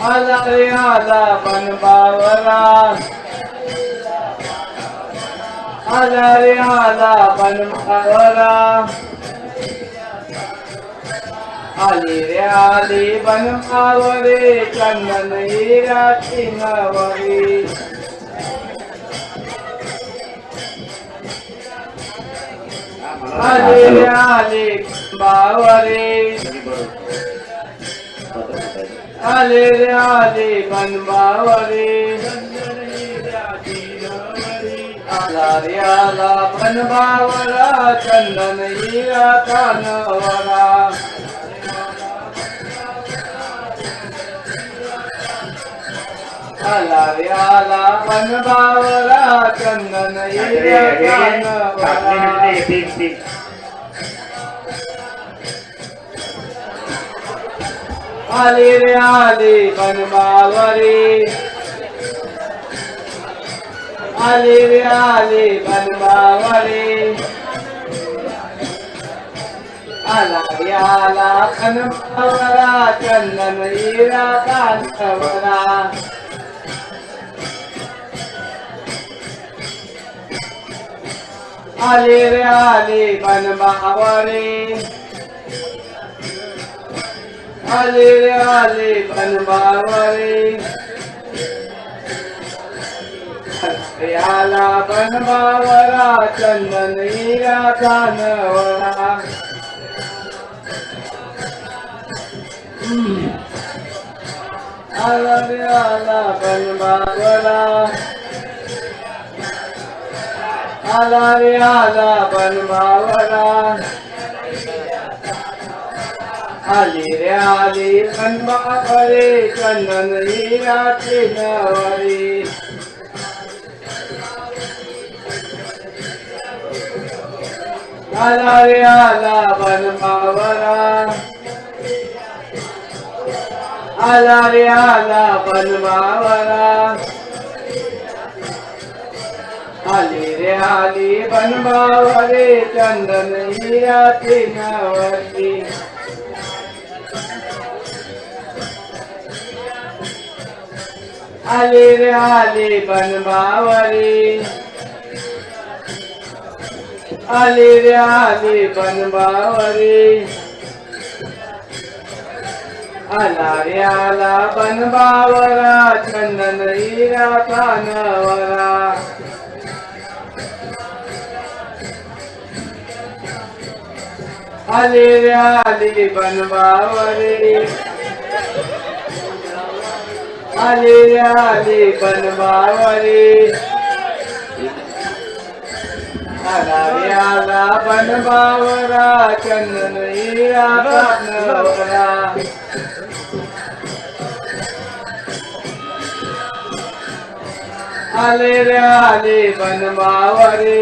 आला रे आला बनवावरा आला रे आला बनवावरा आली रे आली बनवावरे चंदन हिराचे नवरे आली रे आली बावरे आले रे आले बनवावरे आला रे आला बनवावरा चंदन हिरा कानवरा आला रे आला बनवावरा चंदन हिरा कानवरा आले रे आले बनवावरे आले रे आले बनवावरे आला रे आला बनवावरा चंदन हिरा कानवरा आले रे आले बनवावरे आले रे आले बनवावरे आला बनवावरा चंदन हिरा कानवरा आला रे आला बनवावरा आला रे आला बनवावरा आली रे आली बनवावरे चंदन हिराचे नवरे आला रे आला बनवावरा आला रे आला बनवावरा आली रे आली बनवावरे चंदन हिराचे नवरे आले रे आले बनवावरे आले रे आले बनवावरे आला रे आला बनवावरा चंदन हिरा कानवरा आले रे आले बनवावरे आले रे आले बनवावरे आला रे आला बनबावरा चंदन हिराचा नवरा आले रे आले बनबावरे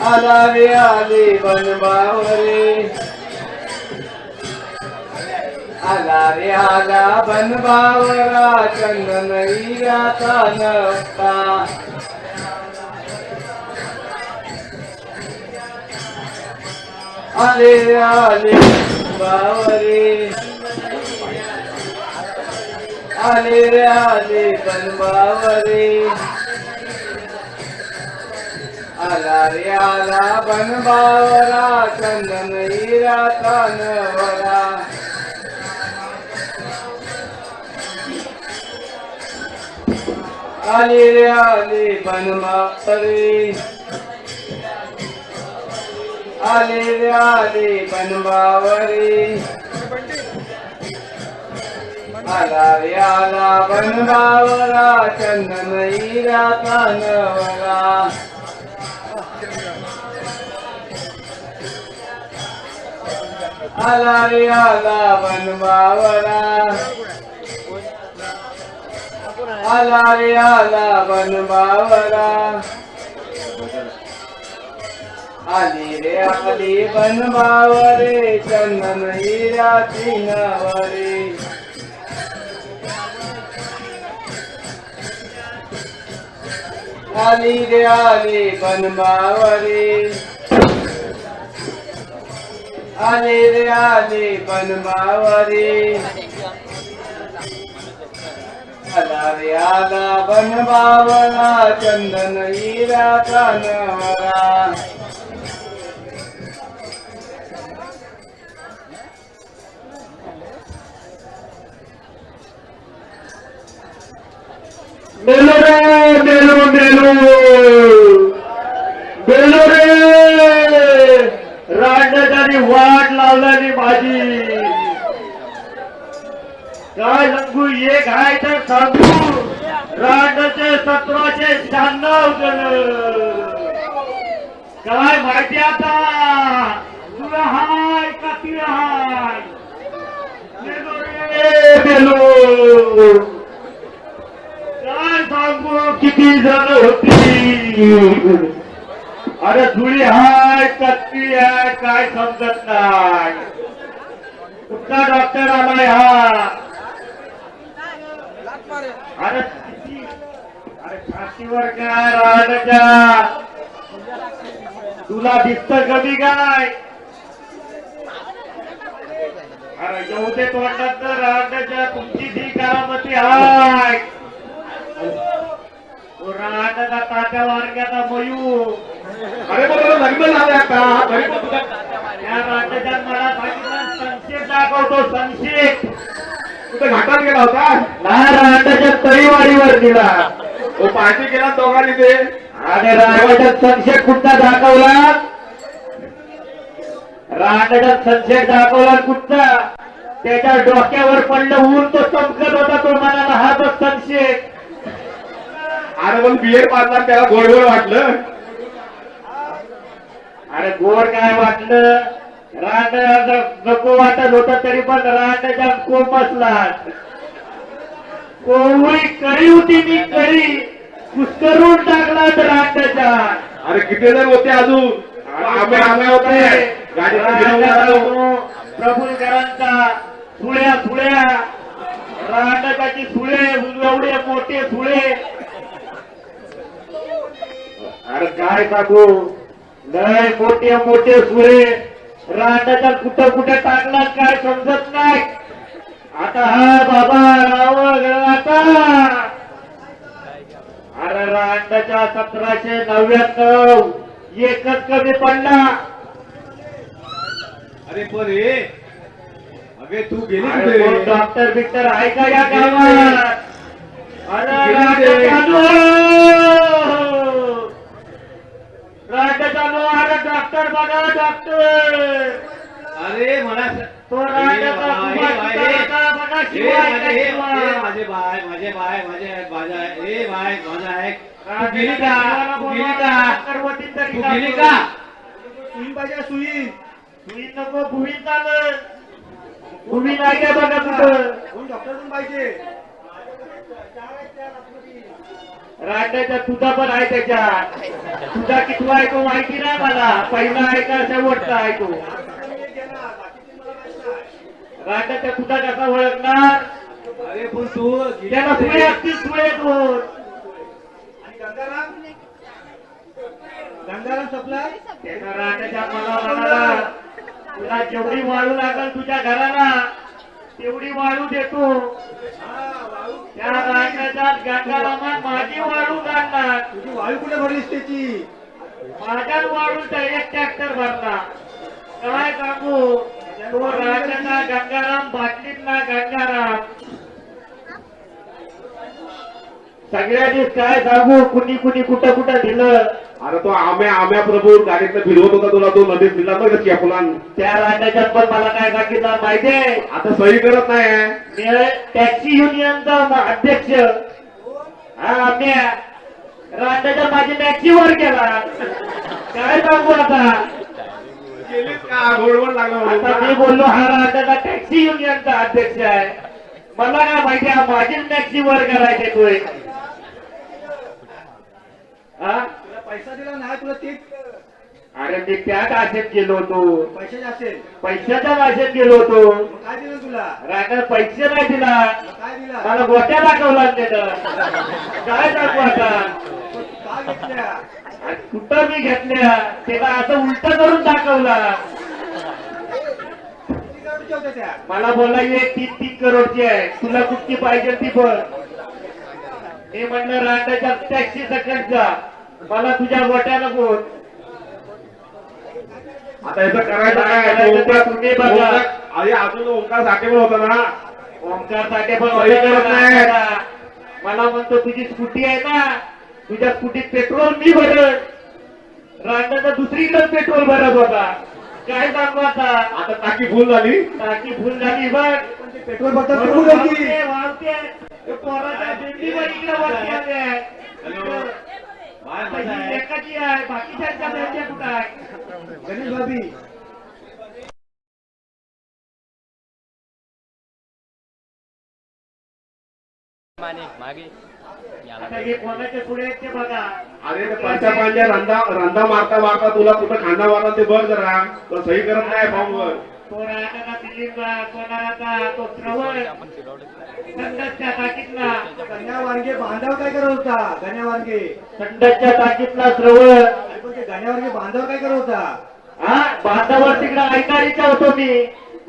आला रे आले बनबावरे आला रे आला बनबावरा चंदन हिराचा नवरा आले रे आले बनबावरे आले रे आले बनबावरे आला रे आला बनबावरा चंदन हिराचा नवरा आले रे आले बनबावरे आले रे आले बनबावरे आला रे आला बनबावरा चंदन हिराचा नवरा आला रे आला बनबावरा आला रे आला बनबावरा आली रे आली बनबावरे चंदन हिराची नवरे आली रे आली बनबावरे आली रे आली बनबावरे आला रे आला बनबावरा चंदन हिराचा नवरा मेलो रे मेलो मेलो मेलो रे रांडण्याची वाट लावल्याने माझी काय सांगू एक आहे तर सांगू रांडचे 1796 काय माहिती आता तुला हाय का तिला हाय मेलो रे मेलो काय सांगू किती जण होती अरे धुळी हाय कत्ती आहे काय समजत नाही कुठला डॉक्टर आलाय हा अरे अरे छातीवर काय राहण्याच्या तुला दिसत कमी काय अरे येऊ दे तोंडात राहण्याच्या तुमची ती करामती हाय राहण्याचा तात्या वारक्याचा मयूर अरे बरोबर लग्न झाले आता त्या राहण्याच्या मला सांगितलं संक्षेप दाखवतो संक्षेप कुठे घाटात गेला होता लहान राहण्याच्या तळीवाडीवर दिला तो पार्टी केला दोघांनी ते आणि राहण्याचा संक्षेप कुठला दाखवला राहण्याचा संक्षेप दाखवला कुठला त्याच्या डोक्यावर पडलं ऊन तो चमकत होता तो म्हणाला हा तो संक्षेप अरे मग बियर पाजला त्याला गोड गोड वाटलं अरे गोड काय वाटलं राहण नको वाटत होत तरी पण राहण्याच्या कोप बसला कोवळी कळी होती मी कळी कुस्करून टाकला राहण्याच्या अरे किती जण होते अजून आम्ही होते प्रभुकरांचा सुळ्या सुळ्या राहण्याची सुळे एवढे मोठे सुळे अरे काय सांगू लय मोठे मोठे सुळे रांडाच्या कुठं कुठे टाकला काय समजत नाही आता हा बाबा रावळ आता अरे रांडाच्या 1799 एकच कमी पडला अरे पण अगे तू गेली डॉक्टर बिक्टर आहे का या गावात अरे रांडाचा अरे डॉक्टर बघा डॉक्टर अरे मला तो रांडाचा बघा ऐका शिवा, ऐका ए, शिवा. माझे बाय माझे बाय माझे माझा ए बाय माझा आहे तू राजाच्या गेली का शिवाला तू बोलवा, गेली का करवतीत तरी तू टाकू. गेली का सुईन पाहिजे सुईन. भुईन नको, भुईन चालत. भुईन नाही काय बघा कुठं. कोण डॉक्टर पाहिजे. राजाच्या तुझा पण आहे त्याच्यात. तुझा कितवा आहे तो माहिती नाही मला. पहिला आहे का शेवटचा आहे तो. राजाच्या तुझा कसा ओळखणार. अरे पण तू गेली त्याला सुळे असतील, सुळे दोन. गंगाराम सपला. त्यानं राजाच्या मला म्हणाला तुला जेवढी वाळू लागल तुझ्या घराला तेवढी वाळू देतो. त्या राजाच्या गंगारामात माझी वाळू काढणार. तुझी वायू कुठे भरलीस त्याची. माझ्या वाळूचा एक ट्रॅक्टर भरला. काय सांगू तो राजाचा गंगाराम बाटलीत ना गंगाराम. सगळ्यांनी काय सांगू कुणी कुणी कुठं कुठं दिलं. अरे तो आम्या प्रभू गाडीतनं फिरवत होता तुला तो नदीत दिला बघ फुलान. त्या राजाच्यात पण मला काय सांगितलं माहितीये. आता सही करत नाही मी टॅक्सी युनियनचा अध्यक्ष. हा मी राजाच्या माझी टॅक्सीवर गेला. काय सांगू आता. गेलीच का गोडवड आता मी लागला बोललो हा राजाचा टॅक्सी युनियनचा अध्यक्ष आहे. मला काय माहिती हा माझीच टॅक्सी वर करायचे तोय. हा तुला पैसा दिला नाही तुला ते अरे मी त्याच आशेत गेलो होतो. पैशाचे असेल. पैशाच्या आशेत गेलो होतो. मग काय दिलं तुला. राजा पैसे नाही दिला. मग काय दिला. मला गोट्या दाखवला त्यानं. काय दाखवू आता. का घेतल्या. आणि कुठं मी घेतल्या त्याला असं उलट करून दाखवला. किती करोडच्या होत्या त्या. मला बोलला एक 3 करोडची आहे तुला कुठची पाहिजे ती बघ. मी म्हणलं राजाच्या टॅक्सी सकट जा मला तुझ्या गोट्याला बोल. आता याचं करायचं काय काय करायचं तुम्ही बघा. अरे अजून ओंकार साठे पण होता ना. ओंकार साठी पण सही करत नाही. मला म्हणतो तुझी स्कूटी आहे ना तुझ्या स्कूटीत पेट्रोल मी भरत. राजाचा दुसरीकडे पेट्रोल भरत होता. काय सांगू आता. आता टाकी फुल झाली. टाकी फुल झाली बघ. पण ते पेट्रोल भरतात कुठून होती. वावते, वावते. ते पोराच्या बेंबीवर इकडे वरती आले आहेत. हॅलो. बाय माझा माझी आहे एकाची आहे बाकीच्या बेंब्या कुठं आहे. गणेश भाभी. आता हे कोणाच्या पुढे आहेत ते बघा. अरे ते पंचा पांच्या रंधा मारता मारता तुला कुठं खांदा मारला ते बघ जरा. तो सही करत नाही फॉर्मवर. तो राहता दिल्लीचा कोणाचा तो श्रवण संडासच्या टाकीतला गण्या वांगे बांधाव काय करत होता. गण्या वांगे. संडासच्या टाकीतला श्रवण. अरे पण ते गण्या वांगे बांधाव काय करत होता. हा बांधावर तिकडं ऐकारीचा होतो मी.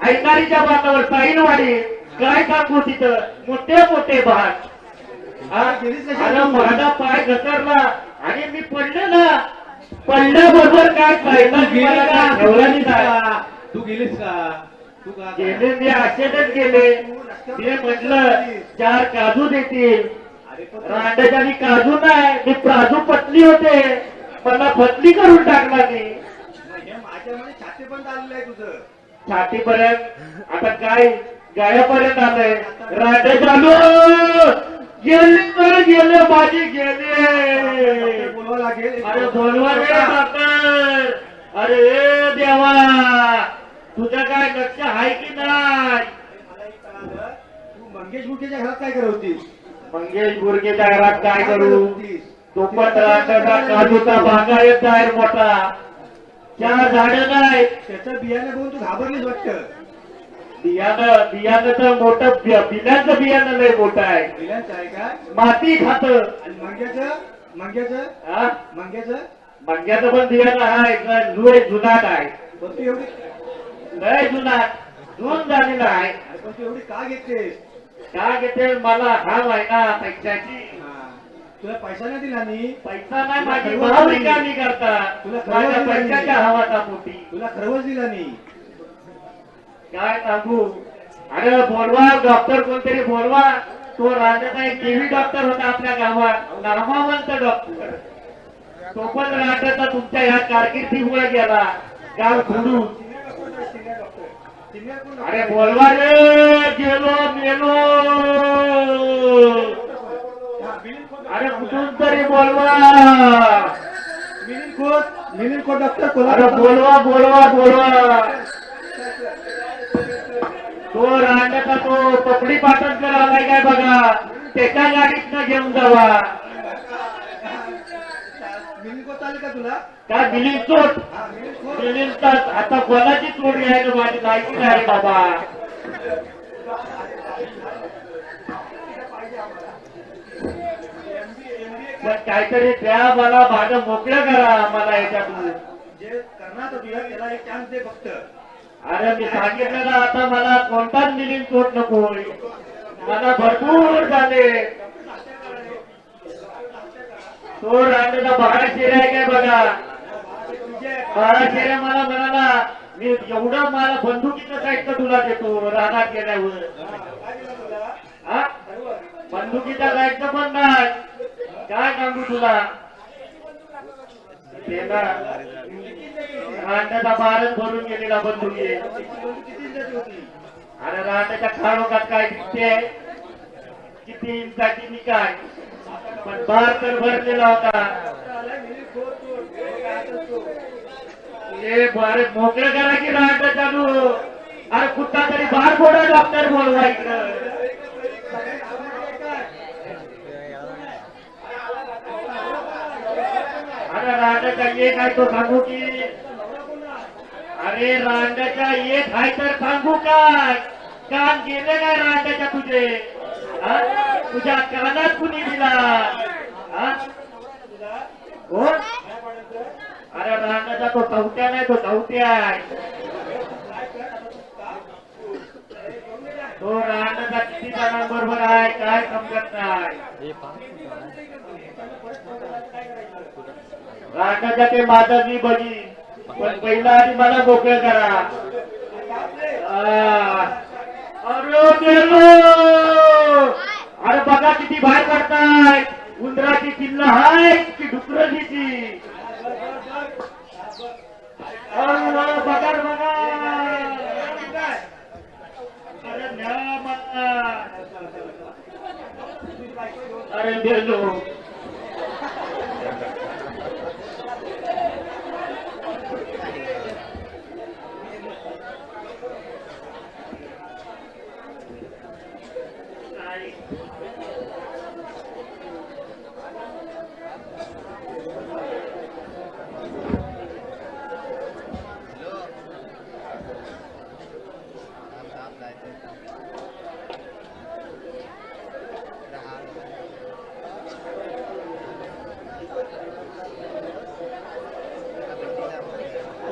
ऐकारीच्या बांधावर साईनवाडी. काय सांगू तिथं मोठे मोठे भाग. हा अरे माझा पाय घसरला आणि मी पडले ना. पडल्याबरोबर काय फायदा मला काय ठेवला नाही काय. तू गेलीस का तू का गेले मी असेच गेले. ते म्हटलं 4 काजू देतील. अरे पण रांडाच्या काजू नाही मी प्राजू पतली होते. मला पतली करून टाकला मी. हे माझ्यामध्ये छातीपर्यंत आलेलं आहे तुझं. छातीपर्यंत आता काय गायापर्यंत आलंय. रांडे चालू गेले तर गेले माझी गेले. बोलवा लागेल. अरे बोलवा रे डॉक्टर. अरे देवा तुझं काय लक्ष आहे की नाही. मला एक कळालं, तू मंगेश मुकेच्या घरात काय करत होतीस. मंगेश बुर्गेच्या घरात काय करू. तो पण रांडाचा काजूचा बागायत आहे मोठा. 4 झाडं नाही. त्याचं बियाणं बघून तू घाबरलीस वाटतं. बियाणं तर मोठं बियांचं बियाणं लय मोठं आहे. बियांचं आहे का. माती खात. आणि मंग्याचं मंग्याचं पण बियाणं आहे लय जुनाट आहे. पण तू एवढी लय जुनाट जून झालेला आहे. अरे पण तू एवढी का घेतेस. का घेते मला हा महिना पैशाची. तुला पैसा नाही दिला मी. पैसा नाही माझी भाव रिकामी करता. तुला माझ्या पैशाच्या हवाचा पोटी. तुला खरवच दिला मी. काय सांगू. अरे बोलवा डॉक्टर कोणतरी बोलवा. तो राजाचा एक टीव्ही डॉक्टर होता आपल्या गावात नामावंत डॉक्टर. तो पण राजाचा तुमच्या ह्या कारकिर्दीमुळे गेला गाव सोडून. सिनियर कोण अरे बोलवा रे गेलो मेलो. अरे कुठून तरी बोलवा. मिलिंद खोत डॉक्टर अरे कोल्हापूर. बोलवा बोलवा बोलवा. तो रांडका तो पपडी पाटणकर आलाय काय बघा. त्याच्या गाडीतनं घेऊन जावा. मिलिंद खोत आले का तुला? काय मिलिंद चोट. मिलिंद तर आता कोणाची चोट घ्यायला माझी माहिती नाही रे बाबा. पण काहीतरी द्या मला. माझं मोकळं करा मला याच्यातून. जे करणार तुला त्याला एक चान्स दे फक्त. अरे मी सांगितलं ना आता मला कोणताच मिलिंद चोट नकोय. मला भरपूर झाले. तो रांडेचा 12 शेऱ्या आहे काय बघा. 12 शेऱ्या मला म्हणाला मी एवढं मला बंदुकीचं साहित्य तुला देतो रानात गेल्यावर. हा बंदुकीचा साहित्य पण नाही. काय सांगू तुला. ते ना रांड्याचा भारत भरून गेलेला बंदुकी. अरे रांड्याच्या खाणोखात काय दिसते. किती इंचाची मी काय. पण बार तर भरलेला होता. हे भारत मोकळं करा की रांडा चालू. अरे कुठला तरी बार फोडा डॉक्टर बोलवा इकडं. अरे रांड्याचा एक आहे तो सांगू की. अरे रांड्याचा एक आहे तर सांगू काय. कान गेले काय रांड्याच्या तुझे. तुझ्या कानात कुणी दिला. कोण. अरे रांड्याचा तो चौथ्या नाही तो चौथ्या आहे. तो रांड्याचा किती जणांबरोबर आहे काय समजत नाही. रांड्याच्या ते माधवी बघी. पण पहिला आधी मला मोकळं करा. अरे गेलो. अरे बघा किती बाहेर पडताय. उंदराची किल्ला आहे की डुकराची. बघा बघा. अरे न्या मला. अरे गेलो.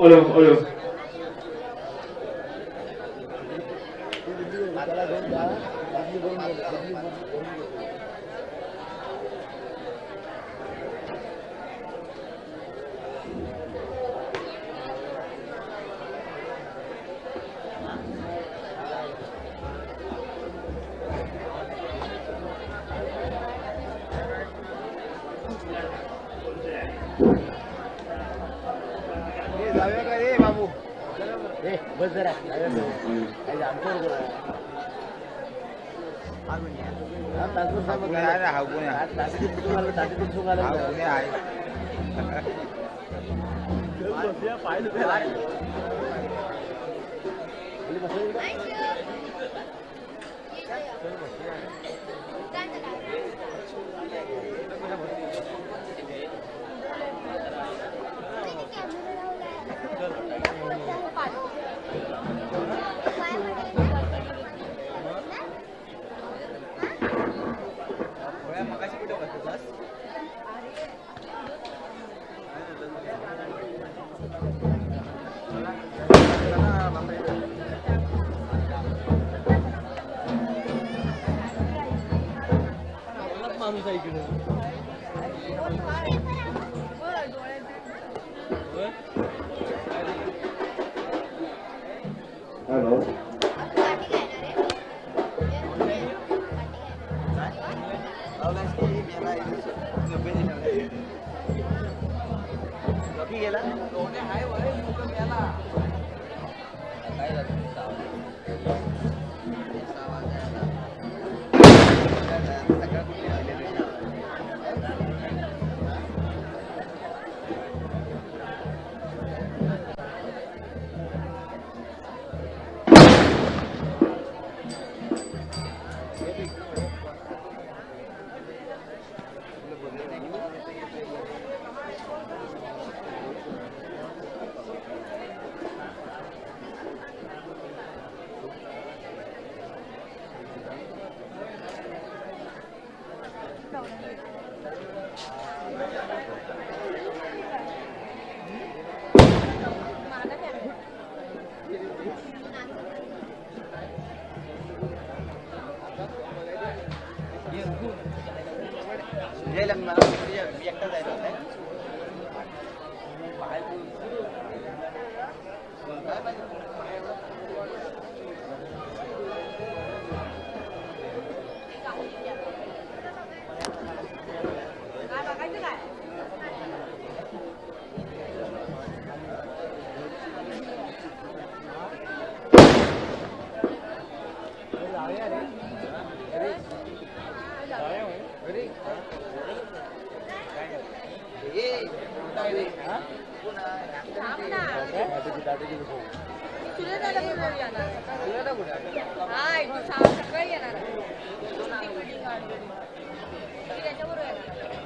Olo, olo. जाऊया का रे बाबू. बस जरा हॅलो. गेला सकाळी येणार त्याच्याबरोबर येणार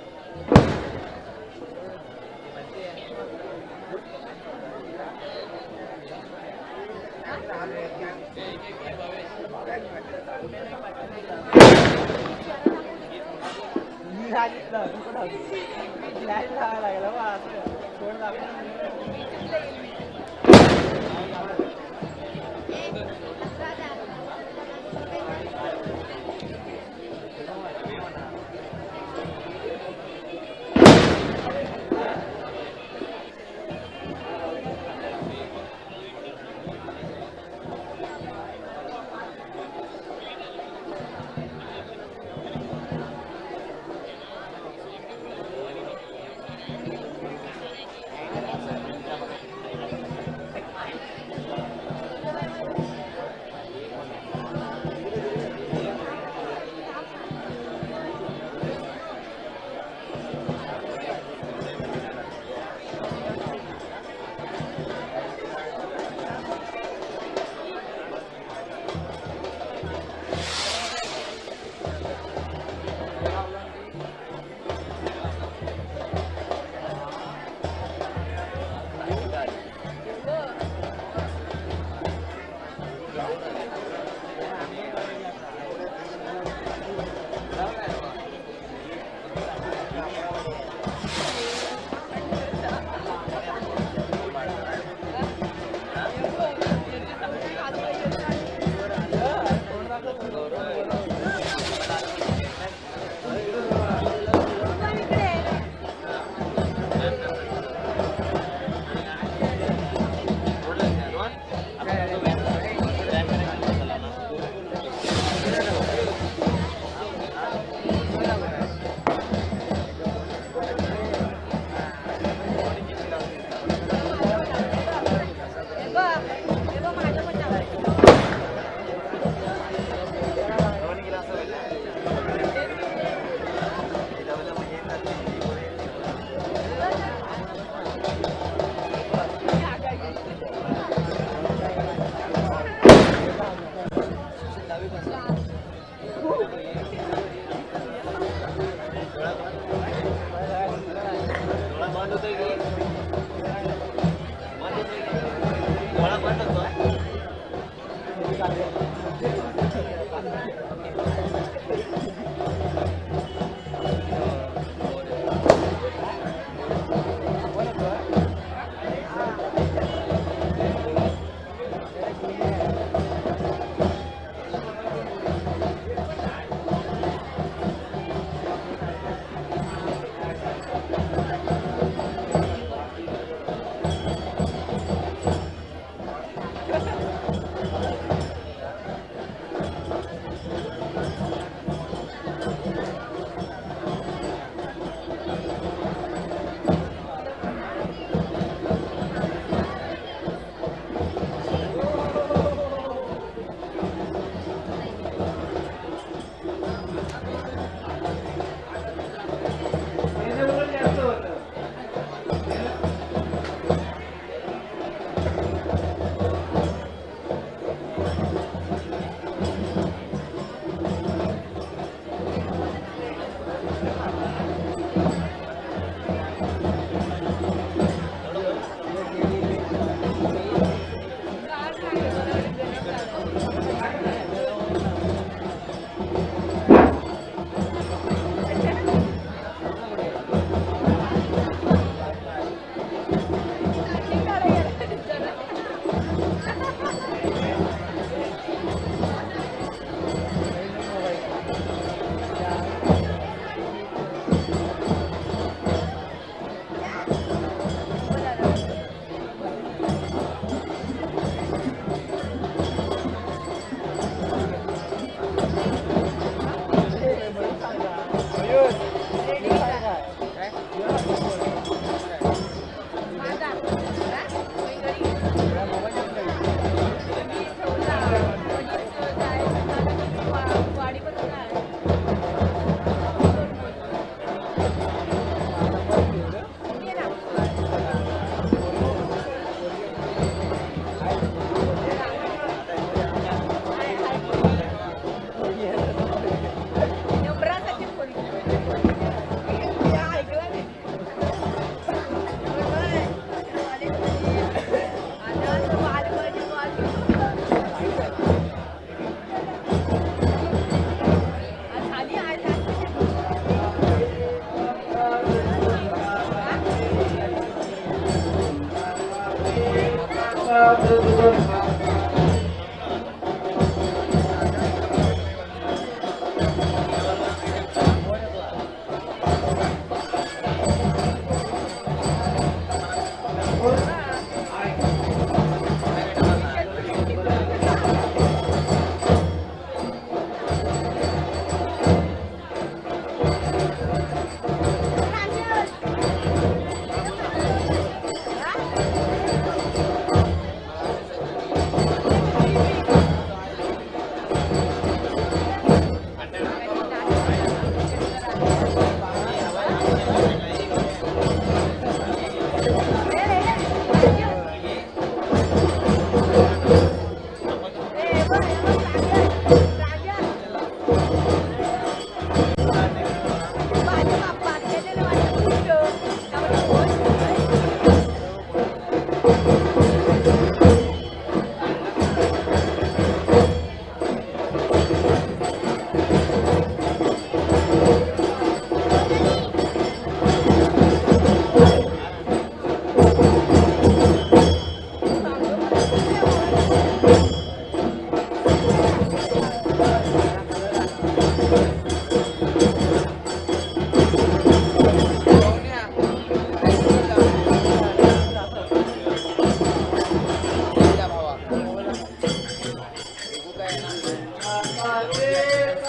एक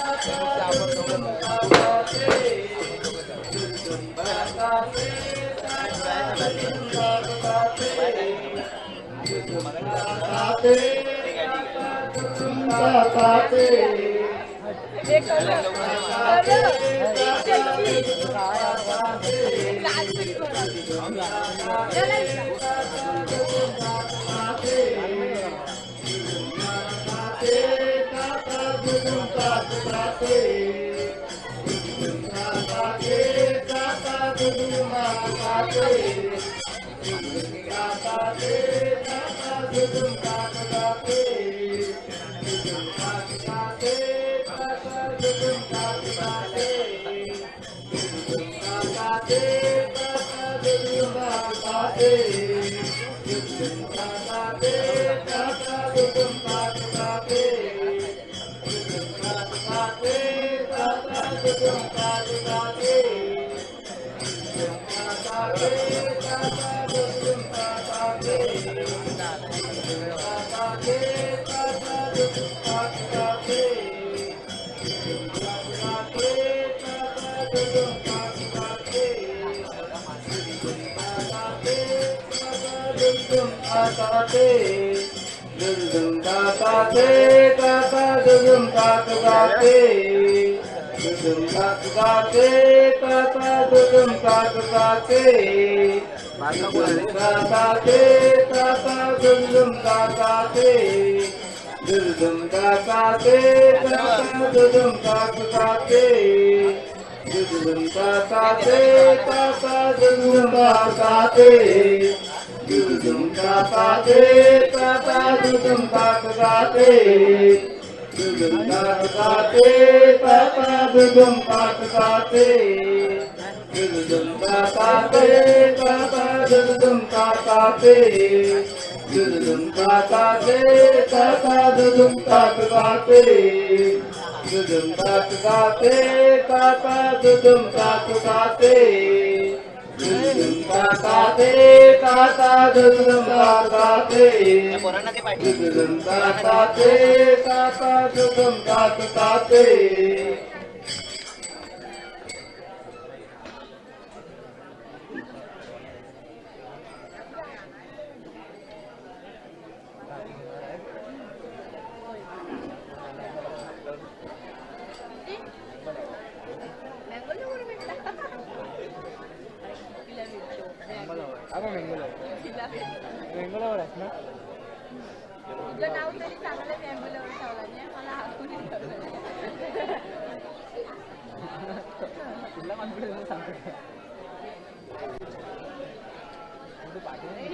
तुझं नाव तरी चांगलं मँगोला ठेवलं नाही मला हाकून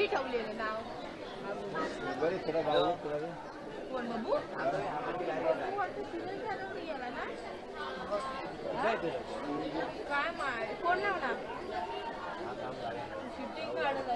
ठेवलेलं नाव कोण बबू गेला ना काय माय कोण लावणार शूटिंग काढत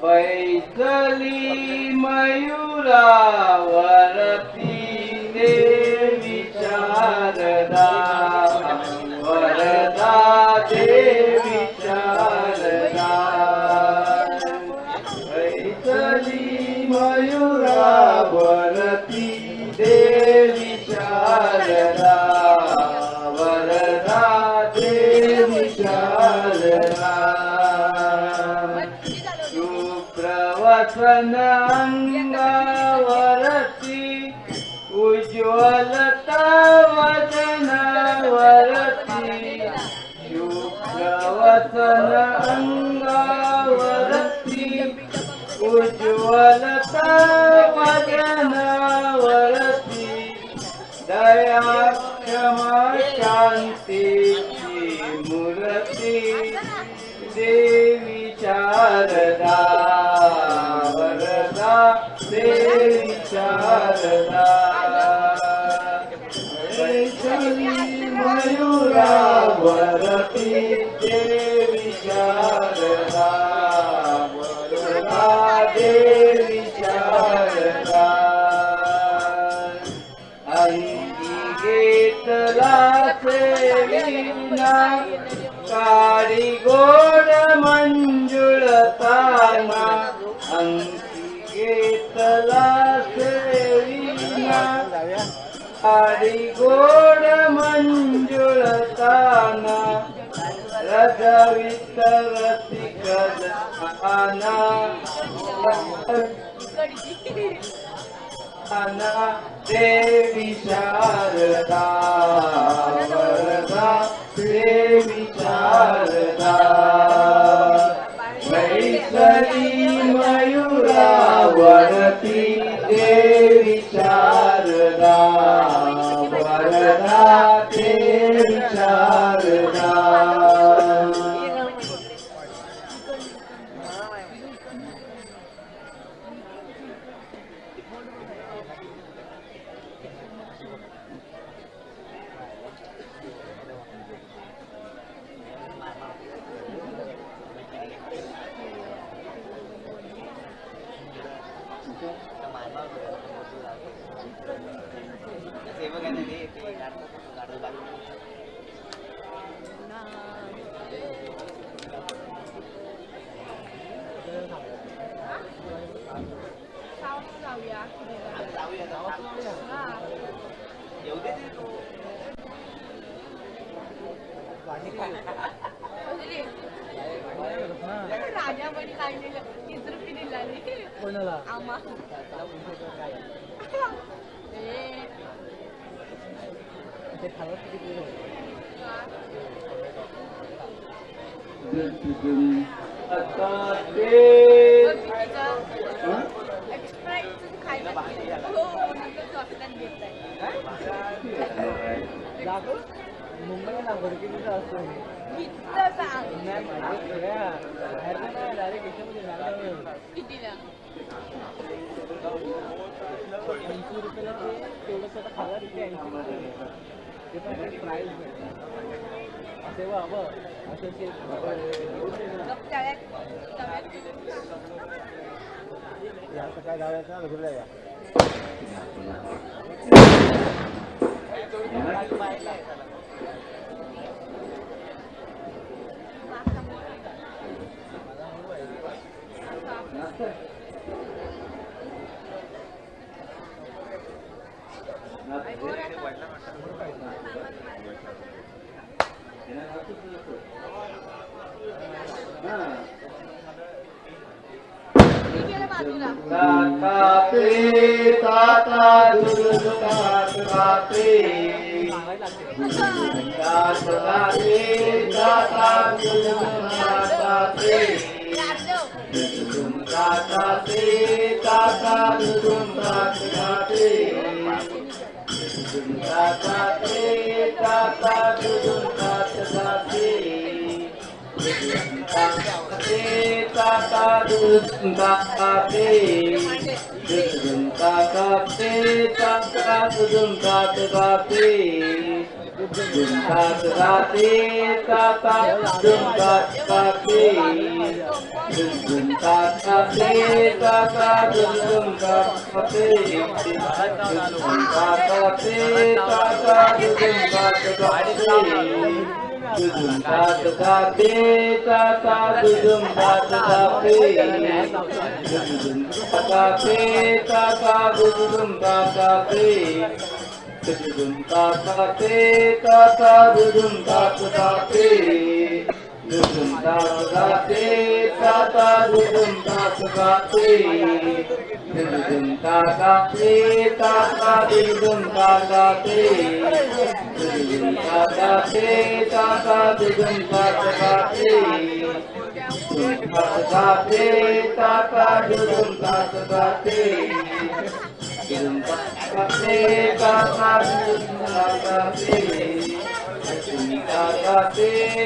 बैसली मयूरावरती देवी शारदा वरदा देवी शारदा बैसली मयूरावरती देवी शारदा वरदा देवी शारदा वसन अंगावरती उज्ज्वलता वदनावरती शुभ्रवसन अंगावरती उज्ज्वलता वदनावरती दया क्षमा शांतीची मूर्ती देवी शारदा वरदा देवी शारदा वैशाली मयूरावरती देवी शारदा वरदा देवी शारदा अंगी घेतला सेविना काळी गोड मंजुळताना अंगी घेतला सेविना काळी गोड मंजुळताना रजवित रसिक जनाना देवी शारदा वरदा देवी शारदा वैशाली मयूरावरती देवी शारदा वरदा देवी शारदा राजामध्ये काढलेलं 30 रुपये दिला कोणाला आम्हा ते खावं किती आता मुंबईला नागपूर किती असतो कितीला 80 रुपयाला ते तेवढं खावा तिथे 80 ते पण प्राईस भेटतं तेव्हा हवं असं या सकाळ जाऊया घरला या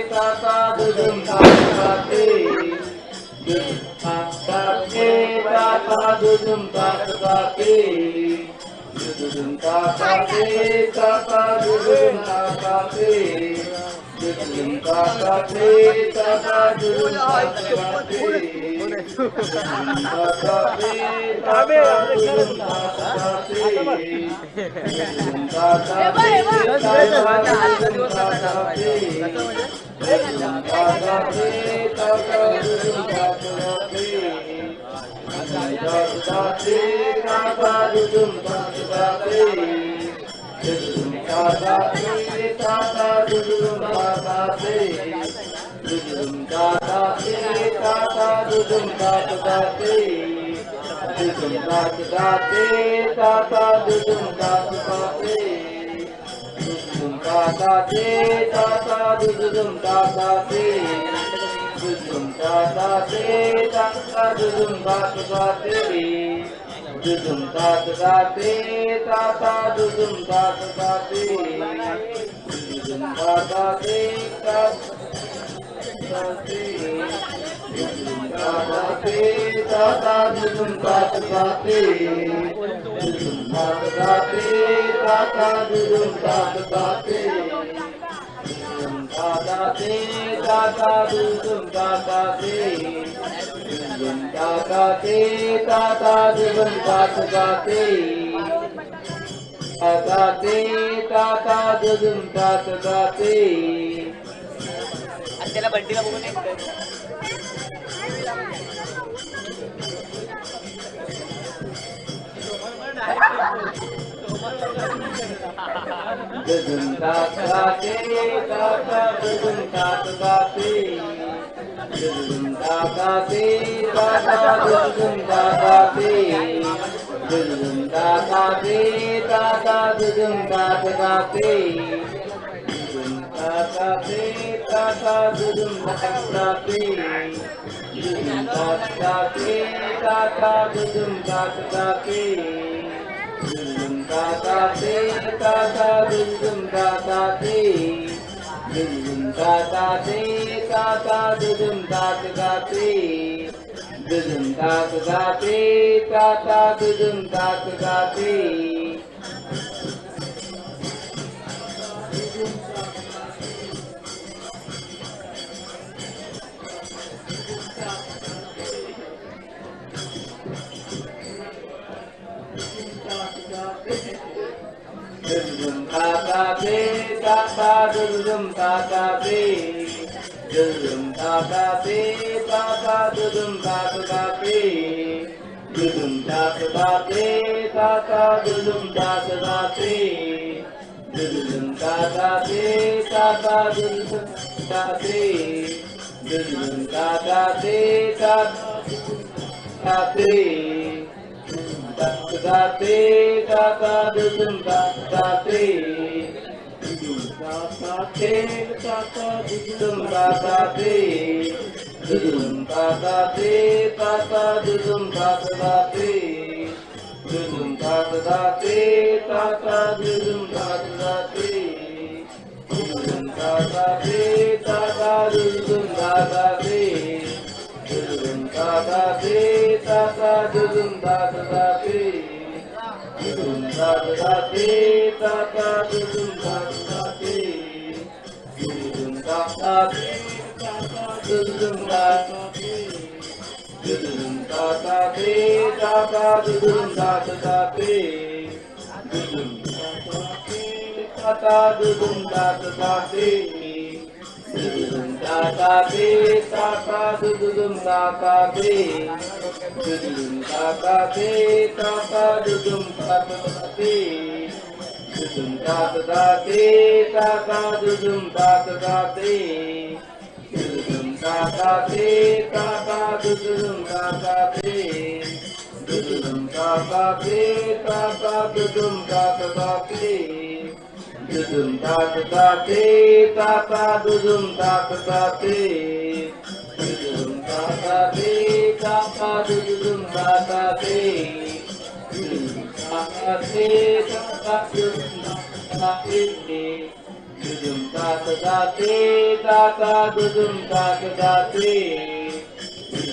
ताता दुर्गाते त्याला बंटीला बघून एक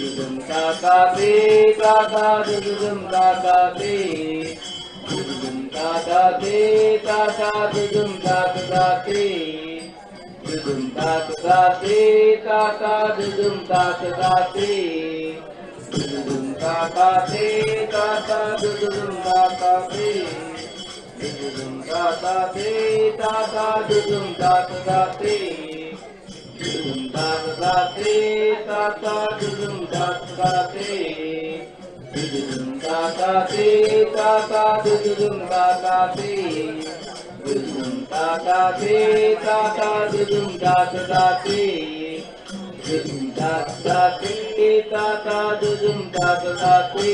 Dudum Tatati tata dudum tatati dudum tatati tata dudum tatati dudum tatati tata dudum tatati dudum tatati tata dudum tatati dudum tatati tata dudum tatati dudum tatati tata dudum tatati dudum tatati tata dudum tatati dudum tatati tata dudum tatati dudum tatati tata dudum tatati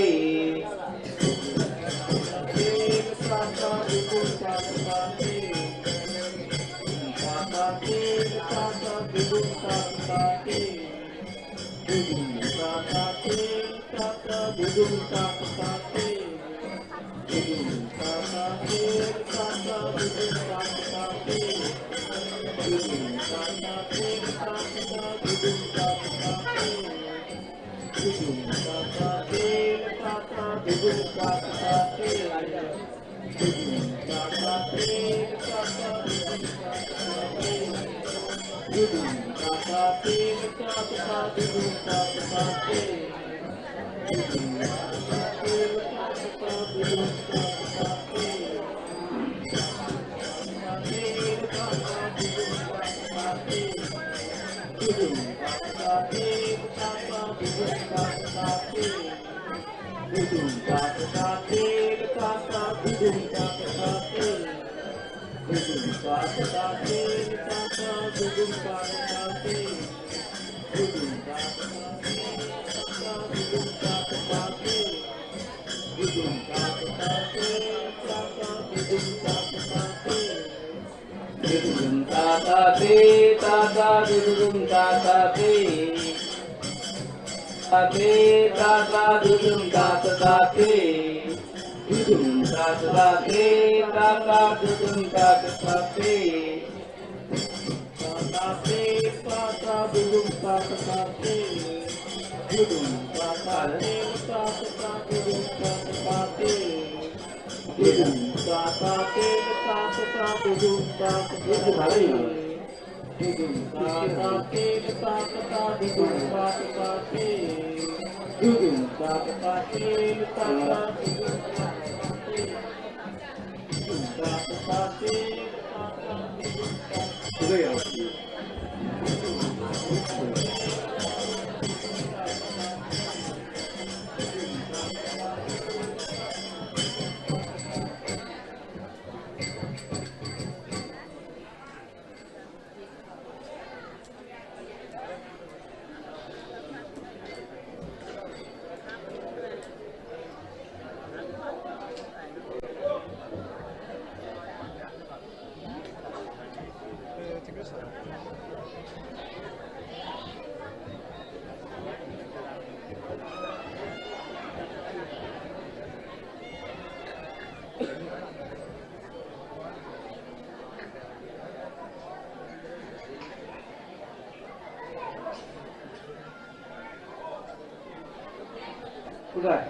Udah.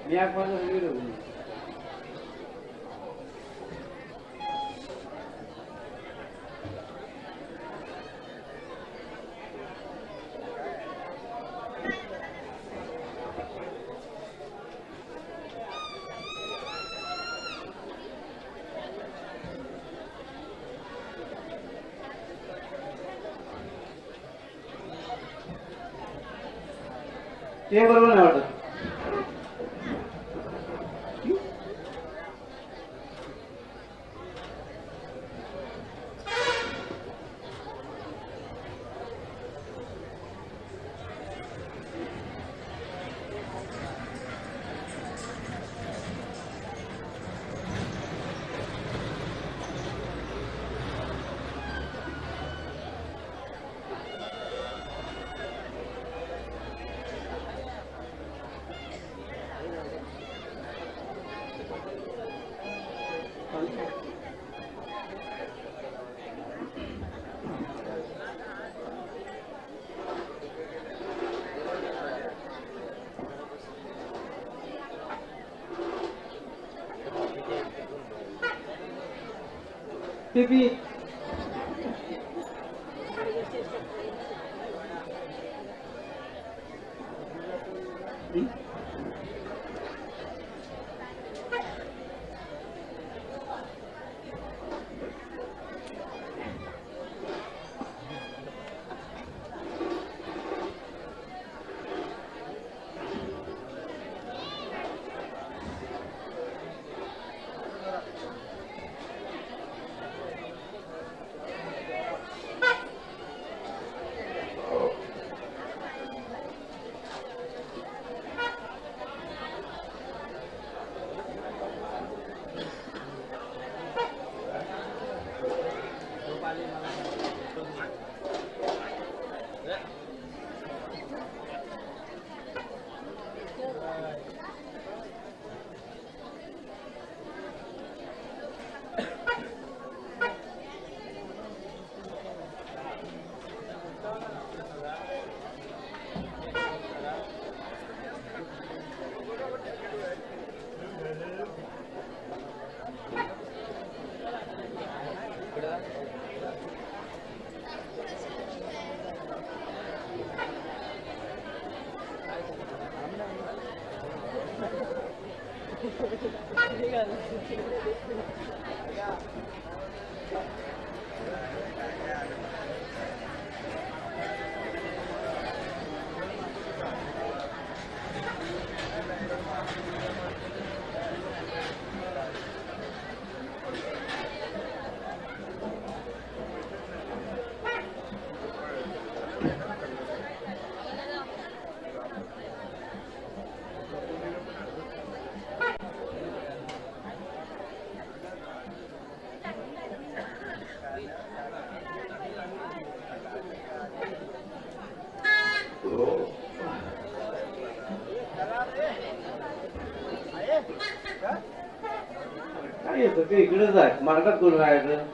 Niat mana dulu? ते बरोबर नाही वाटत. TP काय येतं ते इकडेच आहे मार्गात कोण राहायचं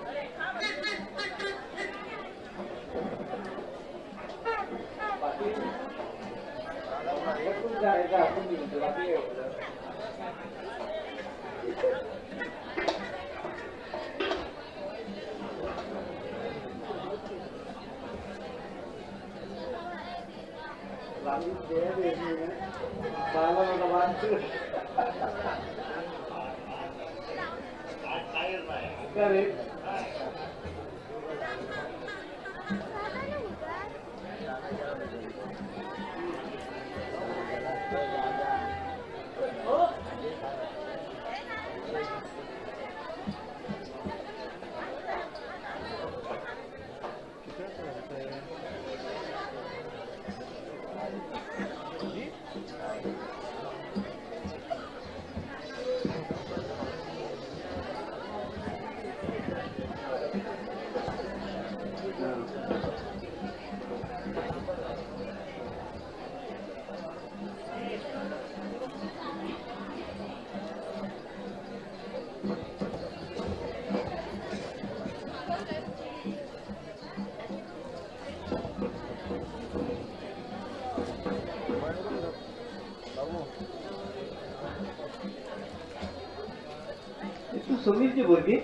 तू समीरची बोलली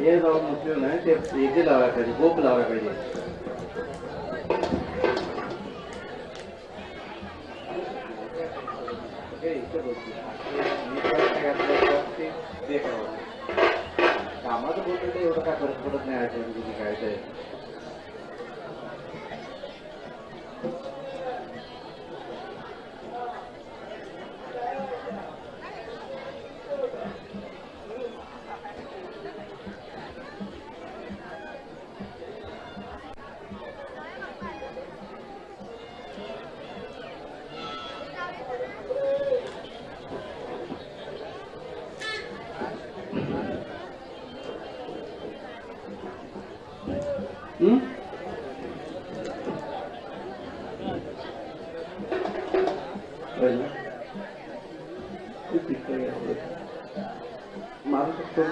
हे जाऊन उपयोग नाही ते इथे लावायला पाहिजे गोप लावायला पाहिजे कामाचं बोलतो ते एवढं काय फरक पडत नाही आठवण काय ते मारू शकतो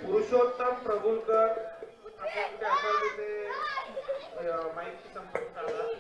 पुरुषोत्तम प्रभुलकर आपण कुठे असाल तिथे माईकशी संपर्क साधा.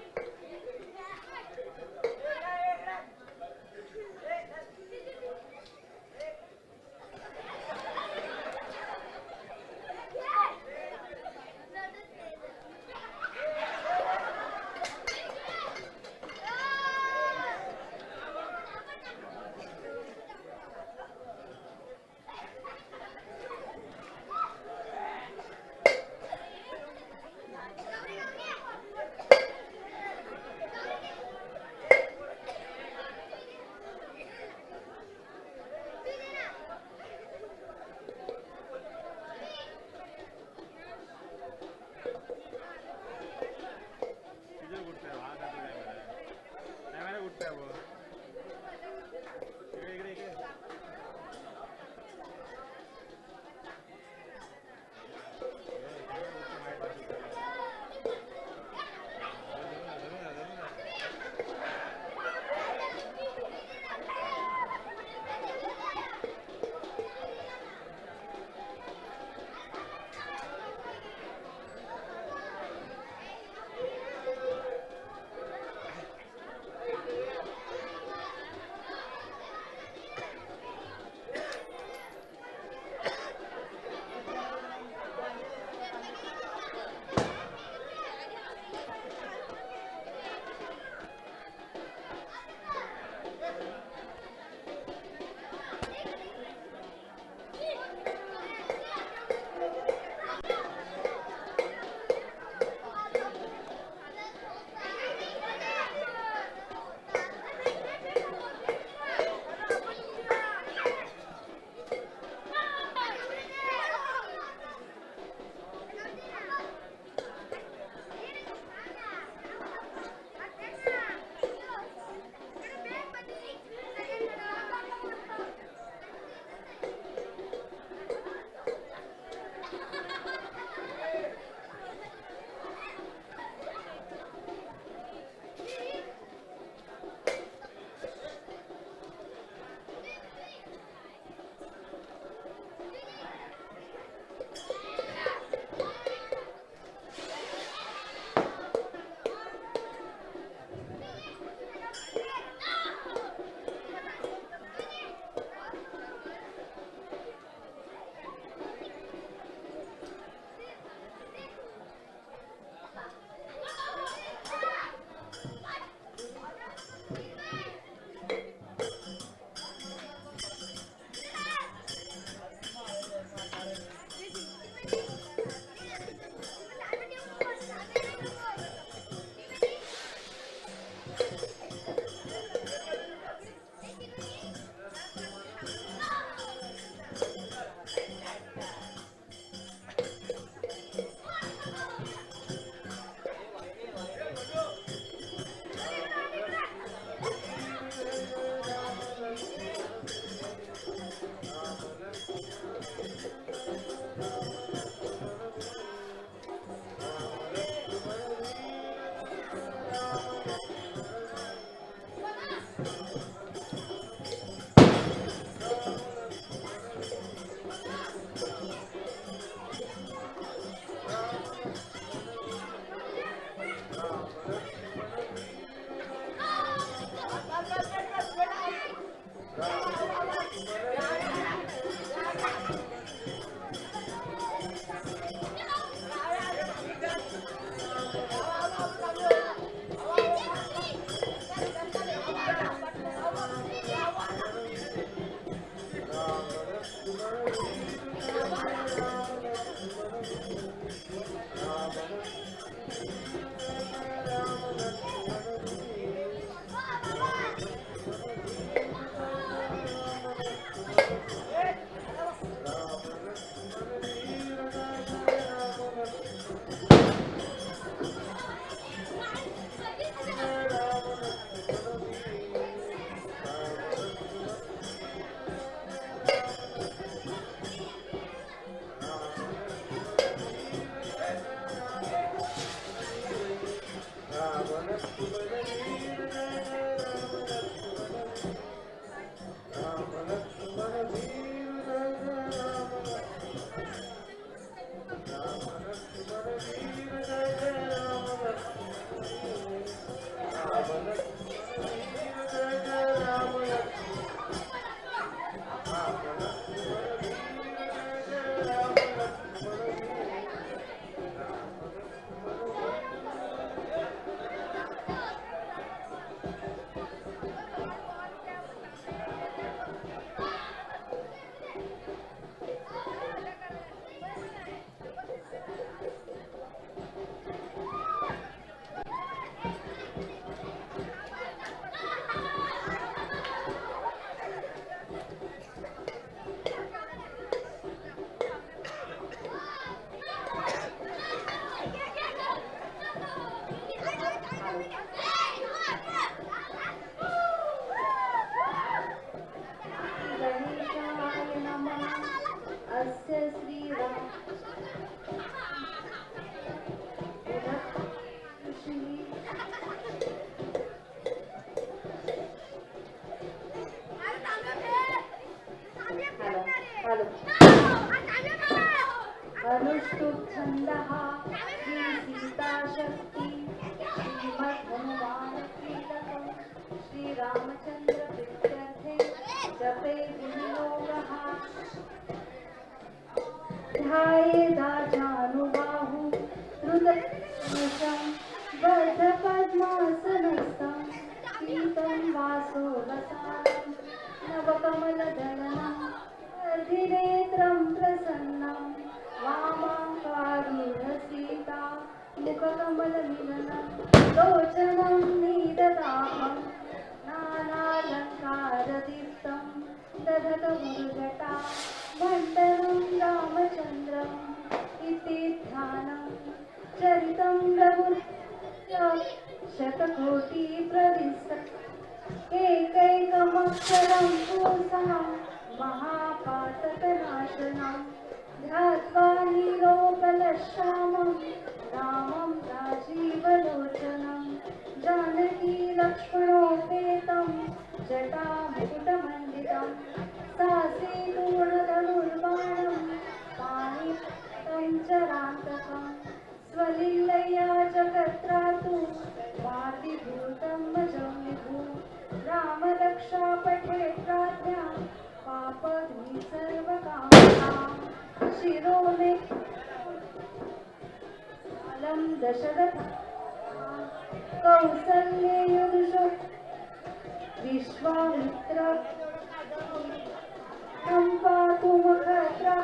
अनुष्टुप छन्दः श्री सीता शक्ति श्रीमद् कीलकम् श्री रामचंद्र प्रीत्यर्थे जपे विनियोगः ध्यायेदाजानुबाहु द्रुतशं बद्धपद्मासनस्थं पीतं वासोवसानं नवकमलदलनं अर्धिनेत्रं प्रसन्नं वामाङ्कारूढसीता मुखकमलमिलनं लोचनं नीददाहं नानालङ्कारदीप्तं दधतमुरुजटा मण्डलं रामचन्द्रम् इति ध्यानं चरितं रघुनाथस्य शतकोटिप्रविष्टम् एकैकमक्षरं पुंसां महापातकनाशनं ध्यात्वा नीलोपलश्यामं रामं राजीवलोचनं जानकी लक्ष्मणोपेतं जटामुकुटमण्डितं सासीतूर्णधनुर्बाणं पाणितं चरान्तकं स्वलीलया जगत्रातु मातिभूतं मजं विभु रामरक्षा पठे प्राज्ञा पापध्नि सर्वकामनां शिरो मे कालं दशरथ कौसल्ये युधुषो विश्वामित्र पातु मुखत्रा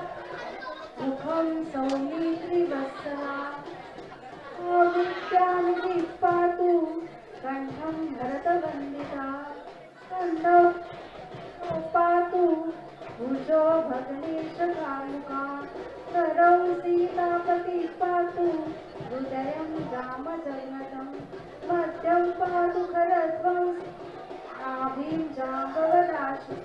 मुखं सौमित्रिवत्सला विद्यानिधि पातु कण्ठं भरतवन्दिता कण्ठं पातु भुजो भगणेशकामुका करौ सीतापति पातु हृदयं रामजन्मतं मध्यं पातु खरध्वं नाभिं जाम्बवदाशु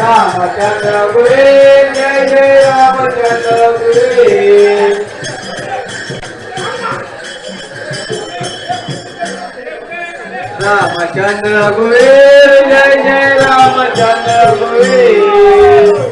रामचंद्र गुरे जय जय रामचंद्र गुरे रामचंद्र गुरे जय जय रामचंद्र गुरे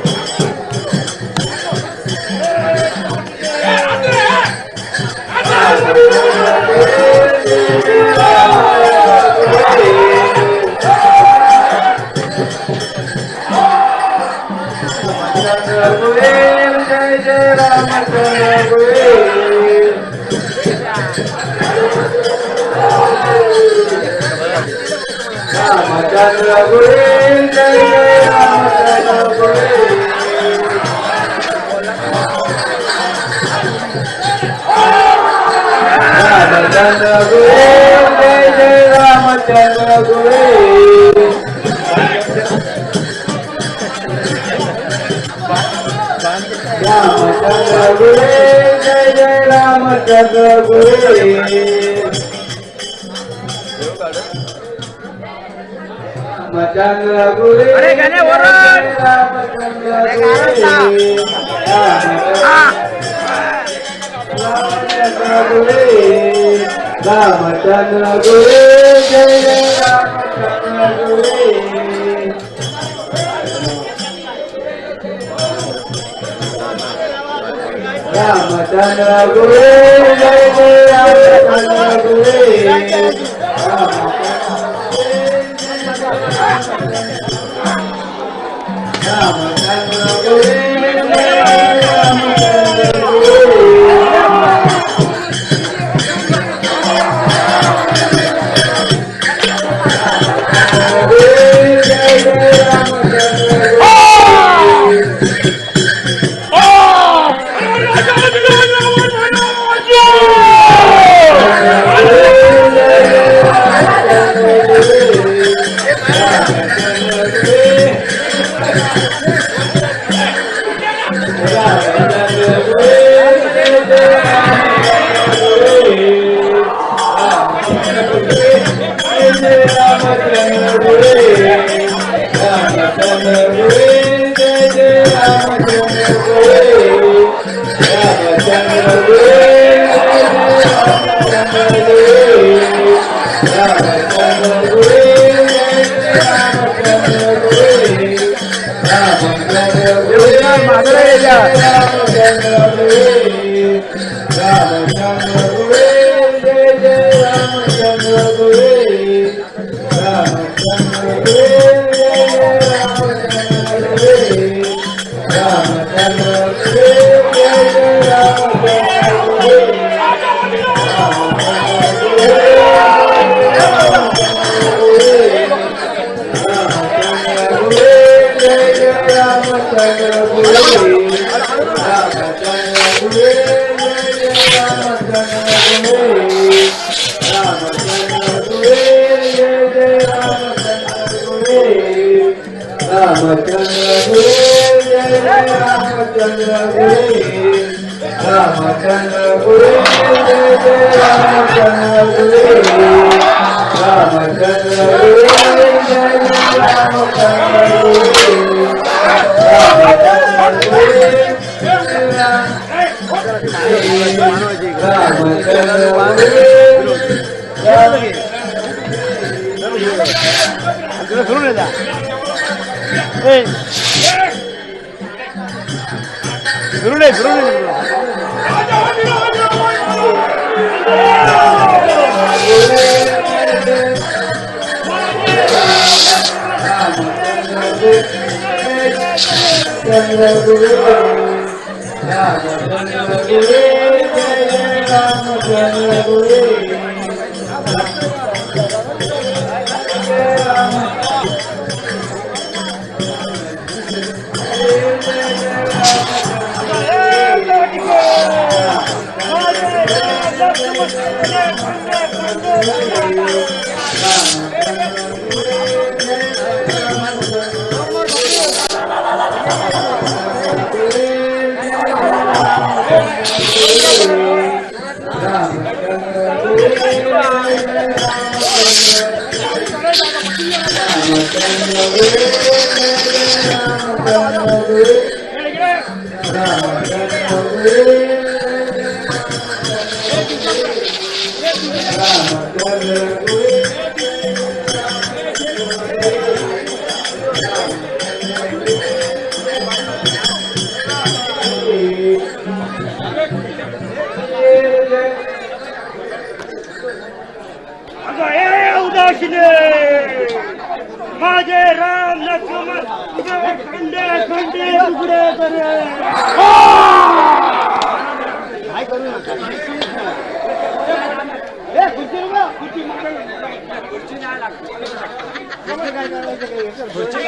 रामचंद्र गुरे जय जय रामचंद्र गुरे रामचंद्र गुरे जय जय रामचंद्र गुरे रामचंद्र गुरे जय जय रामचंद्र गुरे रामचंद्र गुरे अरे गाने हो रहा है रामचंद्र गुरे रामचंद्र गुरे जय जय रामचंद्र गुरे रामचंद्र गुरे जय जय रामचंद्र गुरे रामचंद्र गुरे माझे राम लक्ष्मण खंडे खंडे उघडे करे काय करू नका खुर्ची नाही लागत काय करायचं खुर्ची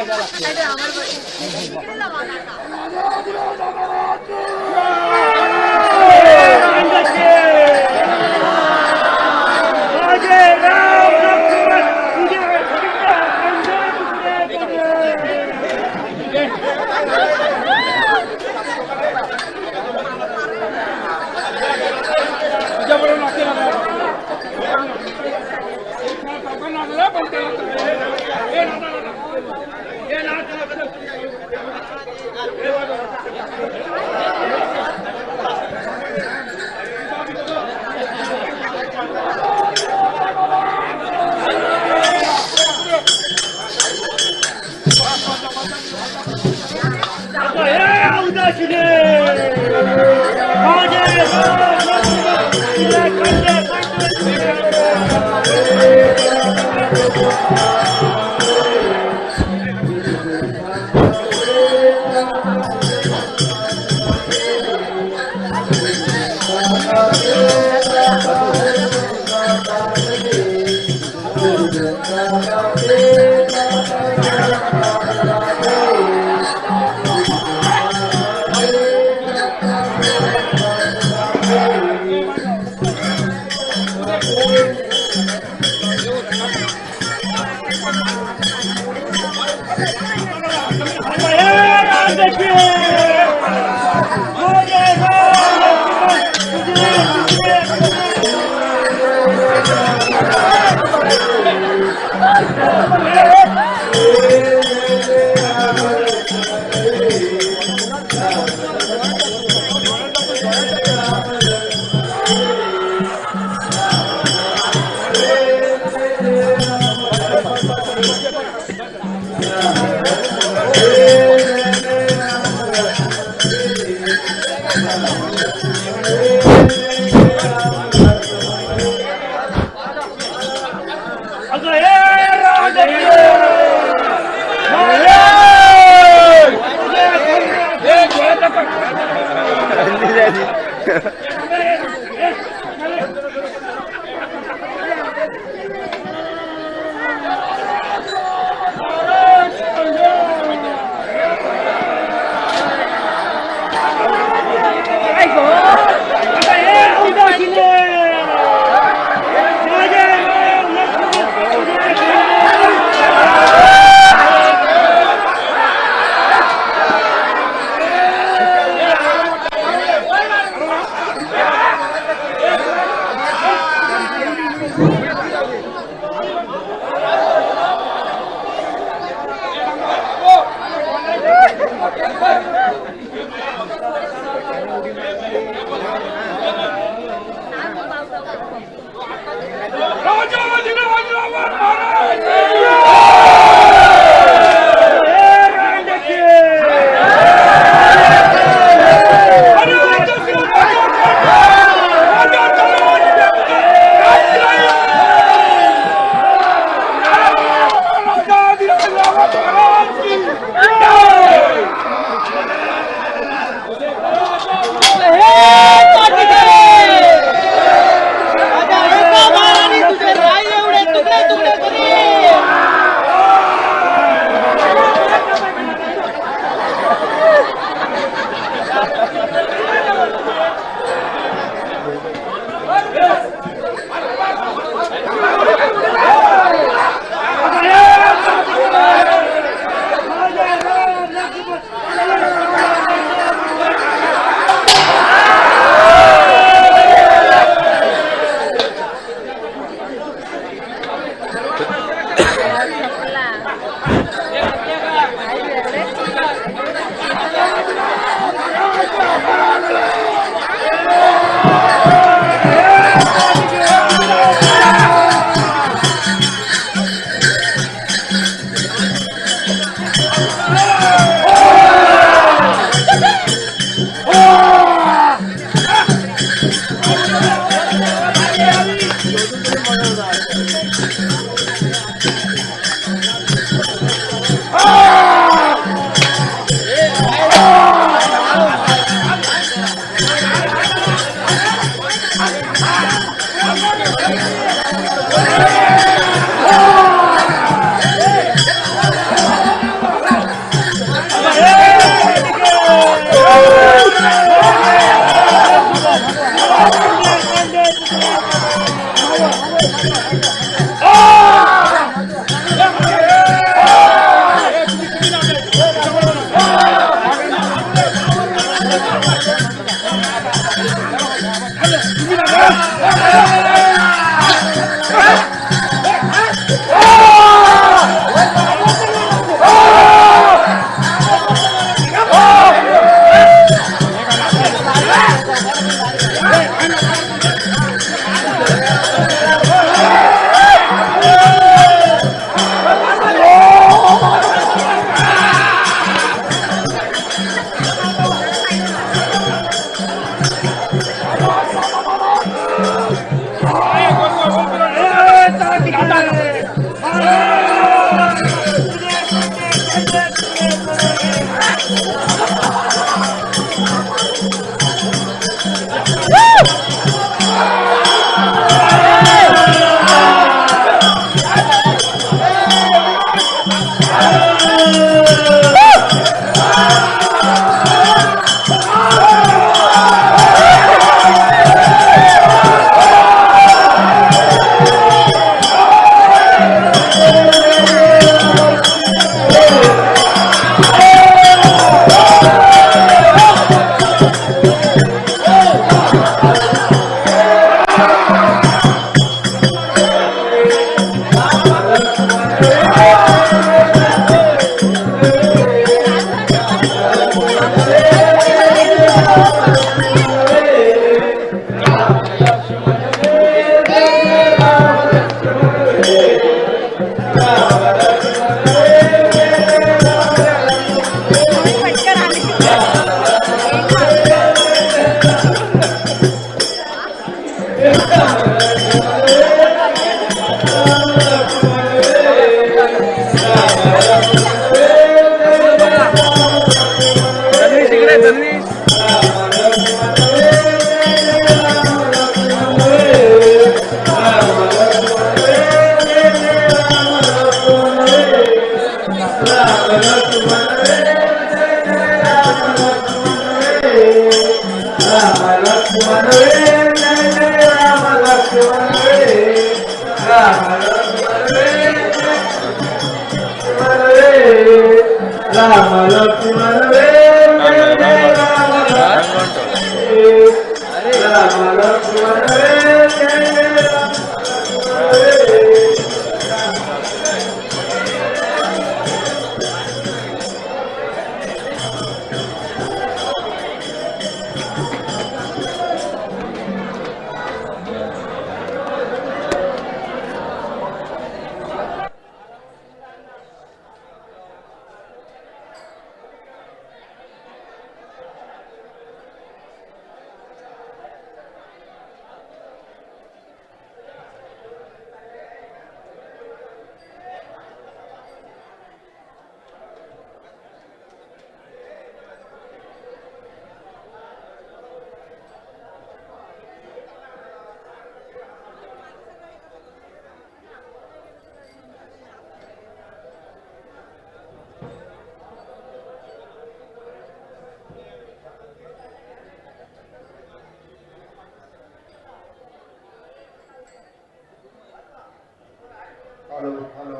हॅलो हॅलो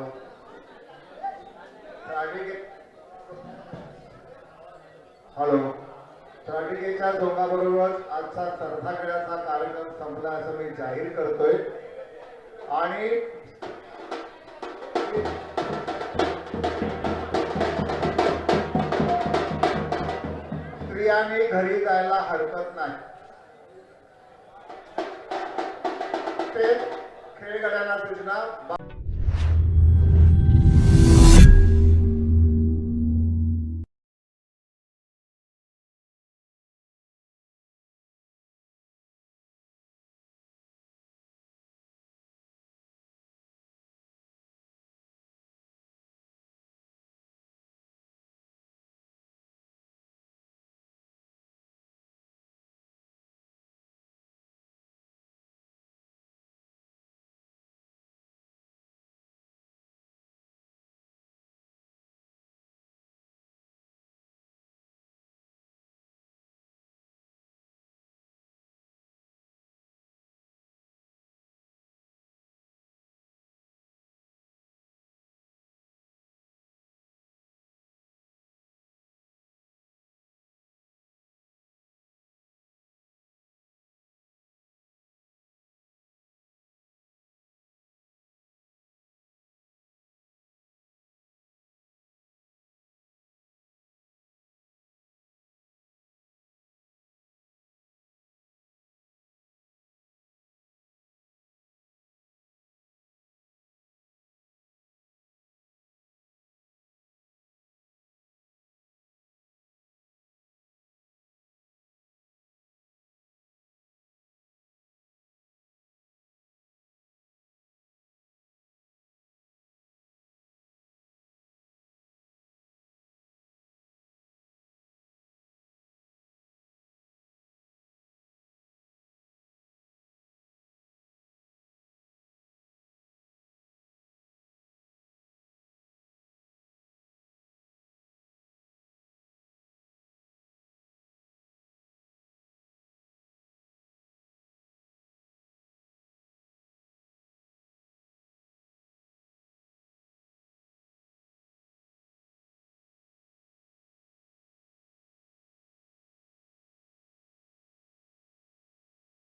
हॅलो त्राटिकेच्या धोकाबरोबरच आजचा चरखा खेळाचा कार्यक्रम संपला असं मी जाहीर करतोय आणि स्त्रियांनी घरी जायला हरकत नाही ते खेळगड्यांना सूचना